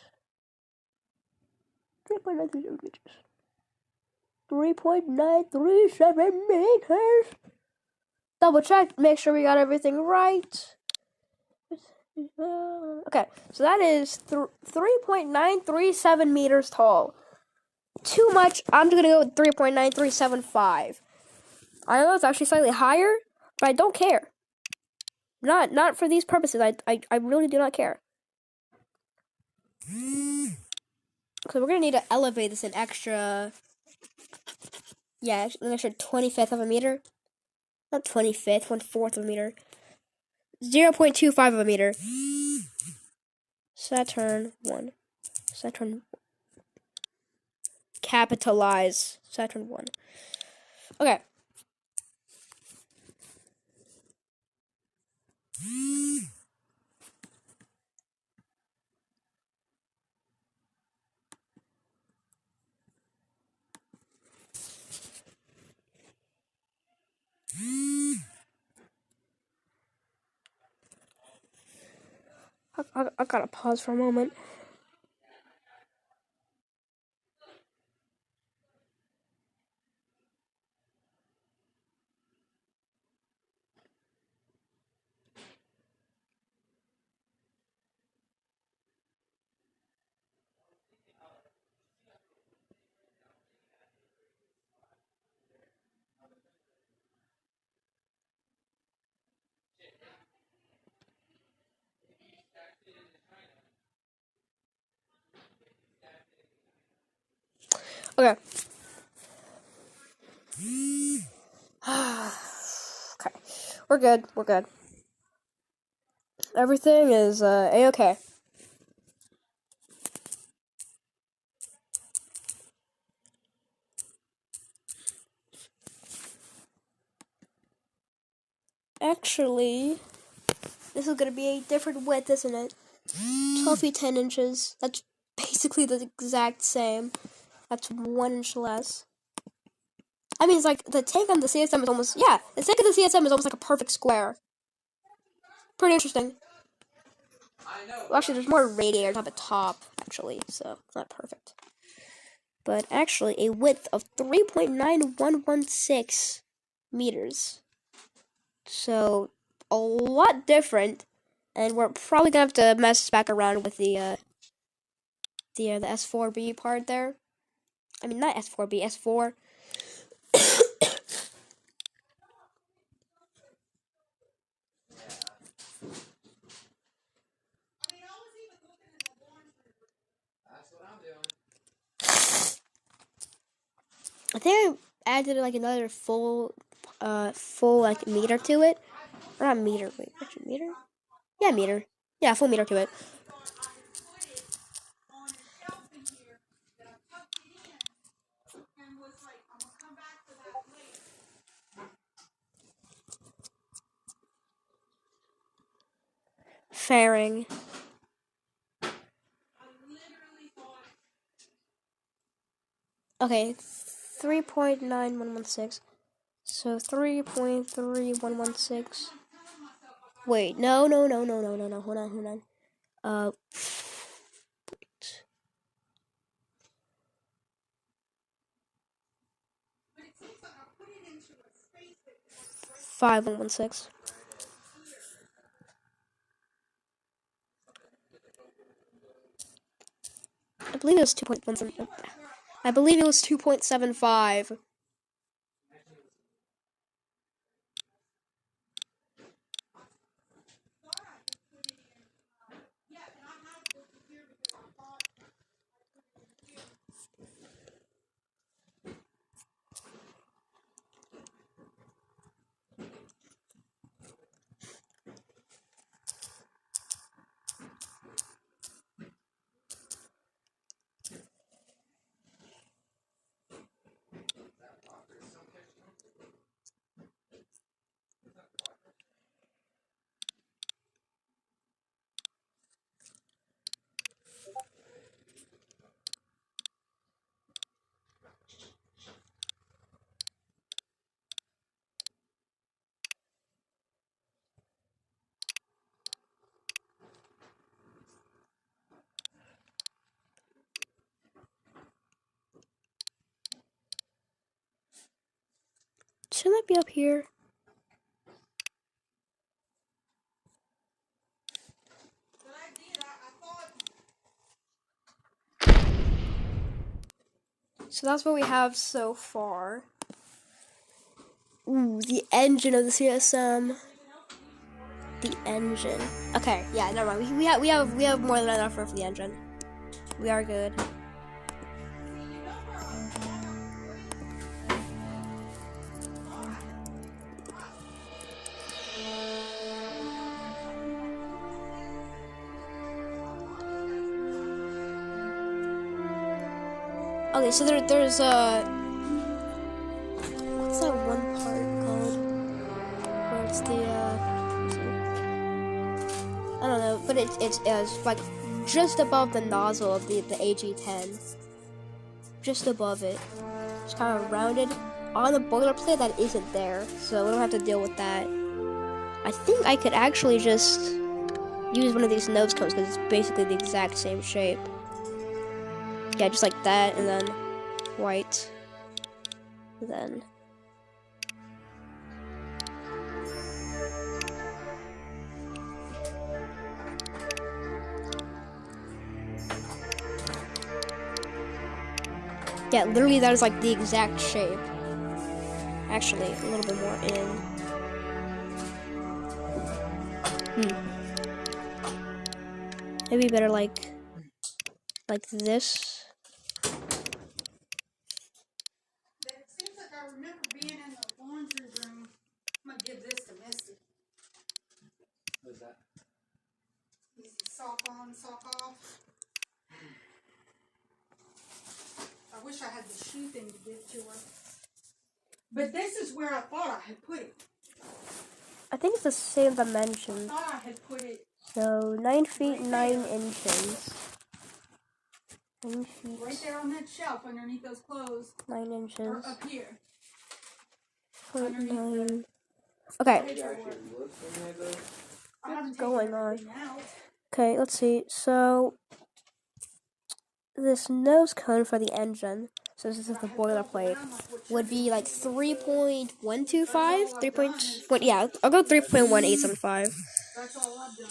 3.937 meters. 3.937 meters. Double check, make sure we got everything right. Okay, so that is 3.937 meters tall. Too much. I'm just gonna go with 3.9375. I know it's actually slightly higher, but I don't care. Not for these purposes. I really do not care. So we're gonna need to elevate this an extra. Yeah, an extra 25th of a meter. Not 25th, 1/4 of a meter. 0.25 of a meter. Saturn 1. Saturn. Capitalize. Saturn 1. Okay. I gotta pause for a moment. Okay. Okay. We're good. We're good. Everything is A-okay. Actually, this is gonna be a different width, isn't it? 12 feet 10 inches. That's basically the exact same. That's 1 inch less. I mean, it's like the tank on the CSM is almost, yeah, the tank on the CSM is almost like a perfect square. Pretty interesting. Well, actually, there's more radiators at the top, actually, so it's not perfect. But actually, a width of 3.9116 meters. So, a lot different, and we're probably gonna have to mess back around with the S4B part there. I mean, not S4B, S4. I think I added like another full like meter to it. Or not meter, wait, actually meter? Yeah, meter. Yeah, full meter to it. Fairing. Okay, 3.9116. So 3.3116. Wait, no. Hold on. 5116. I believe it was 2.17. I believe it was 2.75. Shouldn't that be up here? So that's what we have so far. Ooh, the engine of the CSM. The engine. Okay, yeah, never mind. We have more than enough room for the engine. We are good. Okay, so there's what's that one part called? Where it's the but it's like just above the nozzle of the AG-10, just above it. It's kind of rounded on the boilerplate that isn't there, so we don't have to deal with that. I think I could actually just use one of these nose cones because it's basically the exact same shape. Yeah, just like that, and then white, and then. Yeah, literally that is like the exact shape. Actually, a little bit more in. Maybe better like this. It seems like I remember being in the laundry room. I'm gonna give this to Misty. What's that? Easy sock on, sock off. I wish I had the shoe thing to give to her. But this is where I thought I had put it. I think it's the same dimensions. I thought I had put it. So 9 feet 9 inches. 9 feet. Right there on that shelf underneath those clothes. 9 inches. Or up here. 0.9. Okay. What's going on? Okay, let's see. So this nose cone for the engine, so this is the boilerplate, would be like 3.125, 3. Yeah, I'll go 3.1875. That's all I've done.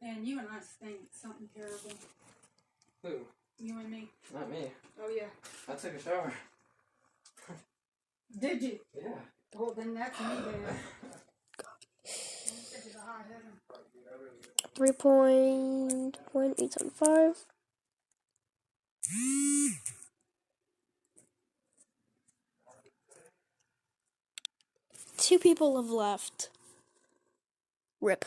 And you and I stink something terrible. Who? You and me. Not me. Oh yeah. I took a shower. Did you? Yeah. Well then that's me then. 3.1875. Two people have left. Rip.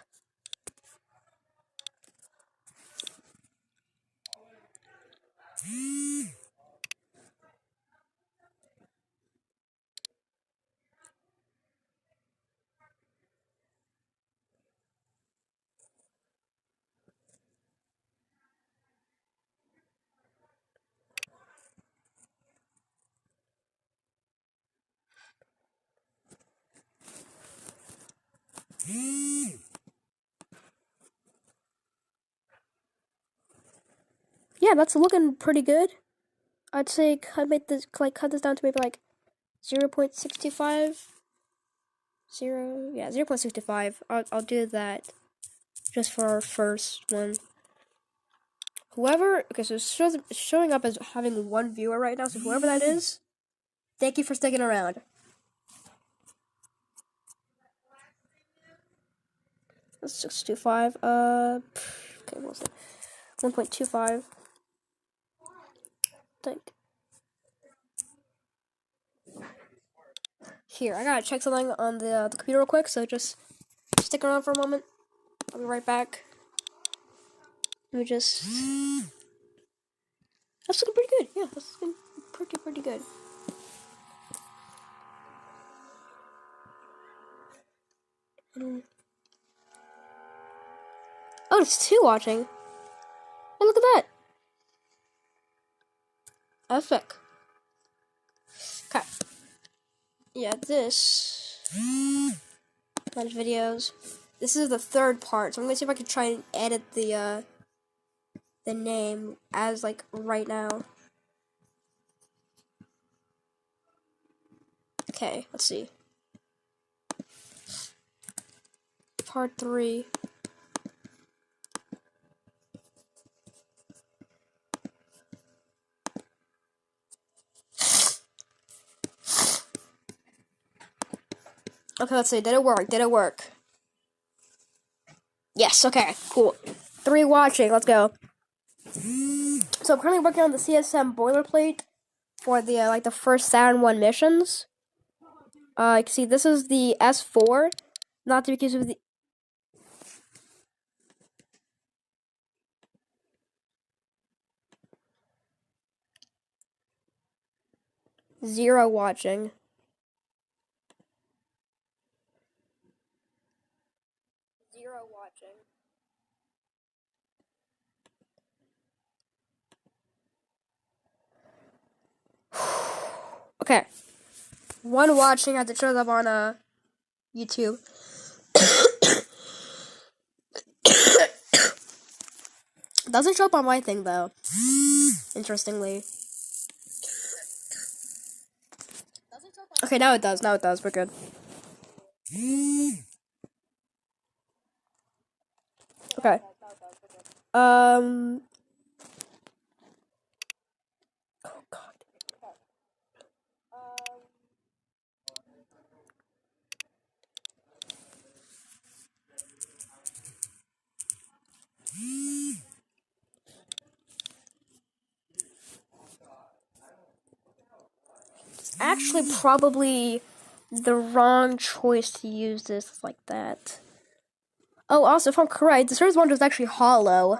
Yeah, that's looking pretty good. I'd say cut this down to maybe like 0.65. 0.65. I'll do that just for our first one. Whoever, okay, so it's showing up as having one viewer right now, so whoever that is, thank you for sticking around. That's 625. Okay, what was it? 1.25. Think. Here, I gotta check something on the computer real quick, so just stick around for a moment. I'll be right back. Let me just. That's looking pretty good. Yeah, that's looking pretty good. Oh, it's 2 watching. Hey, look at that. Epic. Okay. Yeah, this. Bunch of videos. This is the 3rd part, so I'm gonna see if I can try and edit the name as like right now. Okay, let's see. Part 3. Okay, let's see. Did it work? Yes, okay, cool. 3 watching, let's go. So I'm currently working on the CSM boilerplate for the like the first Saturn 1 missions. You can see this is the S4, not to be confused with the. 0 watching. Okay. 1 watching as it shows up on YouTube. Doesn't show up on my thing though. Interestingly. Okay, now it does. Now it does. We're good. Okay. Oh God. It's actually probably the wrong choice to use this like that. Oh, also, if I'm correct, the Surface Monitor is actually hollow.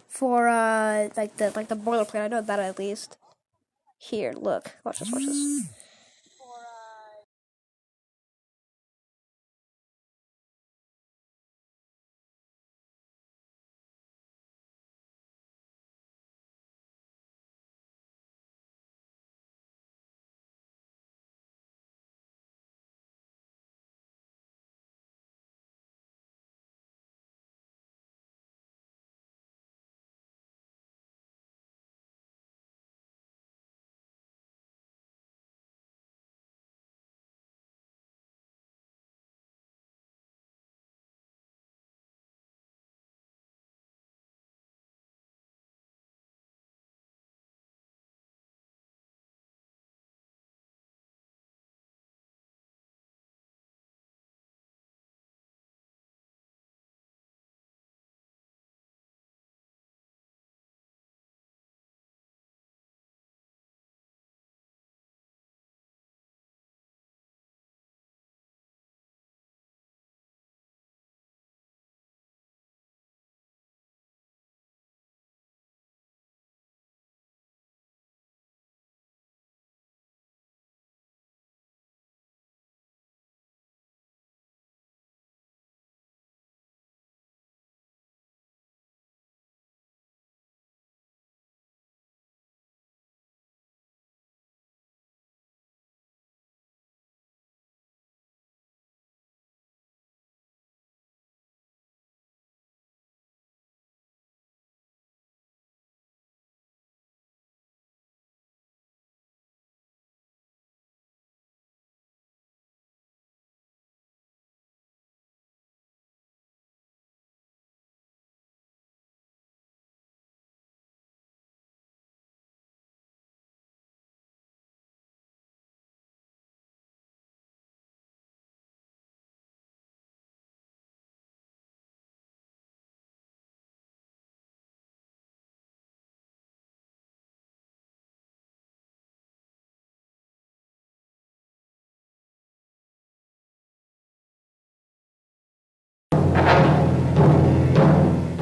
For like the boilerplate, I know that at least. Here, look, watch this, watch this.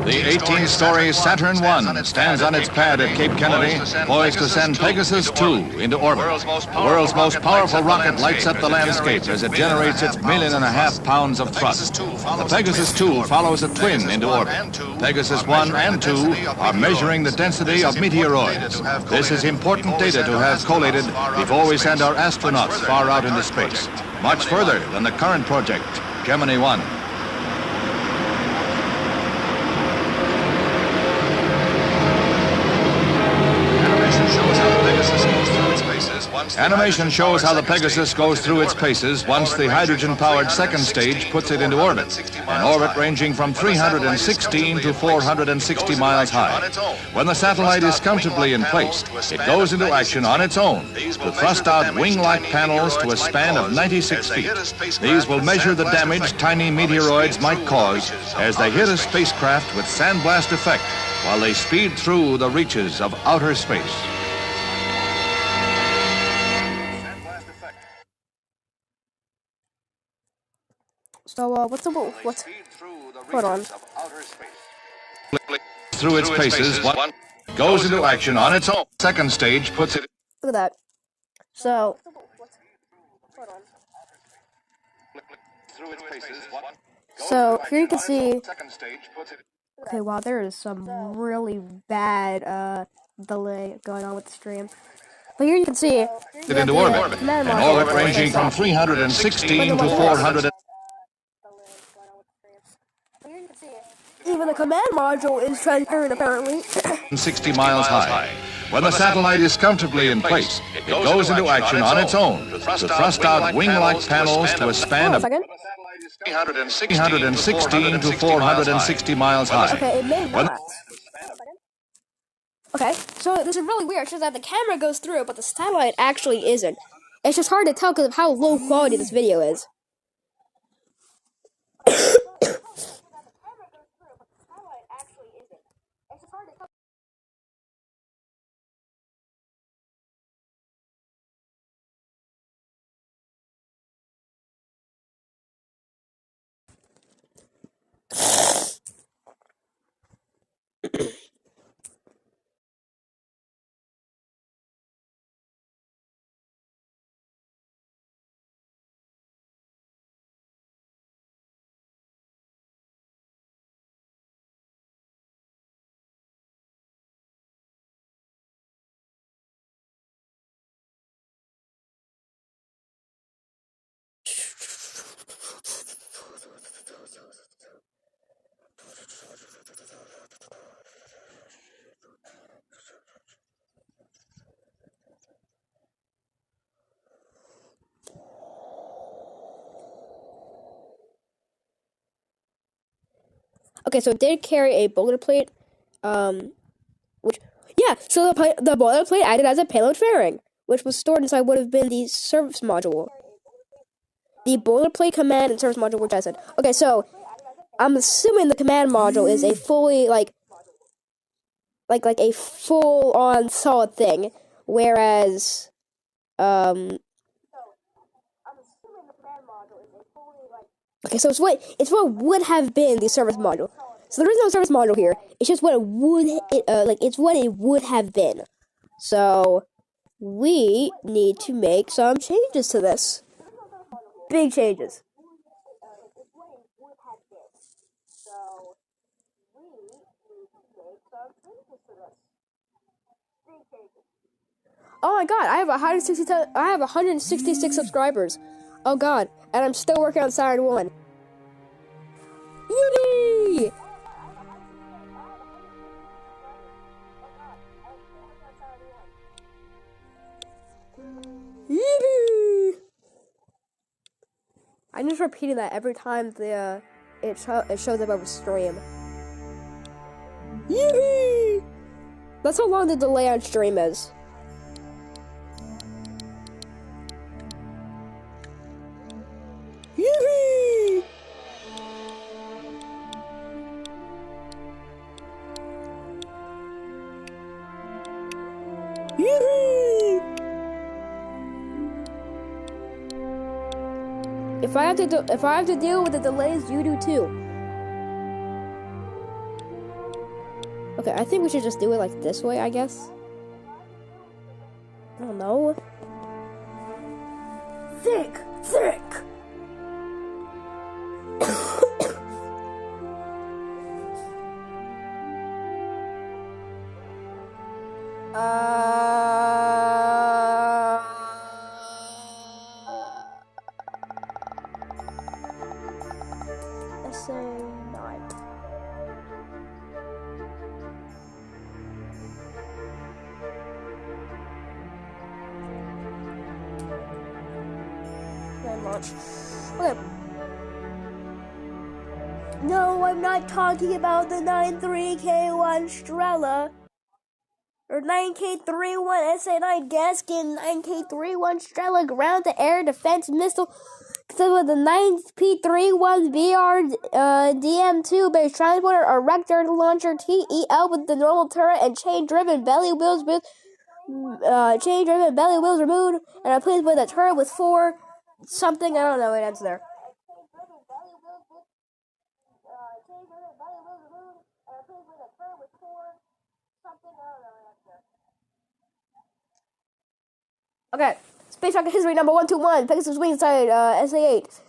The 18-story Saturn 1 stands on its pad at Cape Kennedy, poised to send Pegasus 2 into orbit. The world's most powerful rocket lights up the landscape as it generates its 1.5 million pounds of thrust. The Pegasus 2 follows a twin into orbit. Pegasus 1 and 2 are measuring the density of meteoroids. This is important data to have collated before we send our astronauts far out into space, much further than the current project, Gemini 1. Animation shows how the Pegasus goes through its paces once the hydrogen-powered second stage puts it into orbit, an orbit ranging from 316 to 460 miles high. When the satellite is comfortably in place, it goes into action on its own to thrust out wing-like panels to a span of 96 feet. These will measure the damage tiny meteoroids might cause as they hit a spacecraft with sandblast effect while they speed through the reaches of outer space. So, what's hold on. through its paces, one goes into action on its own. Second stage puts it. Look at that. So, here you can see. Okay, wow, there is some really bad delay going on with the stream. But here you can see It into orbit. An orbit ranging from 316 to 400. Even the command module is transparent, apparently. 60 miles high. When the satellite is comfortably in place, it goes into action on its own to thrust out wing-like panels to a span of 316 to 460 miles high. Okay, it made that. Okay, so this is really weird. It shows that the camera goes through, but the satellite actually isn't. It's just hard to tell because of how low quality this video is. Okay, so it did carry a boilerplate, so the boilerplate acted as a payload fairing, which was stored inside what would have been the service module. The boilerplate command and service module, which I said. Okay, so I'm assuming the command module is a fully, like a full-on solid thing, whereas, okay, so it's what would have been the service module. So there is no service module here. It's just what it's what it would have been. So we need to make some changes to this. Big changes. Oh my god, I have 166 subscribers. Oh god, and I'm still working on Saturn 1. Yippee! Yippee! I'm just repeating that every time it shows up over stream. Yippee! That's how long the delay on stream is. Yippee! Yippee! If I have to deal with the delays, you do too. Okay, I think we should just do it like this way, I guess. I don't know. Thick. Let's say 9. Launch. Okay. No, I'm not talking about the 93K1 Strela. Or 9K31 SA9 Gaskin, 9K31 Strela ground-to-air defense missile. So the 9P31 VR DM2 base transporter or Rector launcher TEL with the normal turret and chain-driven belly wheels removed, and replaced with a turret with 4 something, I don't know, it ends there. Okay. Space rocket history number 121. Pegasus wing inside SA8,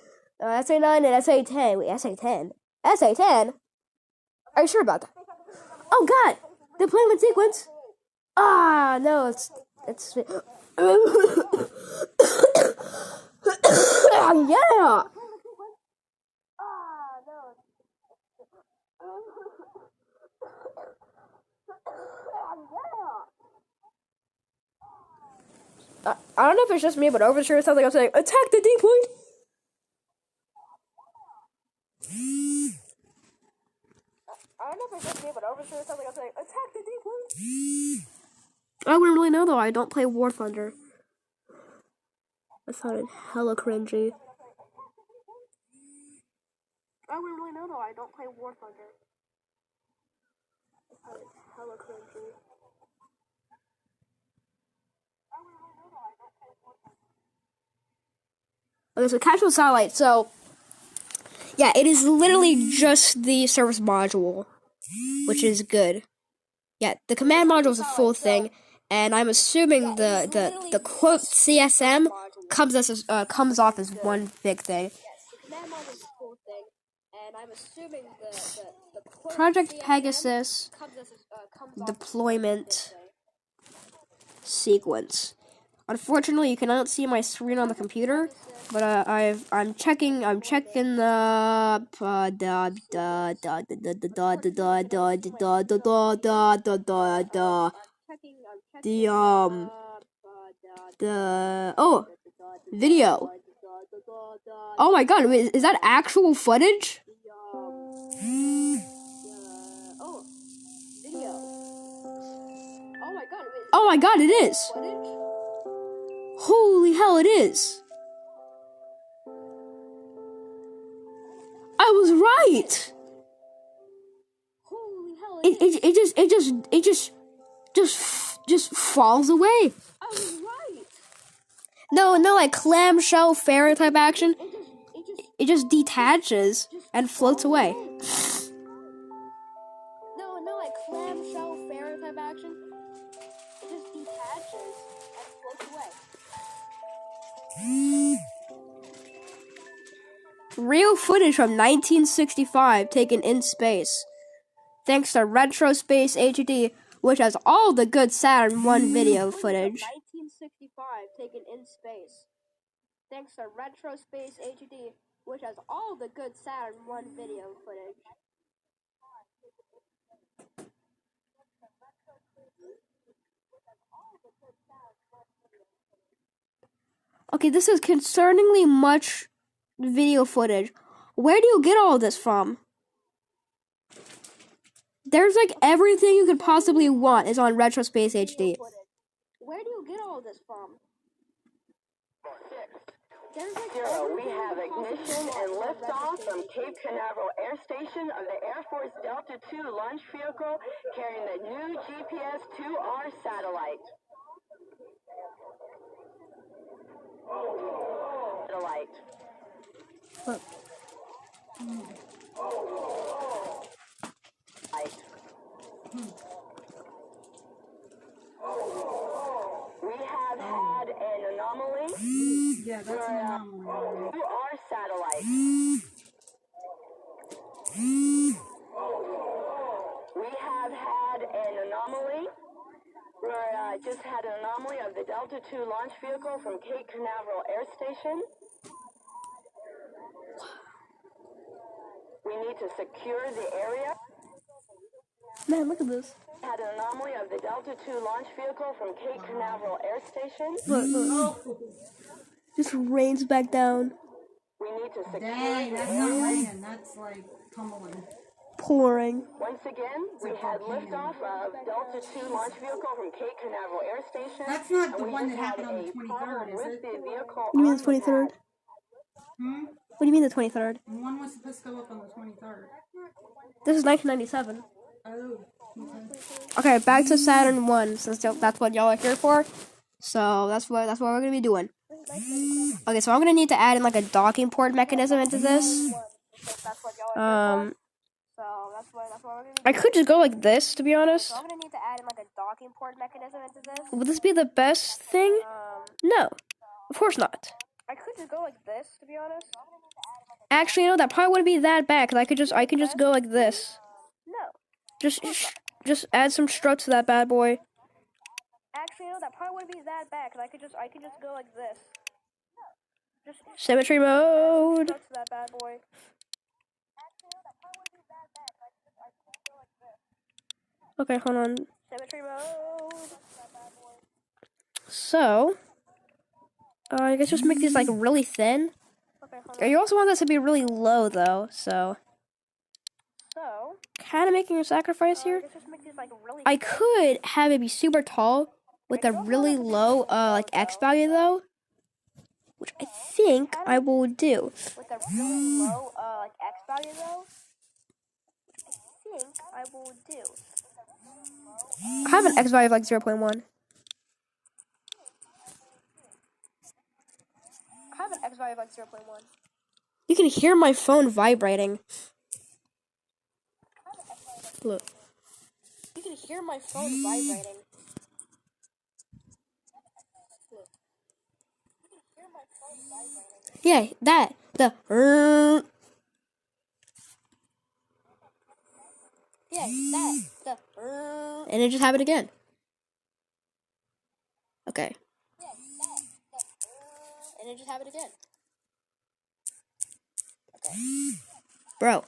SA9, and SA10. Wait, SA10? SA10? Are you sure about that? Oh god! The deployment sequence? Ah, no, it's yeah! I don't know if it's just me, but over sure it sounds like I'm saying, attack the D point! I don't know if it's just me, but over sure it sounds like I'm saying, attack the D point! I wouldn't really know though, I don't play War Thunder. That sounded hella cringy. I wouldn't really know though, I don't play War Thunder. That sounded hella cringy. Okay, so casual satellite, so yeah, it is literally just the service module, which is good. Yeah, the command module is a full thing, and I'm assuming the quote CSM comes off as one big thing. Project Pegasus deployment sequence. Unfortunately, you cannot see my screen on the computer, but I'm checking the video. Oh my god, wait, is that actual footage? Oh my god, it is. Holy hell, it is. I was right. It just falls away. I was right. No, like clamshell fairy type action. It just detaches and floats away. No, like clamshell fairy type action. It just detaches and floats away. Real footage from 1965 taken in space. Thanks to Retro Space HD, which has all the good Saturn 1 video footage. 1965 taken in space. Thanks to Retro Space HD, which has all the good Saturn 1 video footage. Okay, this is concerningly much video footage. Where do you get all this from? There's like everything you could possibly want is on Retro Space HD. Where do you get all this from? Zero, we have ignition and liftoff from Cape Canaveral Air Station of the Air Force Delta II launch vehicle carrying the new GPS-2R satellite. We have had an anomaly. Yeah, that's an anomaly. 2R satellite. We have had an anomaly. We just had an anomaly of the Delta II launch vehicle from Cape Canaveral Air Station. We need to secure the area. Man, look at this. Had an anomaly of the Delta II launch vehicle from Cape Canaveral Air Station. Look. Just rains back down. We need to secure Dang, the that's area. not raining, that's like tumbling. Pouring. Once again, we had liftoff of Delta II launch vehicle from Cape Canaveral Air Station. That's not the and we one that just had happened on the a 23rd, problem is with it? the vehicle You mean on the 23rd? pad. What do you mean the 23rd? One was supposed to go up on the 23rd. This is 1997. Oh, Okay, back to Saturn 1, since that's what y'all are here for. So that's what we're gonna be doing. Okay, so I'm gonna need to add in like a docking port mechanism into this. I could just go like this, to be honest. So I'm gonna need to add in like a docking docking port mechanism into this. Would this be the best thing? No, of course not. I could just go like this, to be honest. Actually, no, that probably wouldn't be that bad because I could just go like this. No. Just add some struts to that bad boy. Actually, no, that probably wouldn't be that bad because I could just go like this. Just Symmetry mode. struts to that bad boy. Okay, hold on. Symmetry mode. So, I guess just make these like really thin. Okay, hold on. You also want this to be really low though, so So, kind of making a sacrifice here. let's just make these like really. I could have it be super tall with a really low like X value though, which I think I will do. With a really low like X value though. I think I will do. I have an X value of like 0.1. I have an X value of like 0.1. You can hear my phone vibrating. Look. You can hear my phone vibrating. Yeah, that. The. Yeah, that. The. And it just happened again. Okay. And it just happened again. Bro.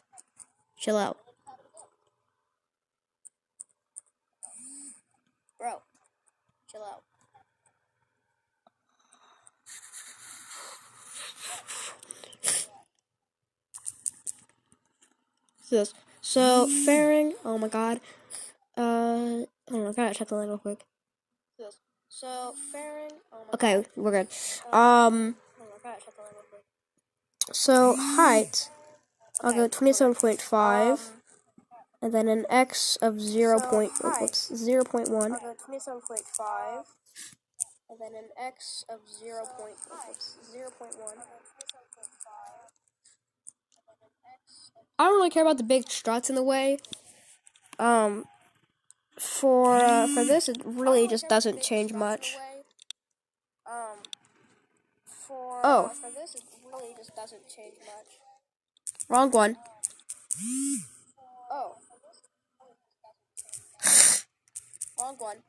Chill out. Bro, chill out. This. So, fairing. Oh my god. Hold on, I gotta check the line real quick. So, fairing. Oh my Okay, we're good. Hold on, I gotta check the line real quick. So height, I'll go 27.5, and then an X of 0.1. I'll go 27.5, and then an X of 0.1. I don't really care about the big struts in the way. For this, it really just doesn't change much. Oh, For this, it really just doesn't change much. wrong one. Oh. Wrong one.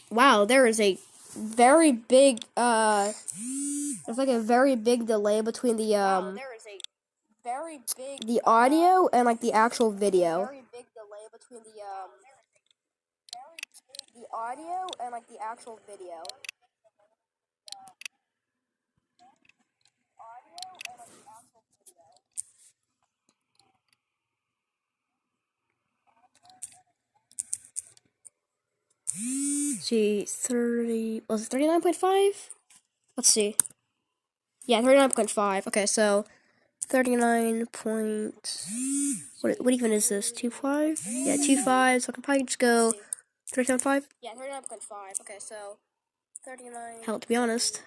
Wow, there is a very big there's like a very big delay between the There is a very big the audio and like the actual video. very big delay between the audio and like the actual video. See, 30 was it 39.5? Let's see. Yeah, 39.5. Okay, so 39 point what even is this? 2.5? Yeah, 2.5. So I can probably just go 3.5. Yeah, 39.5. Okay, so 39. Hell, to be honest,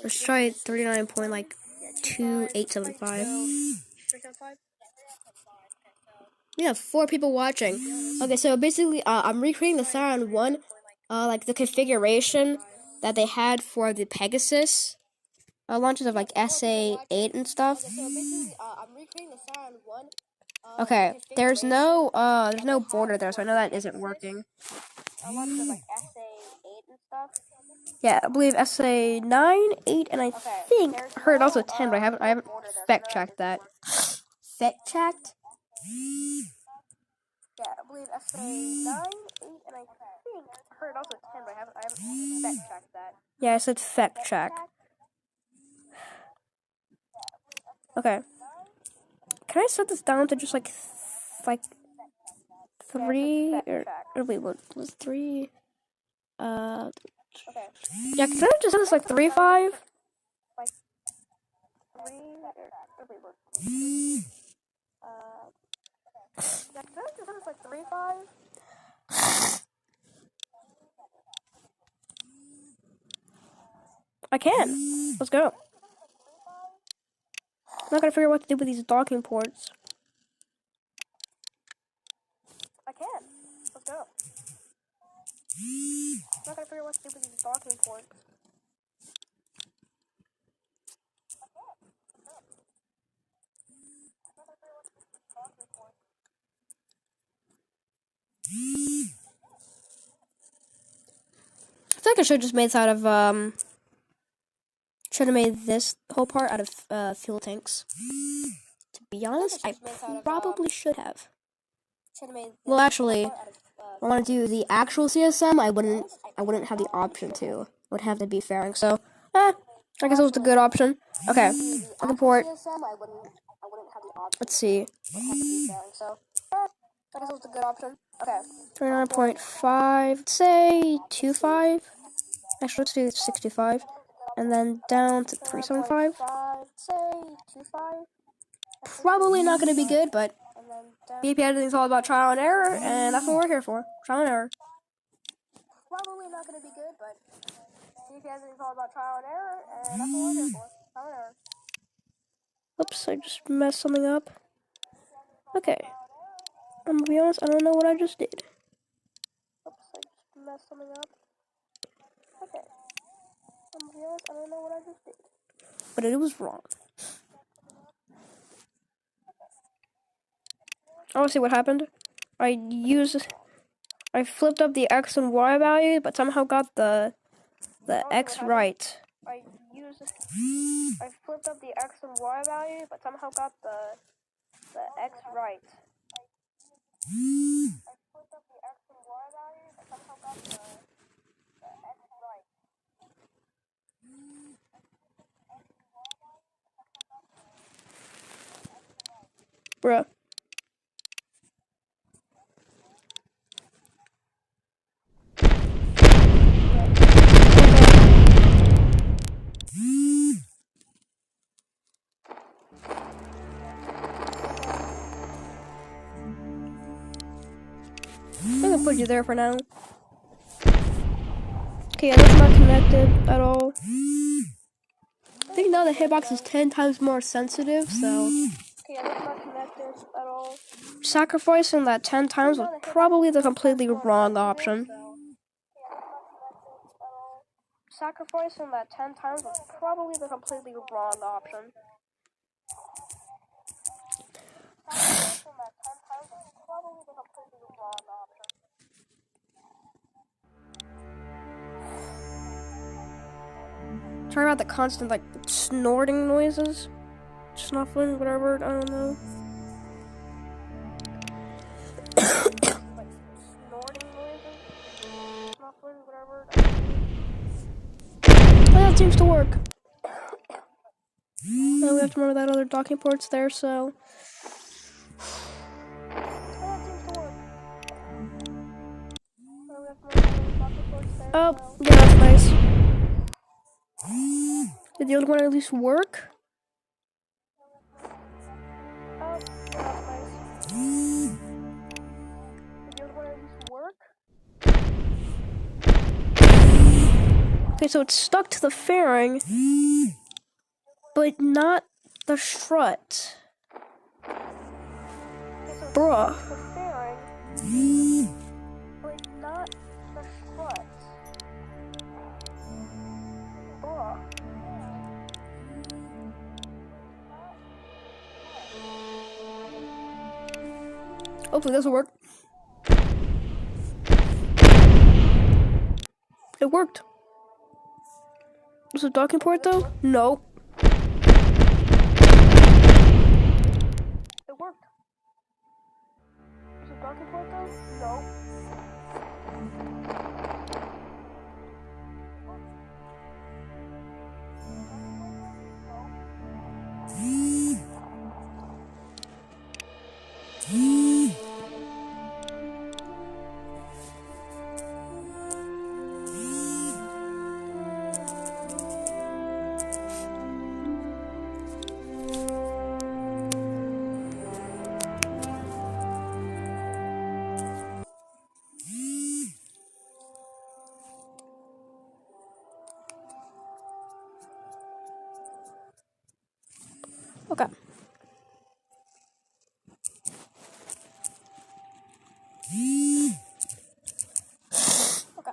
let's try 39.2875. 3.5. We have 4 people watching. Okay, so basically, I'm recreating the Saturn 1, like the configuration that they had for the Pegasus launches of like SA8 and stuff. So basically, I'm recreating the Saturn 1. Okay, there's no border there, so I know that isn't working. Launches of like SA8 and stuff. Yeah, I believe SA9, 8, and I think I heard also 10, but I haven't fact checked that. Fact checked? Yeah, I believe SA9, 8, and I think I heard also 10, but I haven't fact checked that. Yeah, I said fact check. Okay. Can I set this down to just like 3 or wait, what was 3? Okay. Yeah, can I just set this like 3.5? Like 3 yeah, can I just set this like 3.5? I can. Let's go. I'm not gonna figure out what to do with these docking ports. I can. Let's go. Let's do with these docking ports. I think I should have just made this out of, should have made this whole part out of, fuel tanks. To be honest, I probably should have. Well, actually, if I want to do the actual CSM, I wouldn't have the option to. It would have to be fairing, so, I guess it was a good option. Okay, docking port. Let's see. I guess it was a good option. Okay. 29.5, let's say 25. Actually, let's do 65. And then down to 375. Probably not going to be good, but BP editing is all about trial and error, and that's what we're here for. Trial and error. Probably not going to be good, but BP editing is all about trial and error, and that's what we're here for. Trial and error. Oops, I just messed something up. Okay. I'm gonna be honest, I don't know what I just did. Oops, I just messed something up. Okay. I'm gonna be honest, I don't know what I just did. But it was wrong. I want to see what happened. I flipped up the X and Y value, but somehow got the X right. I flipped up the X and Y value, but somehow got the X right. Bruh. I'm gonna put you there for now. Okay, yeah, that's not connected at all. I think now the hitbox is 10 times more sensitive, so... Okay, yeah, that's not connected at all. Sacrificing that 10 times was probably the completely wrong option. Sacrificing that 10 times was probably the completely wrong option. Try out the constant, like, snorting noises. Snuffling, whatever, I don't know. Like, snorting noises. Snuffling, whatever, I don't know. Oh, that seems to work. Now we have to remember that other docking port's there, so... Oh, yeah, that's nice. Did the other one at least work? Oh, yeah, that's nice. Did the other one at least work? Okay, so it's stuck to the fairing, but not the strut. Bruh. But not the strut. Bruh. Hopefully this will work. It worked. Was it a docking port though? No. It worked. Was it a docking port though? No. Okay. Okay.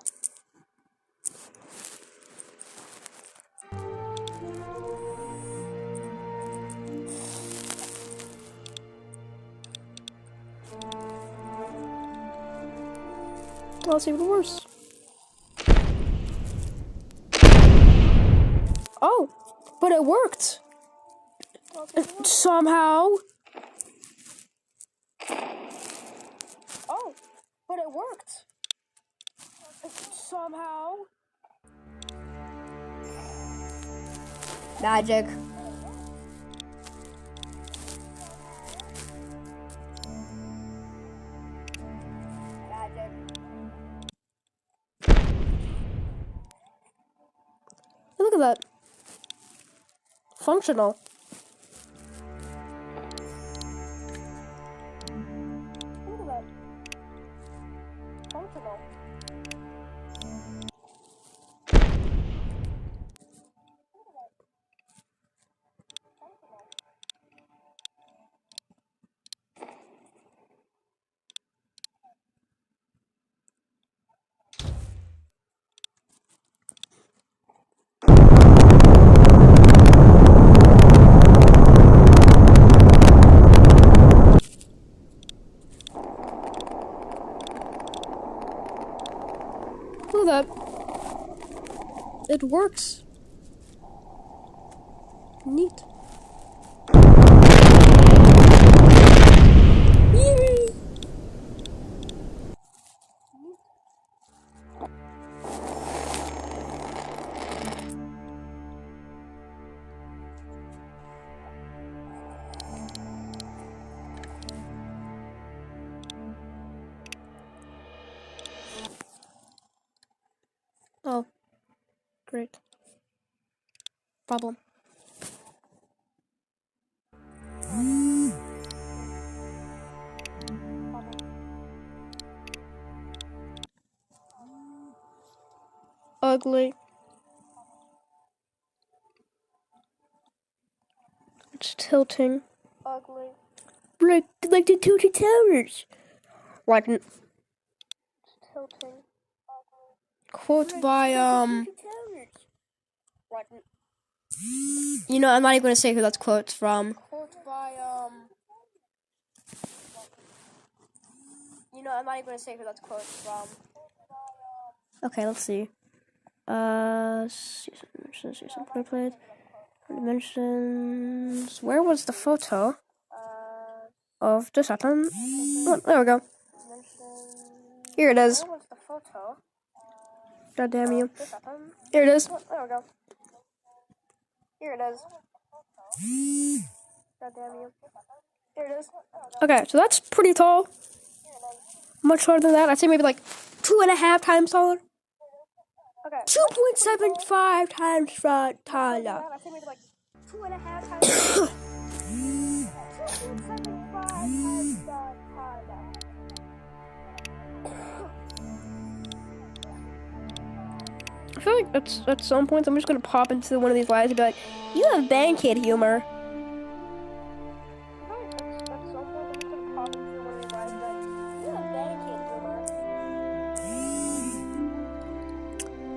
Well, it's even worse. Oh, but it worked. Somehow. Oh, but it worked. Somehow. Magic. Look at that. Functional. Look at that. Functional. Look at that. It works. Neat. Yay! Oh, great. Problem. Ugly. It's tilting. Ugly. Like the tilted towers. Like it's tilting. Quote by You know, I'm not even gonna say who that's quotes from. Quote by You know, I'm not even gonna say who that's quotes from. Okay, let's see. Some play. Dimensions. Where was the photo of the Saturn? Oh, there we go. Here it is. God damn you. Here it is. There we go. Here it is. God damn you. Here it is. Okay, so that's pretty tall. Much taller than that. I'd say maybe like 2.5 times taller. Okay. 2.75 times taller. I'd say maybe like 2.5 times taller. 2.75 times taller. I feel like at some point I'm just gonna pop into one of these lives and be like, "You have band kid humor."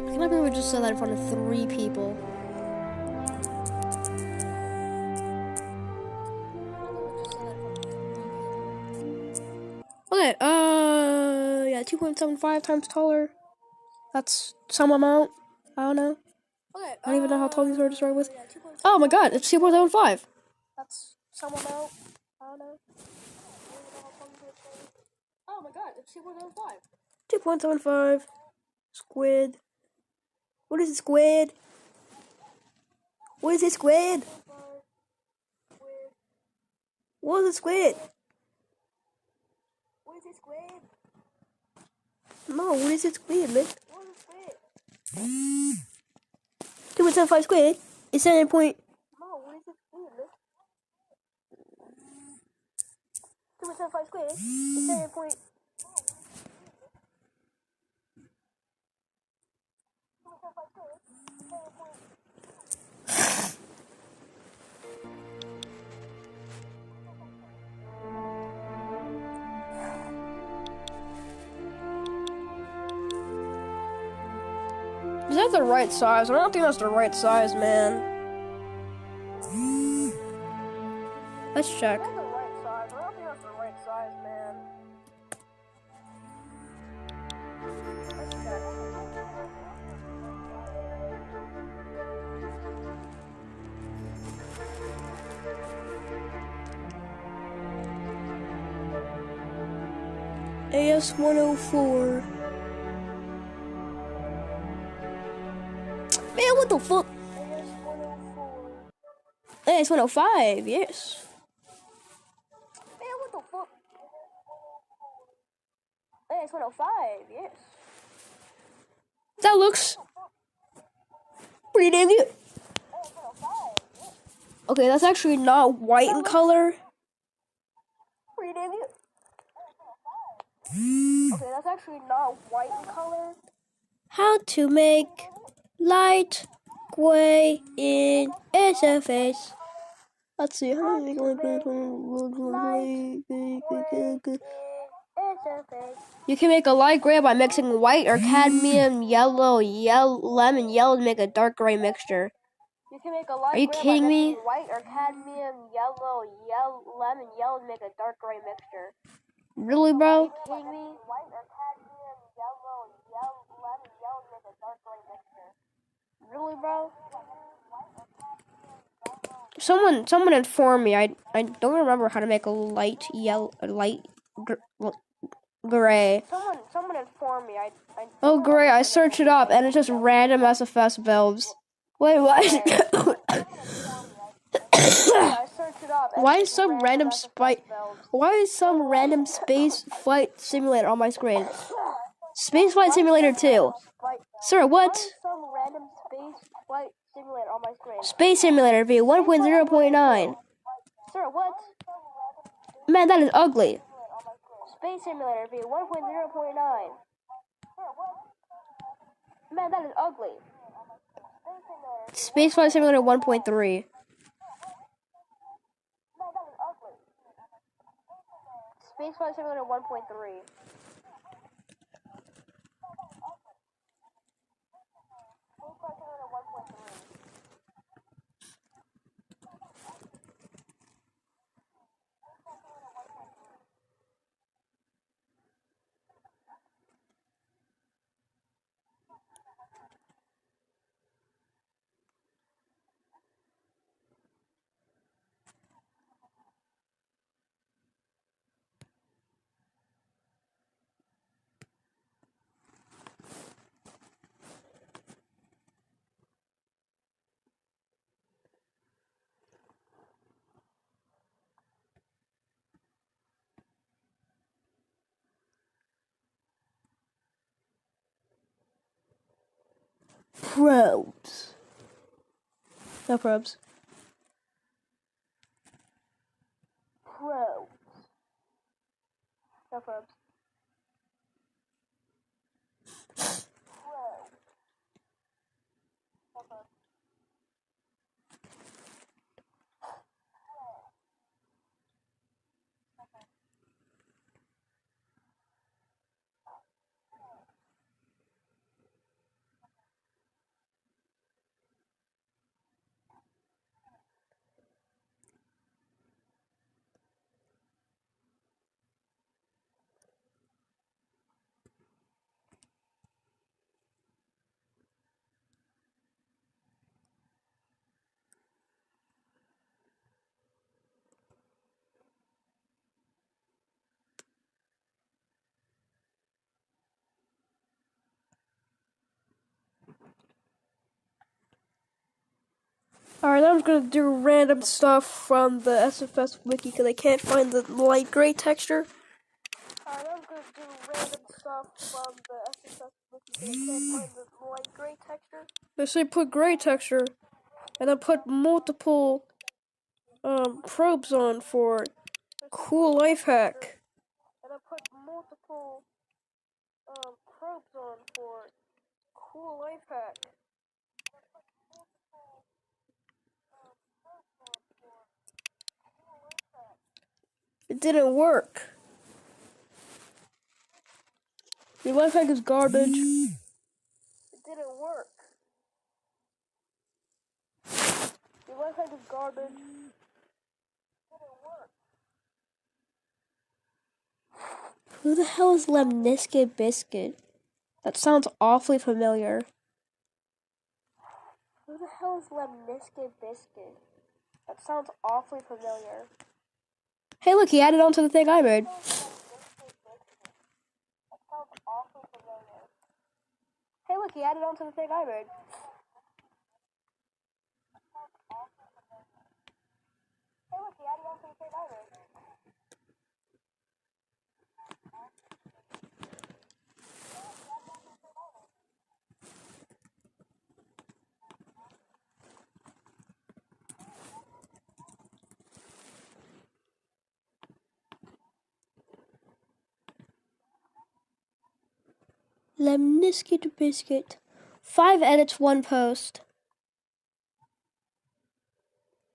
I feel like we would just say that in front of 3 people. Okay, yeah, 2.75 times taller. That's some amount. I don't know. Okay, I don't even know how tall these are to start with. Oh my god, it's 2.75. That's some amount. I don't know. Oh my god, it's 2.75. 2.75. Squid. What is a squid? What is a squid? What is a squid? What is a squid? No, what is a squid, man? What is a squid? 2.75 squid is 7 point. No, what is a squid, man? 2.75 squid is 7 point. Is that the right size? I don't think that's the right size, man. Let's check. Is that the right size? I don't think that's the right size, man. AS-104. Man, what the fuck? AS-105, yes. Man, what the fuck? AS-105, yes. That looks pretty damn good. Okay, that's actually not white in color. Pretty damn good. Okay, that's actually not white in color. How to make light gray in SFS. Let's see. How do you can make a light gray by mixing white or cadmium yellow, lemon yellow to make a dark gray mixture. You can make a light. Are you kidding me? White or cadmium yellow, lemon yellow to make a dark gray mixture. Really, bro? Are you kidding me? White or cadmium yellow, lemon yellow to make a dark gray mixture. Really, bro? Someone inform me. I don't remember how to make a light gray. Someone inform me. Oh, great! I searched it up and it's just random SFS builds. Wait, what? Why is some random space flight simulator on my screen? Spaceflight Simulator 2. Sir, what? Space Simulator V 1.0.9. Sir, what? Man, that is ugly. Space Simulator V 1.0.9. Man, that is ugly. Spaceflight Simulator 1.3. Spaceflight Simulator 1.3. Probes. No probes. Probes. No probes. Alright, I'm just gonna do random stuff from the SFS wiki because I can't find the light gray texture. Alright, I'm gonna do random stuff from the SFS wiki because I can't find the light gray texture. They say put gray texture, and then put multiple probes on for cool life hack. And then put multiple probes on for cool life hack. It didn't work. Your life hack is garbage. It didn't work. Your life hack is garbage. It didn't work. Who the hell is Lemnisket Biscuit? That sounds awfully familiar. Who the hell is Lemnisket Biscuit? That sounds awfully familiar. Hey, look, he added on to the thing I made. Hey, look, he added on to the thing I made. Hey, look, he added on to the thing I made. Lemnisket biscuit. 5 edits, 1 post.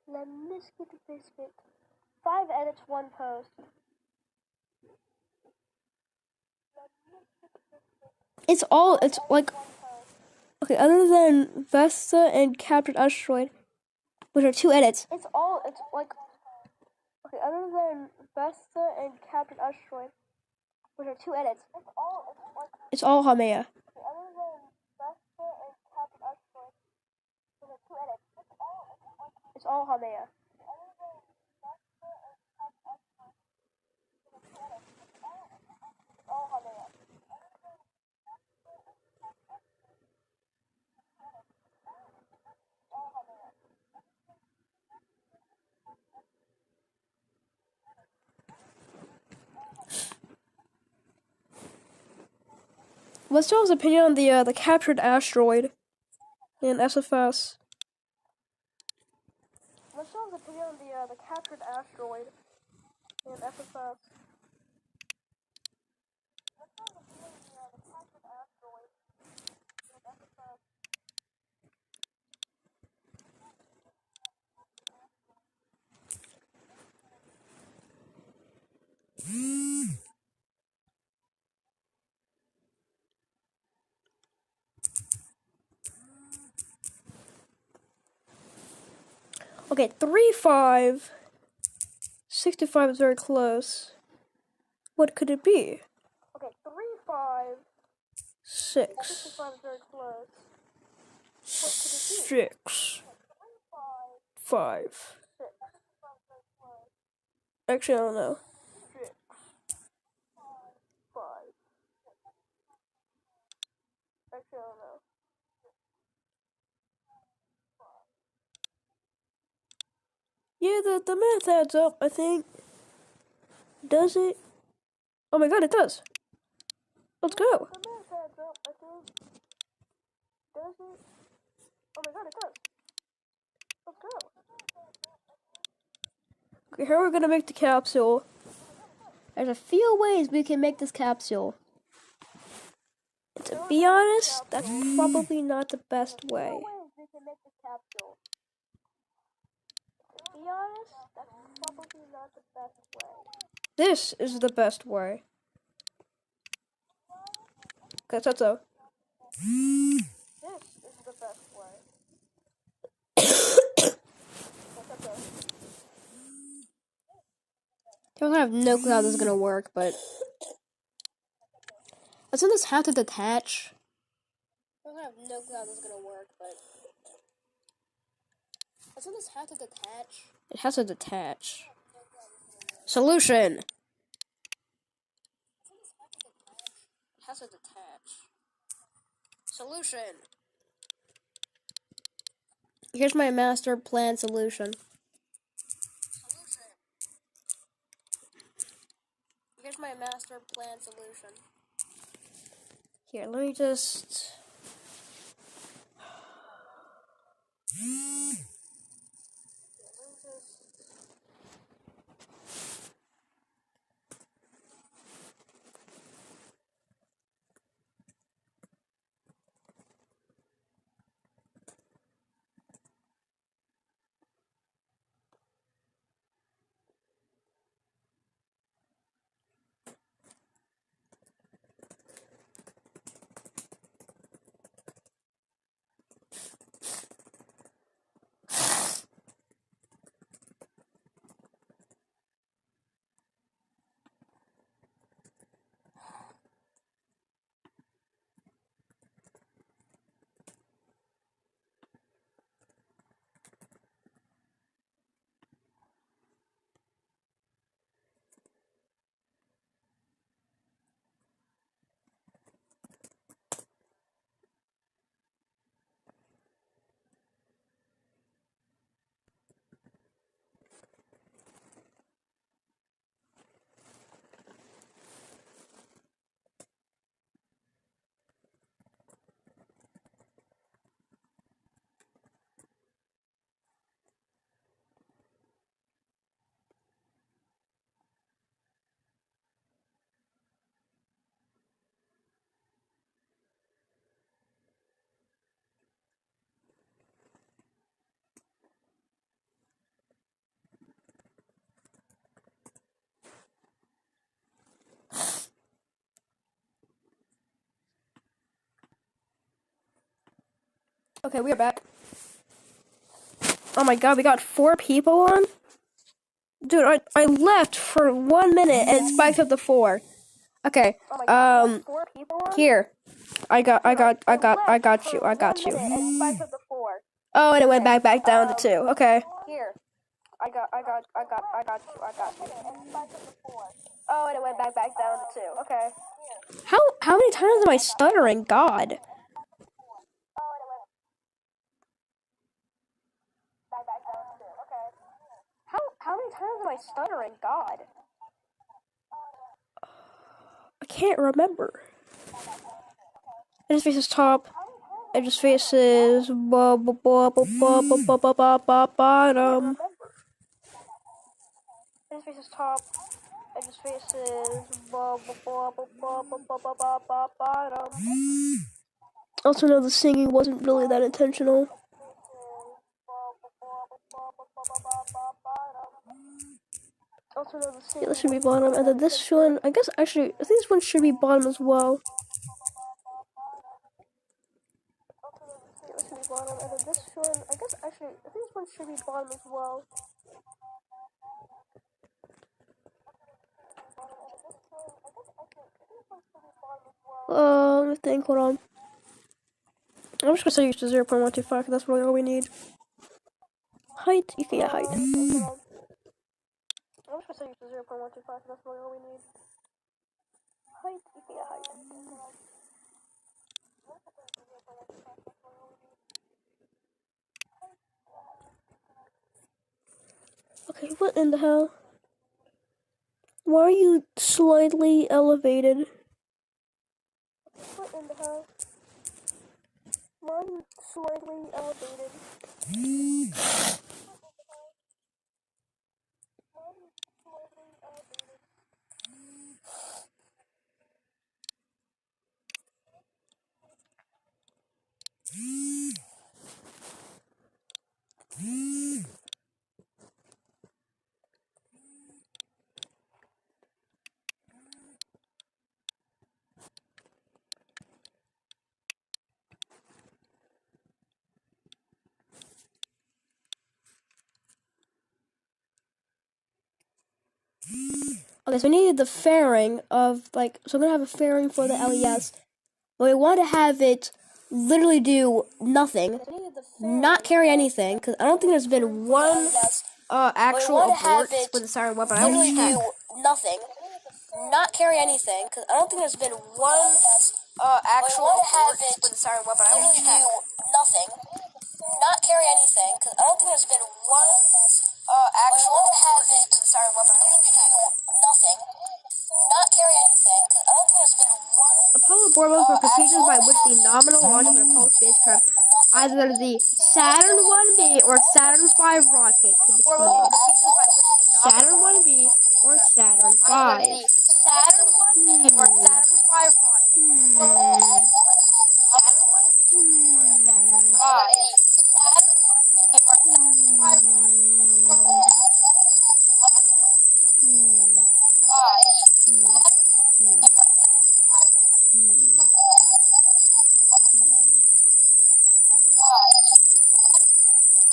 Lemnisket biscuit. 5 edits, 1 post. It's like, okay, other than Vesta and Captured Asteroid, which are 2 edits. It's like, okay, other than Vesta and Captured Asteroid, which are 2 edits. It's all Haumea. It's all Haumea. What's y'all's opinion on the captured asteroid in SFS? What's y'all's opinion on the captured asteroid in SFS? Okay, 3-5. 65 is very close. What could it be? Okay, 3-5. 6. 65 is very close. What could it be? 6. 5. Actually, I don't know. 6. 5. Actually, I don't know. Yeah, the math adds up, I think. Does it? Oh my god, it does. Let's go. The math adds up, I think. Does it? Oh my god, it does. Let's go. Okay, here we're gonna make the capsule. There's a few ways we can make this capsule. And to be honest, that's probably not the best way. This is the best way. Okay, so. This is the best way. I have no clue how this is gonna work, but doesn't this have to detach? I have no clue how this is gonna work, but doesn't this have to detach? It has to detach. Solution. It has to detach. Solution. Here's my master plan solution. Here's my master plan solution. Here, let me just. Okay, we are back. Oh my god, we got 4 people on? Dude, I left for 1 minute and it spiked up to 4. Okay, here. I got you. Oh, and it went back down to 2. Okay. Here. I got you. Oh, and it went back down to 2. Okay. How many times am I stuttering? God. How many times am I stuttering? God. I can't remember. It just faces top. It just faces bottom. It just faces top. It just faces bottom. Also, no, the singing wasn't really that intentional. Yeah, this should be bottom, and then this one, I guess actually, I think this one should be bottom as well. Yeah, this should be bottom, and then this one, I guess actually, I think this one should be bottom as well. Let me think, hold on. I'm just gonna set you to 0.125, because that's really all we need. Height, you can get height. I'm just gonna set you to 0.125, because that's really all we need. Height, you can get height. Okay, what in the hell? Why are you slightly elevated? What in the hell? Why are you slightly elevated? Okay, so we needed the fairing of, like, so I'm gonna have a fairing for the LES, but we want to have it literally do nothing, not carry anything, because I don't think there's been one actual abort with the Saturn weapon. I literally do nothing, not carry anything, because I don't think there's been one actual abort with the Saturn weapon. I literally do nothing, not carry anything, because I don't think there's been one actual abort with the Saturn weapon. I literally do nothing, not carry anything, because I don't think there's been one. Apollo board for procedures by which the nominal launch of an Apollo spacecraft, either the Saturn 1B or Saturn 5 rocket, could be terminated. Saturn 1B or Saturn 5. Saturn 1B or Saturn 5 rocket. Saturn 1B or Saturn 5. Saturn 1B or Saturn 5 rocket.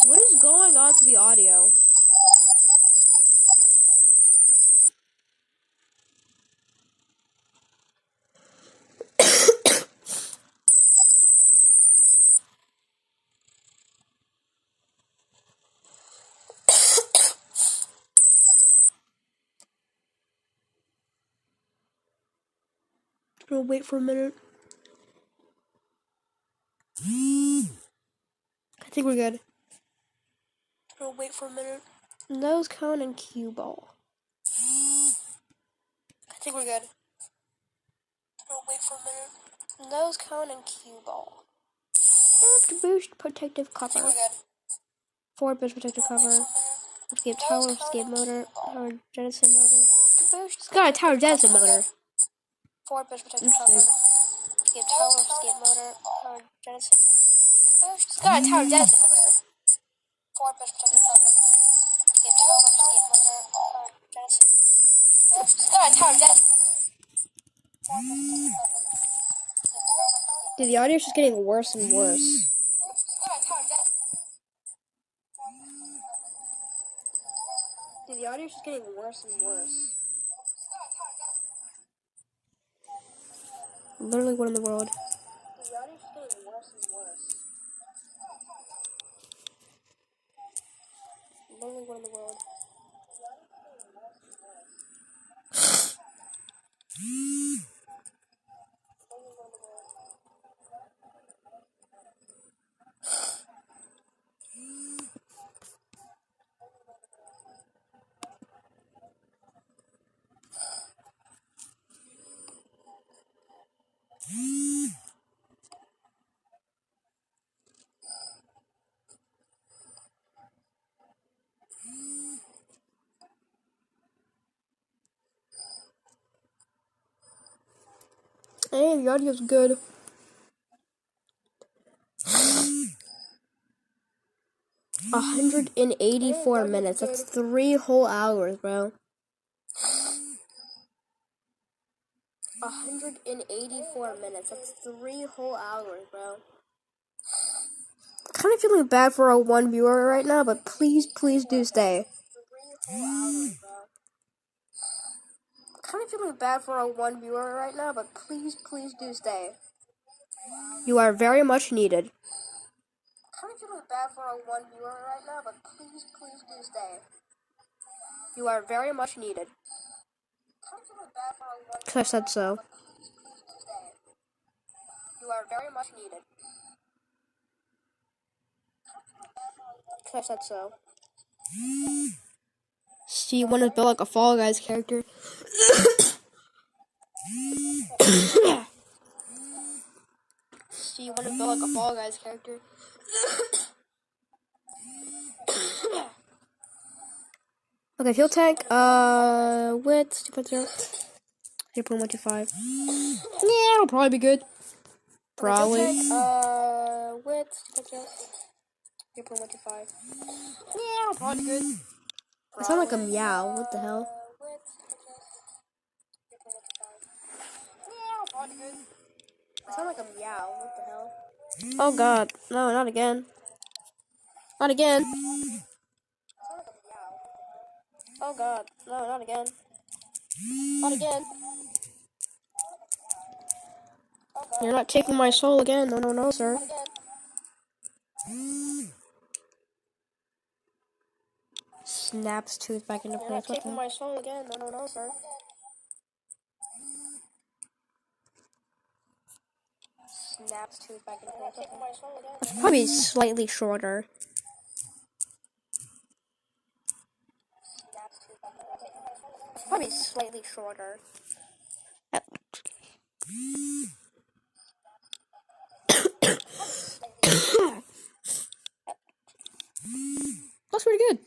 What is going on to the audio? We'll wait for a minute. I think we're good. We'll wait for a minute. Nose cone and cue ball. I think we're good. We'll wait for a minute. Nose cone and cue ball. Aft boost protective cover. I think we're good. Forward boost protective cover. Escape tower, escape motor, tower jettison motor. It's got a tower jettison motor. Forward boost protective cover. Escape tower, escape motor, tower jettison motor. It's got a tower jettison motor. Forward boost protective cover. Escape tower, escape motor, tower jettison. It's got a tower jettison motor. Dude, the audio's just getting worse and worse. audio's just getting worse and worse. Literally, what in the world? The audio's just getting worse and worse. Literally, what in the world? Hey, the audio's good. A 184 minutes. That's 3 whole hours, bro. 184 minutes. That's 3 whole hours, bro. Kind of feeling bad for our one viewer right now, but please do stay. 3 whole hours, bro. Kind of feeling bad for our one viewer right now, but please do stay. You are very much needed. Kind of feeling bad for our one viewer right now, but please do stay. You are very much needed. Because I said so. You are very much needed. Because I said so. See, you want to build like a Fall Guys character? See, you want to build like a Fall Guys character? Okay, fuel tank, width, 0.125. Yeah, it'll probably be good. Probably. Okay, fuel tank, width, 0.125. Yeah, it'll probably be good. I sound like a meow, what the hell? Yeah, it'll probably be good. I sound like a meow, what the hell? Oh god, no, not again. Not again. Oh god, no, not again. Not again. You're not taking my soul again. No, sir. Snaps tooth back into place. You're not taking my soul again. No, sir. Snaps tooth back into place. It's probably slightly shorter. Probably slightly shorter. That's pretty good.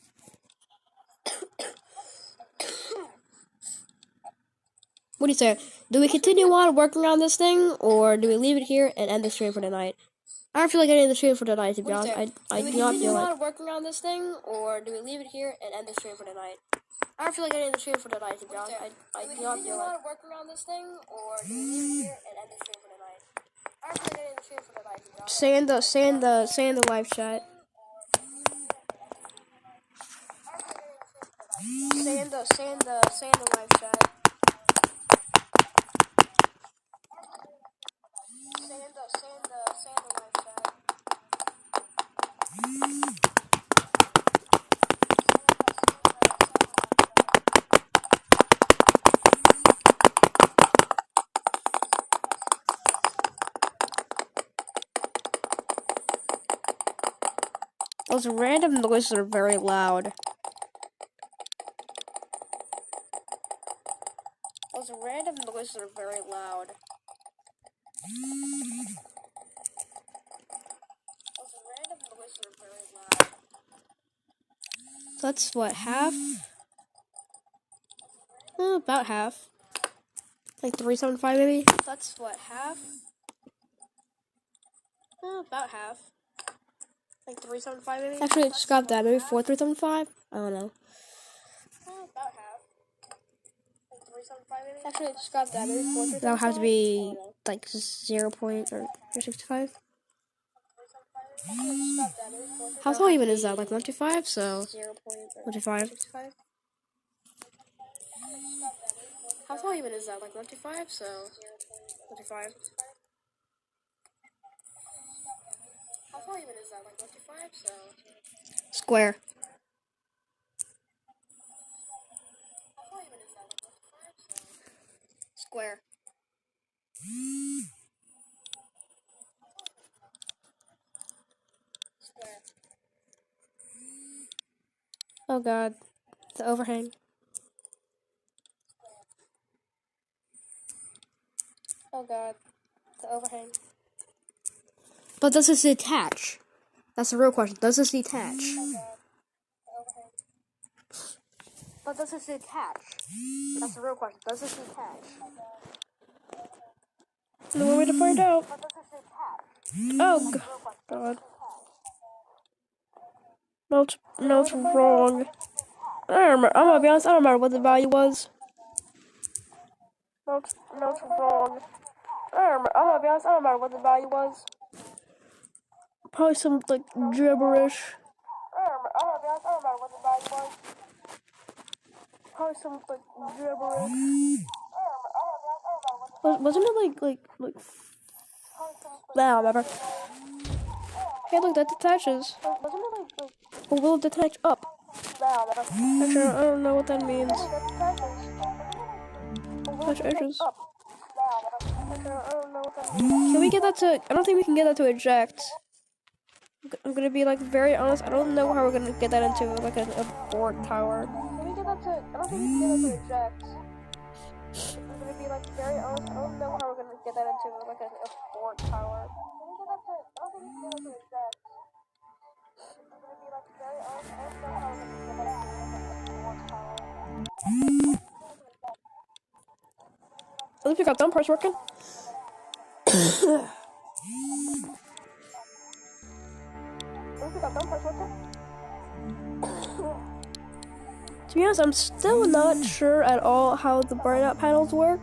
What do you say? Do we continue on working on this thing, or do we leave it here and end the stream for tonight? I don't feel like ending the stream for tonight, to be honest. I do not feel like working on this thing, or do we leave it here and end the stream for tonight? I don't feel like ending the stream for tonight, to be honest. I do not feel like working on this thing, or do we leave it here and end the stream for tonight? I don't feel like ending the stream for tonight, to be honest. Say in the live chat. Say in the live chat. Say in the live chat. Those random noises are very loud. Those random noises are very loud. That's what, half? About half. Like 375 maybe? That's what, half? About half. Like 375 maybe? Actually, scrap that. Maybe 4,375? I don't know. About half. Like 375 maybe? Actually, scrap that. Maybe 4,375? That would have to be like 0 point or 65. How tall even is that? Like 125? So 125. How tall even is that? Like 25? So 25. How tall even is that? Like 25? So square. Square. Square. Oh god, the overhang. Oh god, the overhang. But does this detach? That's the real question. Does this detach? But does this detach? That's the real question. Does this detach? No way to find out. Oh god. No, it's wrong. I don't remember. I'm gonna be honest. I don't remember what the value was. No, it's wrong. I'm gonna be honest. I don't remember what the value was. Probably some like gibberish. I'm gonna be honest. I don't remember what the value was. Probably some like gibberish. Wasn't it like? I don't remember. Hey, look, that detaches. Wasn't it like? Or will it detach up? Actually, I don't know what that means. Touch edges. Can we get that to? I don't think we can get that to eject. I'm gonna be like very honest. I don't know how we're gonna get that into like an abort tower. Can we get that to? I don't think we can get that to eject. I'm gonna be like very honest. I don't know how we're gonna get that into like an abort tower. Can we get that to? I don't think we can get that to eject. I'm gonna be like very honest. I don't know how we're gonna get that into like an abort tower. At least we got dumb parts working. To be honest, I'm still not sure at all how the burnout panels work.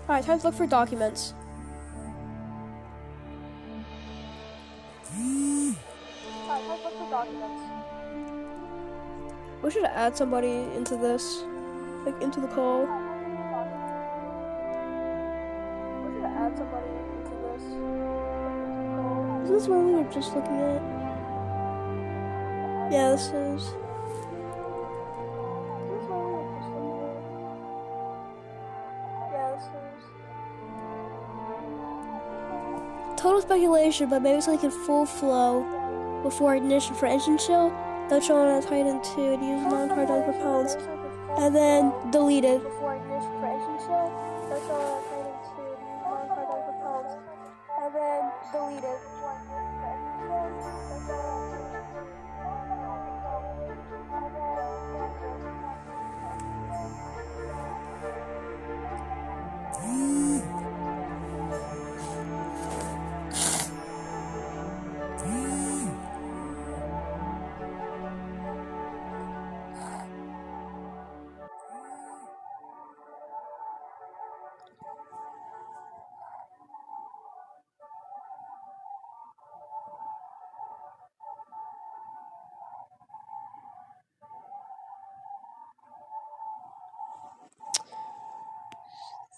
Alright, time to look for documents. We should add somebody into this, like into the call. Is this what we were just looking at? Yeah, this is. Total speculation, but maybe it's like in full flow before ignition for engine chill. They'll show on a Titan 2 and use non-hard drive propellants, and then deleted.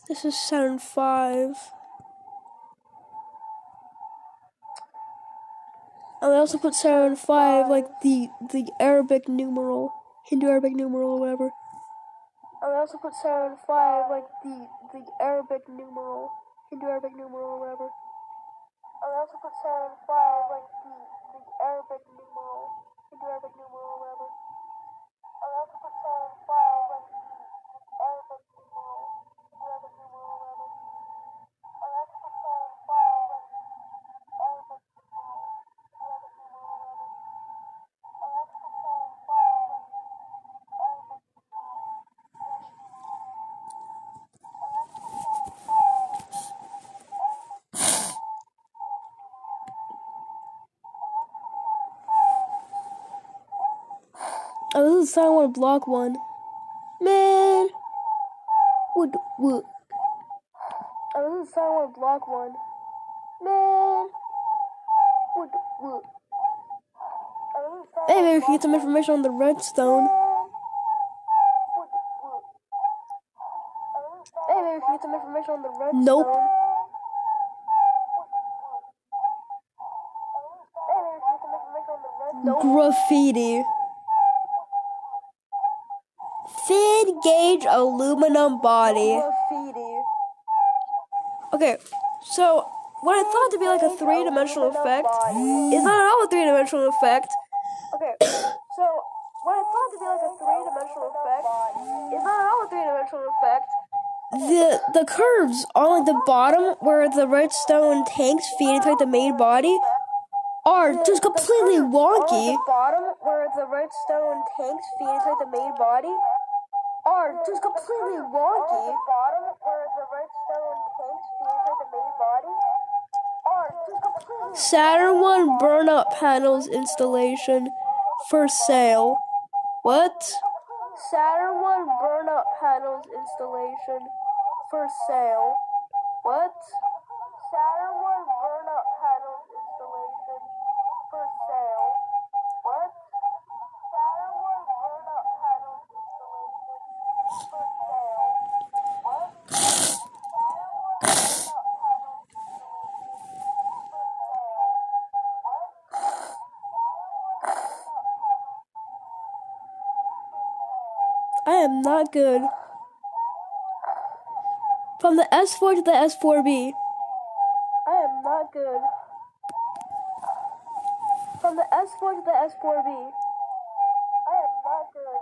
This is Saturn 5. And I also put Saturn 5 like the Arabic numeral, Hindu Arabic numeral or whatever. And I also put Saturn 5 like the Arabic numeral, Hindu Arabic numeral or whatever. And I also put Saturn 5 like the Arabic numeral, Hindu Arabic numeral or whatever. And I also put Saturn 5 like the Arabic numeral, Hindu Arabic numeral or whatever. And I also put Saturn 5 like the Arabic numeral, Hindu Arabic numeral or whatever. And I also put Saturn 5 like the Arabic numeral, Hindu Arabic numeral or whatever. And I also put Saturn 5 like the Oh, this is Saturn 1 block 1. Man! What? Oh, this is Saturn 1 block 1. Man! What? Hey, maybe we can get some information on the redstone. Hey, maybe we can get some information on the redstone. Nope. Graffiti. Thin gauge aluminum body. Graffiti. Okay, so what I thought to be like a three-dimensional effect is not at all a three-dimensional effect. Okay, so what I thought to be like a three-dimensional effect is not at all a three-dimensional effect. The curves on like the bottom where the redstone tanks feed into like the main body are just completely wonky. The bottom where the redstone tanks feed into like the main body are just completely wonky. The bottom where the redstone tanks feed into like the main body are just completely Saturn 1 burn-up panels installation for sale. What? Saturn 1 burn-up panels installation for sale. What? Saturn 1 burn-up panels installation for sale. What? Saturn 1 burn-up panels installation for sale. What? Saturn 1 burn-up panels installation for sale. I am not good. From the S4 to the S4B. I am not good. From the S4 to the S4B. I am not good.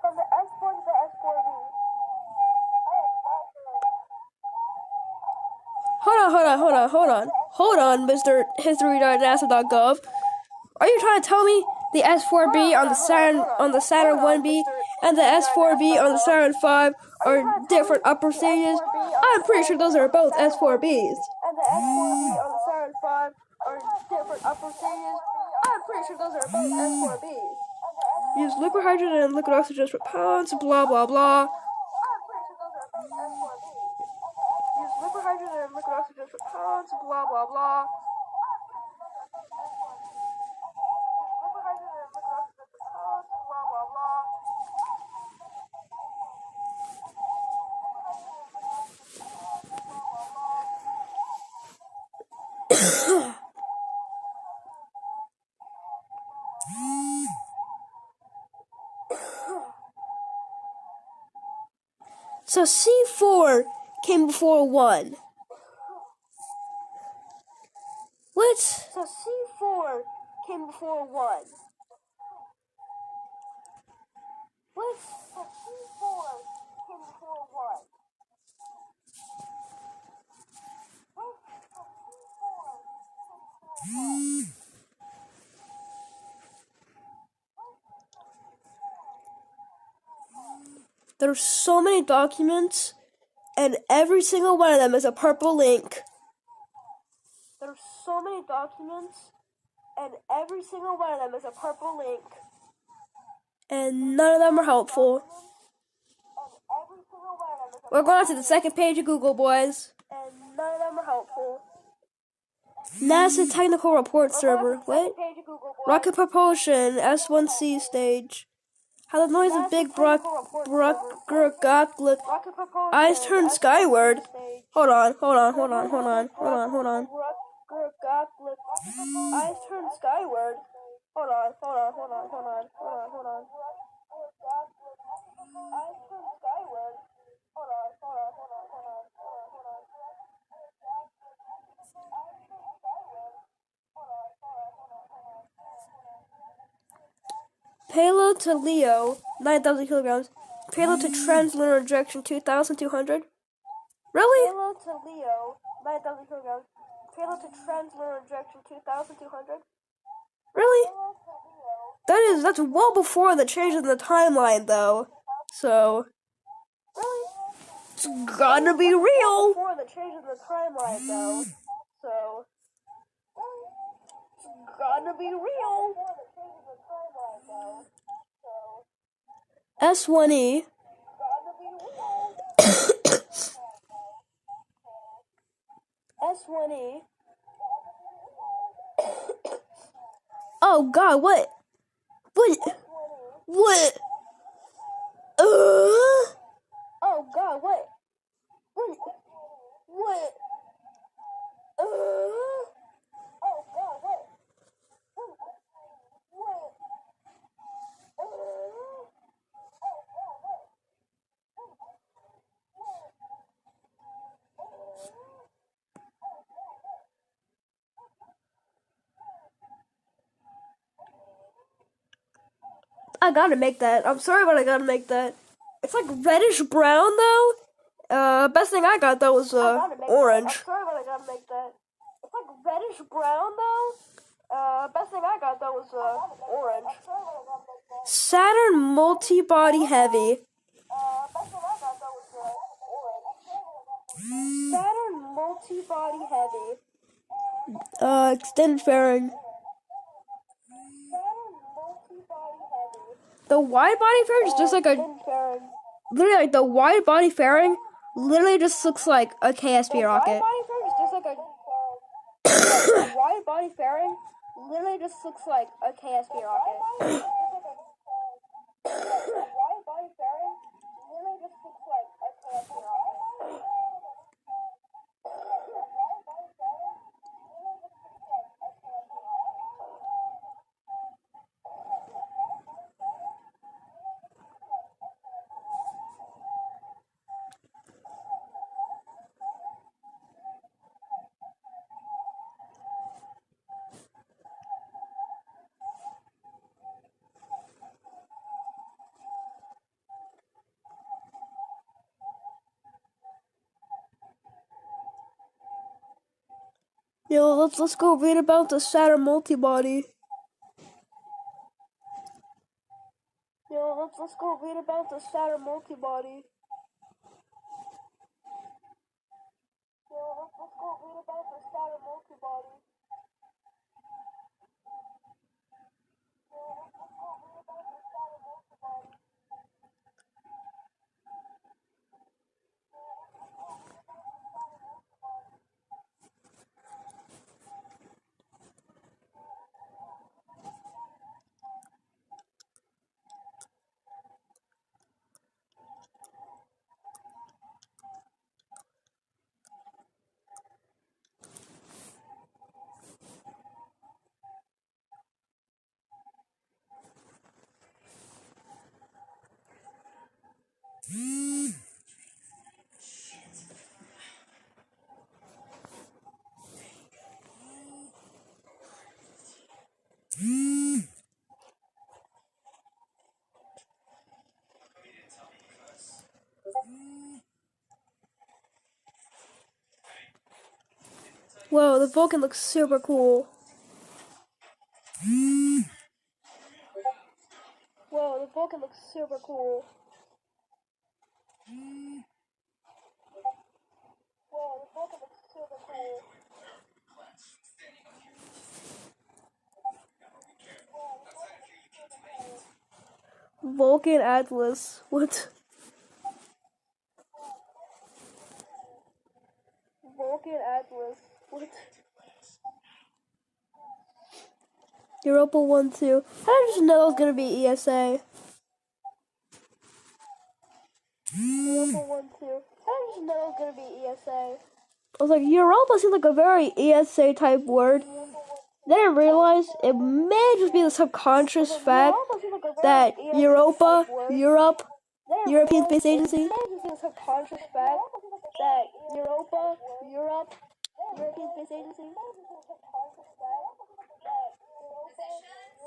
From the S4 to the S4B. I am not good. Hold on, Mr. History.nasa.gov. Are you trying to tell me the S4B on the Saturn 1B and the S4B on the Saturn 5 are different upper stages? I'm pretty sure those are both S4Bs. And the S4B on the Saturn 5 are different upper stages? I'm pretty sure those are both S4Bs. Use liquid hydrogen and liquid oxygen for pounds, blah blah blah. I'm pretty sure those are both S4Bs. Use liquid hydrogen and liquid oxygen for pounds, blah blah blah. So C4 came before 1. What? So C4 came before 1. What? So C4 came before 1. What? So C4 came before 1. There's so many documents, and every single one of them is a purple link. There's so many documents, and every single one of them is a purple link. And none of them are helpful. We're going to the second page of Google, boys. And none of them are helpful. NASA Technical Report Server. What? Rocket propulsion, S1C stage. How the noise of big eyes turn skyward. Hold on. Eyes turn skyward. Hold on. Eyes turn skyward. Payload to Leo, 9,000 kilograms. Payload to Translunar Injection, 2,200. Really? Payload to Leo, 9,000 kilograms. Payload to Translunar Injection, 2,200. Really? That's well before the change in the timeline, though. So, really? It's gotta be real. Before the change in the timeline, though. So, it's gotta be real. S1E. S1E. Oh God! What? Oh God! What? I gotta make that. I'm sorry, but I gotta make that. It's like reddish brown though. Best thing I got though was orange. I'm sorry, but I gotta make that. It's like reddish brown though. Best thing I got though was orange. Saturn multi-body heavy. Best thing I got though was orange. Saturn multi-body heavy. Extended fairing. The wide body fairing is just like literally like the wide body fairing literally just looks like a KSP rocket. The wide body fairing literally just looks like a KSP rocket. Yo, let's go read about the Saturn multibody. Let's go read about the Saturn multibody. Whoa, the Vulcan looks super cool. Whoa, the Vulcan looks super cool. Vulcan Atlas. What? Vulcan Atlas. What? Europa 1-2. How did I just know it was gonna be ESA? just know it was gonna be ESA. I was like, Europa seems like a very ESA type word. Then I realized it may just be the subconscious fact that Europa, Europe, European Space Agency. European Space Agency.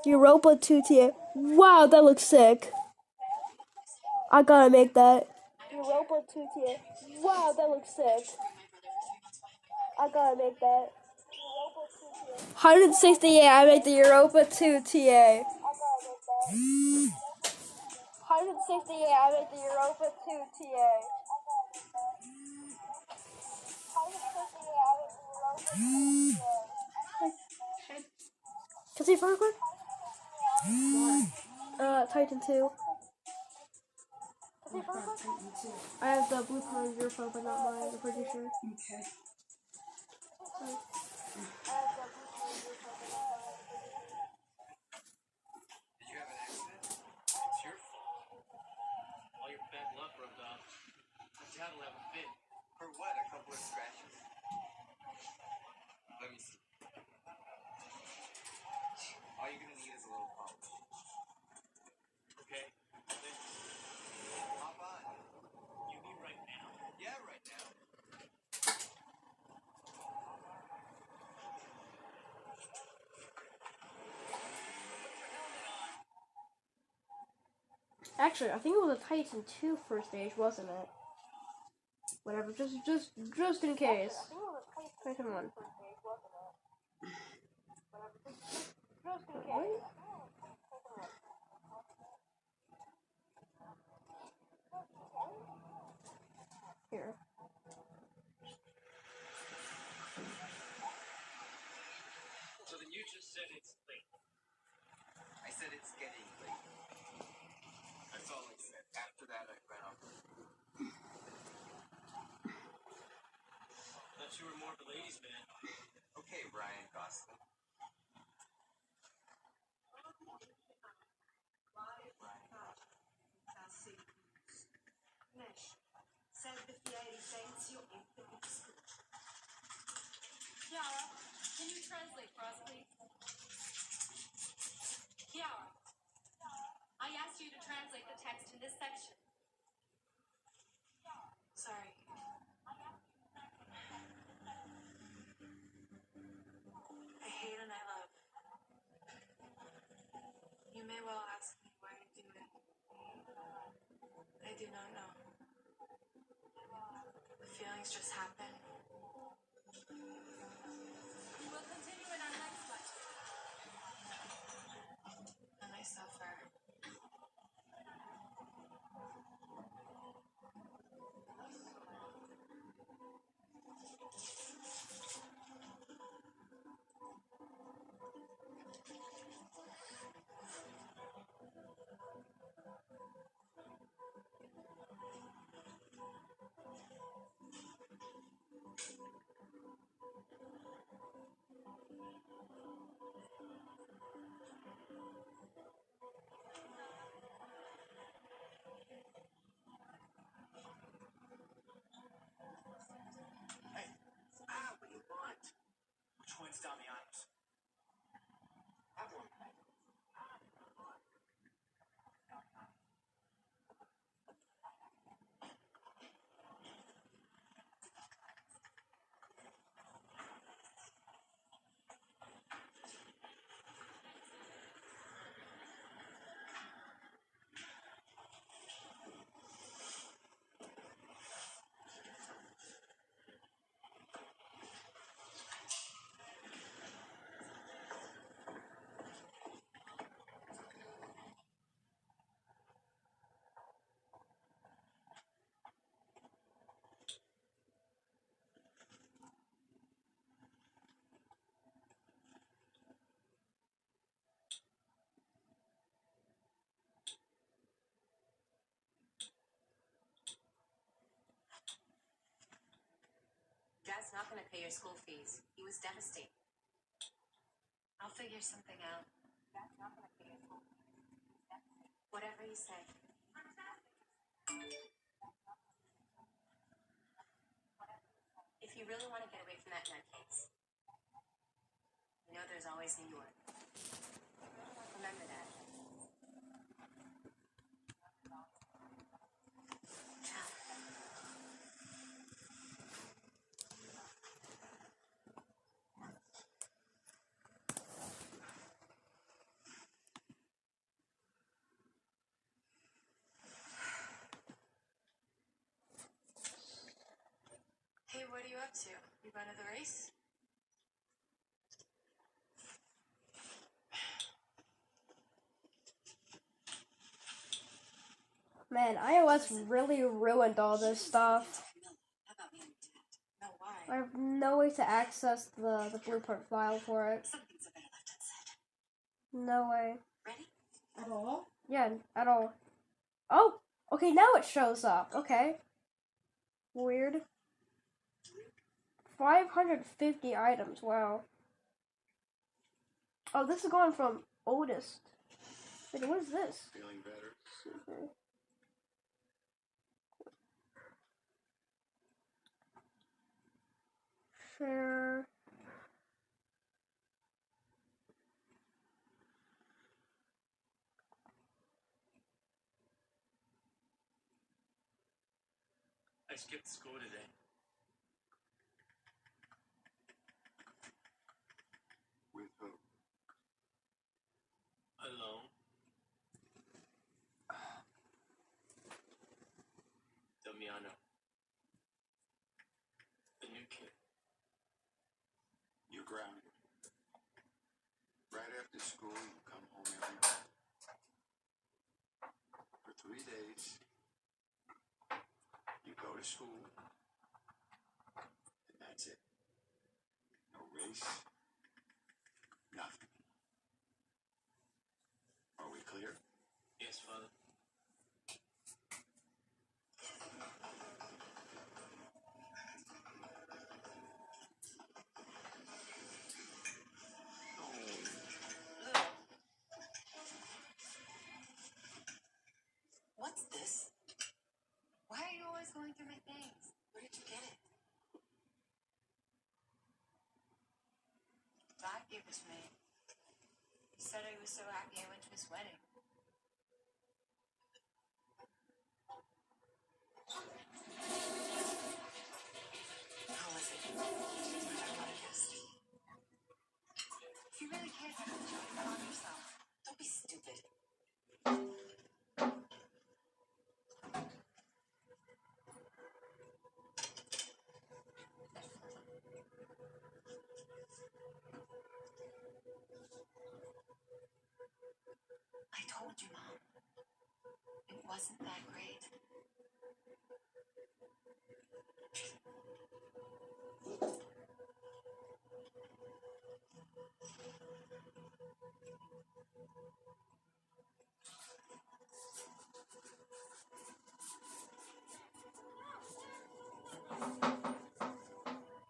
Europa 2TA. Wow, that looks sick. I gotta make that. Europa 2TA. Wow, that looks sick. I gotta make that. 168, I made the Europa 2TA. 168, I made the Europa 2TA. Can I see for real quick? Titan 2. I have the blueprint on your phone, but not mine, I'm pretty sure. Okay. Did you have an accident? It's your fault. All your bad luck rubbed off. My dad will have a fit. For what? A couple of scratches? Let me see. All you're gonna need is a little polish. Okay. Thanks. Hop on. You mean right now? Yeah, right now. Actually, I think it was a Titan 2 first stage, wasn't it? Whatever, just in case. Titan 1. Here. So then you just said it's late. I said it's getting late. That's all I said. After that, I ran off. Thought you were more of a ladies' man. Okay, Ryan Gosling. Chiara, can you translate for us, please? Chiara, I asked you to translate the text in this section. Sorry. I hate and I love. You may well ask me why I do it. I do not know. The feelings just happen. We'll continue in our next lecture. And I suffer. What do you want? Which one's Damiano's? Have one. Dad's not going to pay your school fees. He was devastated. I'll figure something out. Dad's not going to pay your school fees. Whatever you say. you really want to get away from that nutcase, you know there's always New York. Remember that. Hey, what are you up to? You going to the race? Man, iOS really ruined all this stuff. How about me and Dad? No, why? I have no way to access the blueprint file for it. Something's better left unsaid. No way. Ready? At all? Yeah, at all. Oh! Okay, now it shows up. Okay. Weird. 550 items, wow. Oh, this is going from oldest. Wait, what is this? Feeling better? Super. Share. I skipped school today. With who? Alone. Damiano. The new kid. You're grounded. Right after school, you come home every night. For 3 days, you go to school, and that's it. No race, nothing. Are we clear? Yes, Father. What's this? Why are you always going through my things? Where did you get it? God gave this me. He said he was so happy I went to his wedding. How was it? I want to guess. If you really care about it, put on yourself. Don't be stupid. I told you, Mom. It wasn't that great.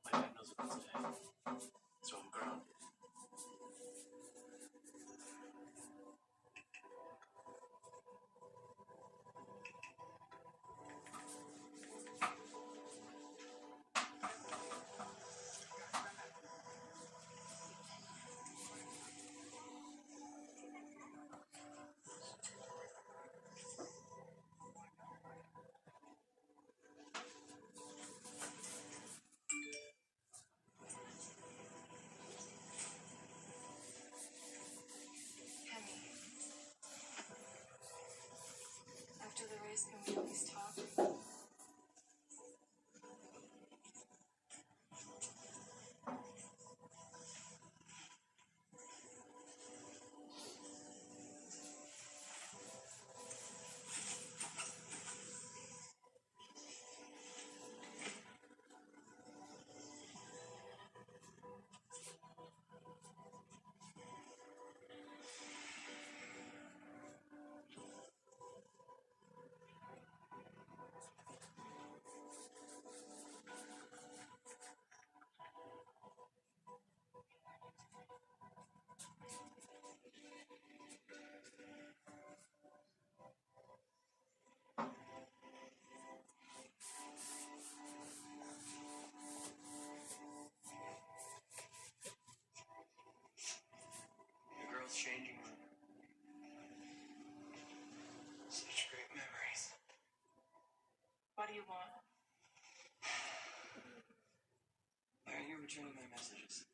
My dad knows about today. So I'm grounded. do you want? Why aren't you returning my messages?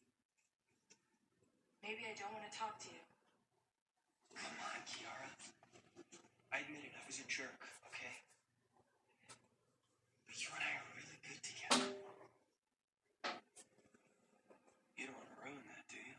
Maybe I don't want to talk to you. Come on, Kiara. I admit it, I was a jerk, okay? But you and I are really good together. You don't want to ruin that, do you?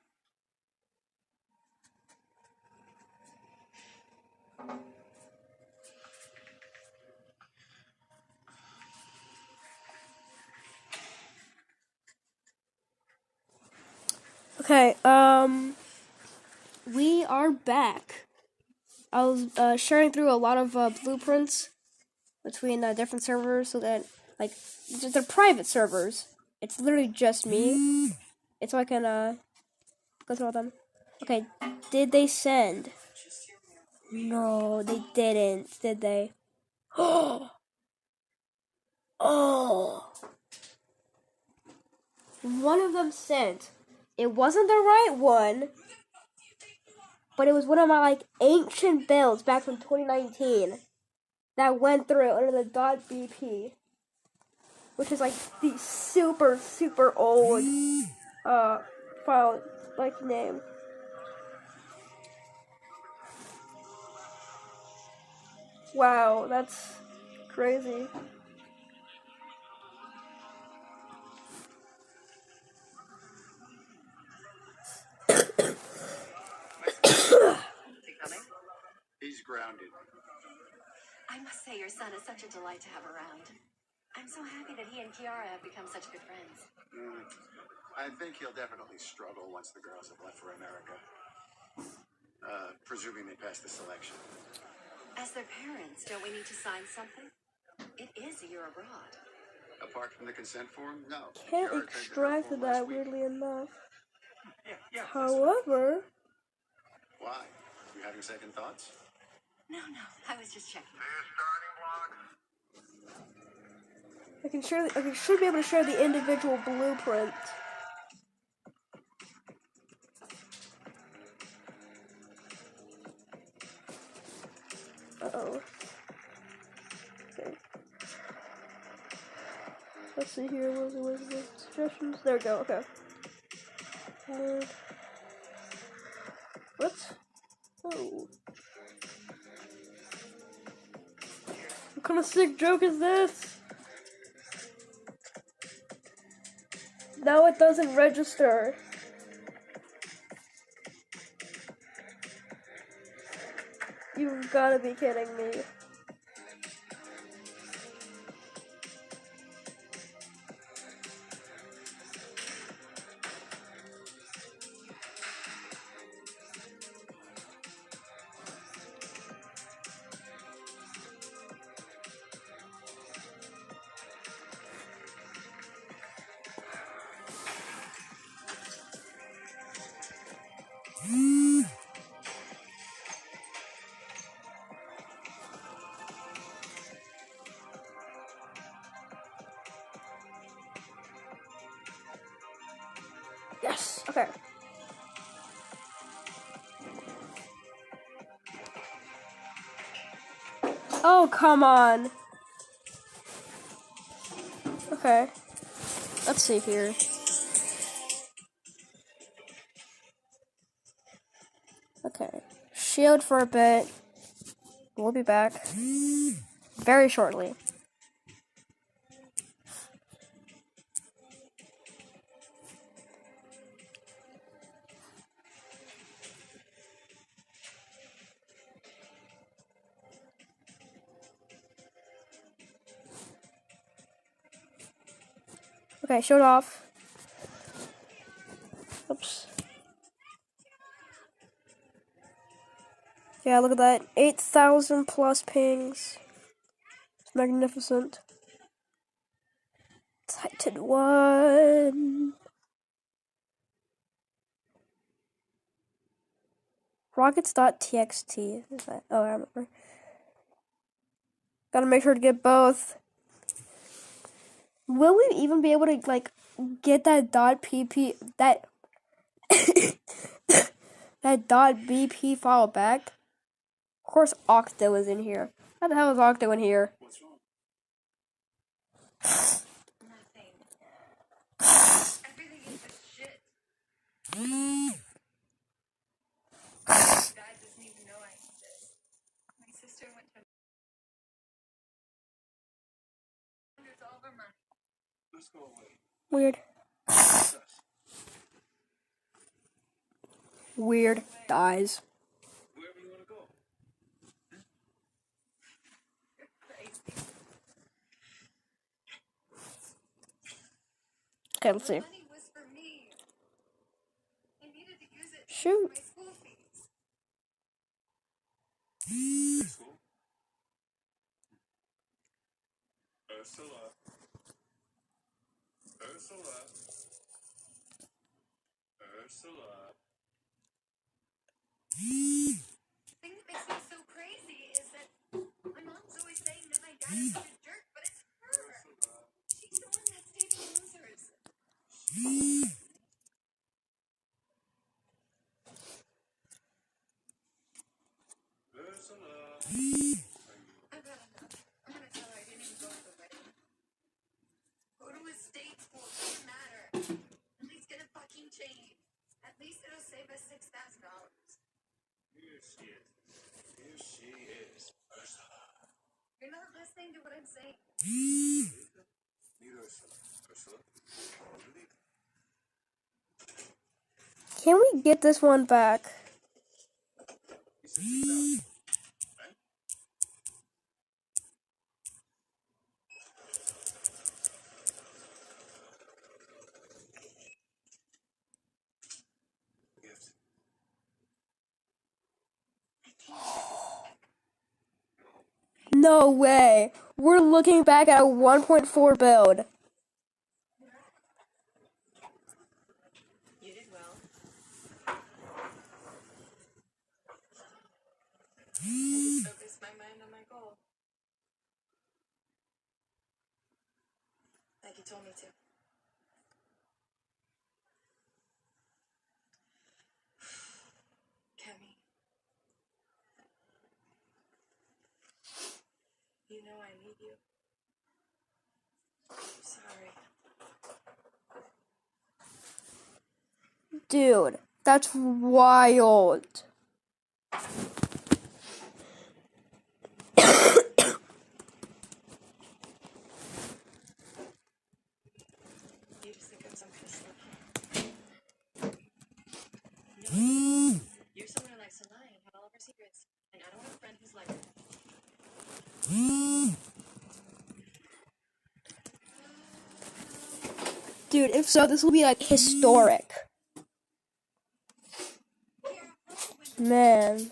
Okay, we are back. I was sharing through a lot of blueprints between different servers so that, like, they're private servers. It's literally just me. It's so I can go through all them. Okay, did they send? No, they didn't, did they? Oh! One of them sent. It wasn't the right one, but it was one of my, like, ancient builds back from 2019 that went through under the .bp, which is, like, the super, super old, file, like, name. Wow, that's crazy. He's grounded. I must say, your son is such a delight to have around. I'm so happy that he and Kiara have become such good friends. I think he'll definitely struggle once the girls have left for America. Presuming they pass the selection. As their parents, don't we need to sign something? It is a year abroad. Apart from the consent form, no. Can't Kiara extract turned in her form that, last week. weirdly enough. Yeah. However, Why? You having second thoughts? No, I was just checking. I should be able to share the individual blueprint. Uh-oh. Okay. Let's see here, where's the suggestions? There we go, okay. What? Oh. What kind of sick joke is this? Now it doesn't register. You've gotta be kidding me. Yes, okay. Oh, come on. Okay. Let's see here. Okay. Shield for a bit. We'll be back very shortly. Okay, shield off. Oops. Yeah, look at that. 8,000 plus pings. It's magnificent. Titan 1. Rockets.txt. Is that? Oh, I remember. Gotta make sure to get both. Will we even be able to, like, get that .pp, that .bp file back? Of course Octo is in here. How the hell is Octo in here? What's wrong? Nothing. Everything is just shit. Dad doesn't even know I exist. My sister went to hundreds all of our money. Let's go away. Weird. It's us. Weird. Dies. Wherever you want to go. Okay, let's see. Money was for me. I needed to use it Shoot. for my school fees. School. Ursula. Ursula. Ursula. The thing that makes me so crazy is that my mom's always saying that my dad is such a jerk, but it's her. She's the one that's dating losers. Ursula. I've had enough. I'm gonna tell her I didn't even go to the wedding. Go to a state school, doesn't matter. At least get a fucking chain. At least it'll save us $6,000. Here she is. Here she is. Ursula. You're not listening to what I'm saying. Meet Ursula. Ursula. Can we get this one back? You said 6,000. Right? Gift. No way. We're looking back at a 1.4 build. You did well. I just focused my mind on my goal. Like you told me to. Kemi. You know I need you. I'm sorry. Dude, that's wild. You just think I'm some kind of slut. No. You're someone who likes to lie and have all of our secrets. And I don't have a friend who's like that. Dude, if so, this will be like historic. Man.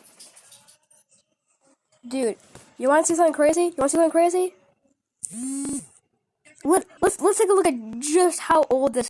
Dude, you want to see something crazy? You want to see something crazy? Let's take a look at just how old this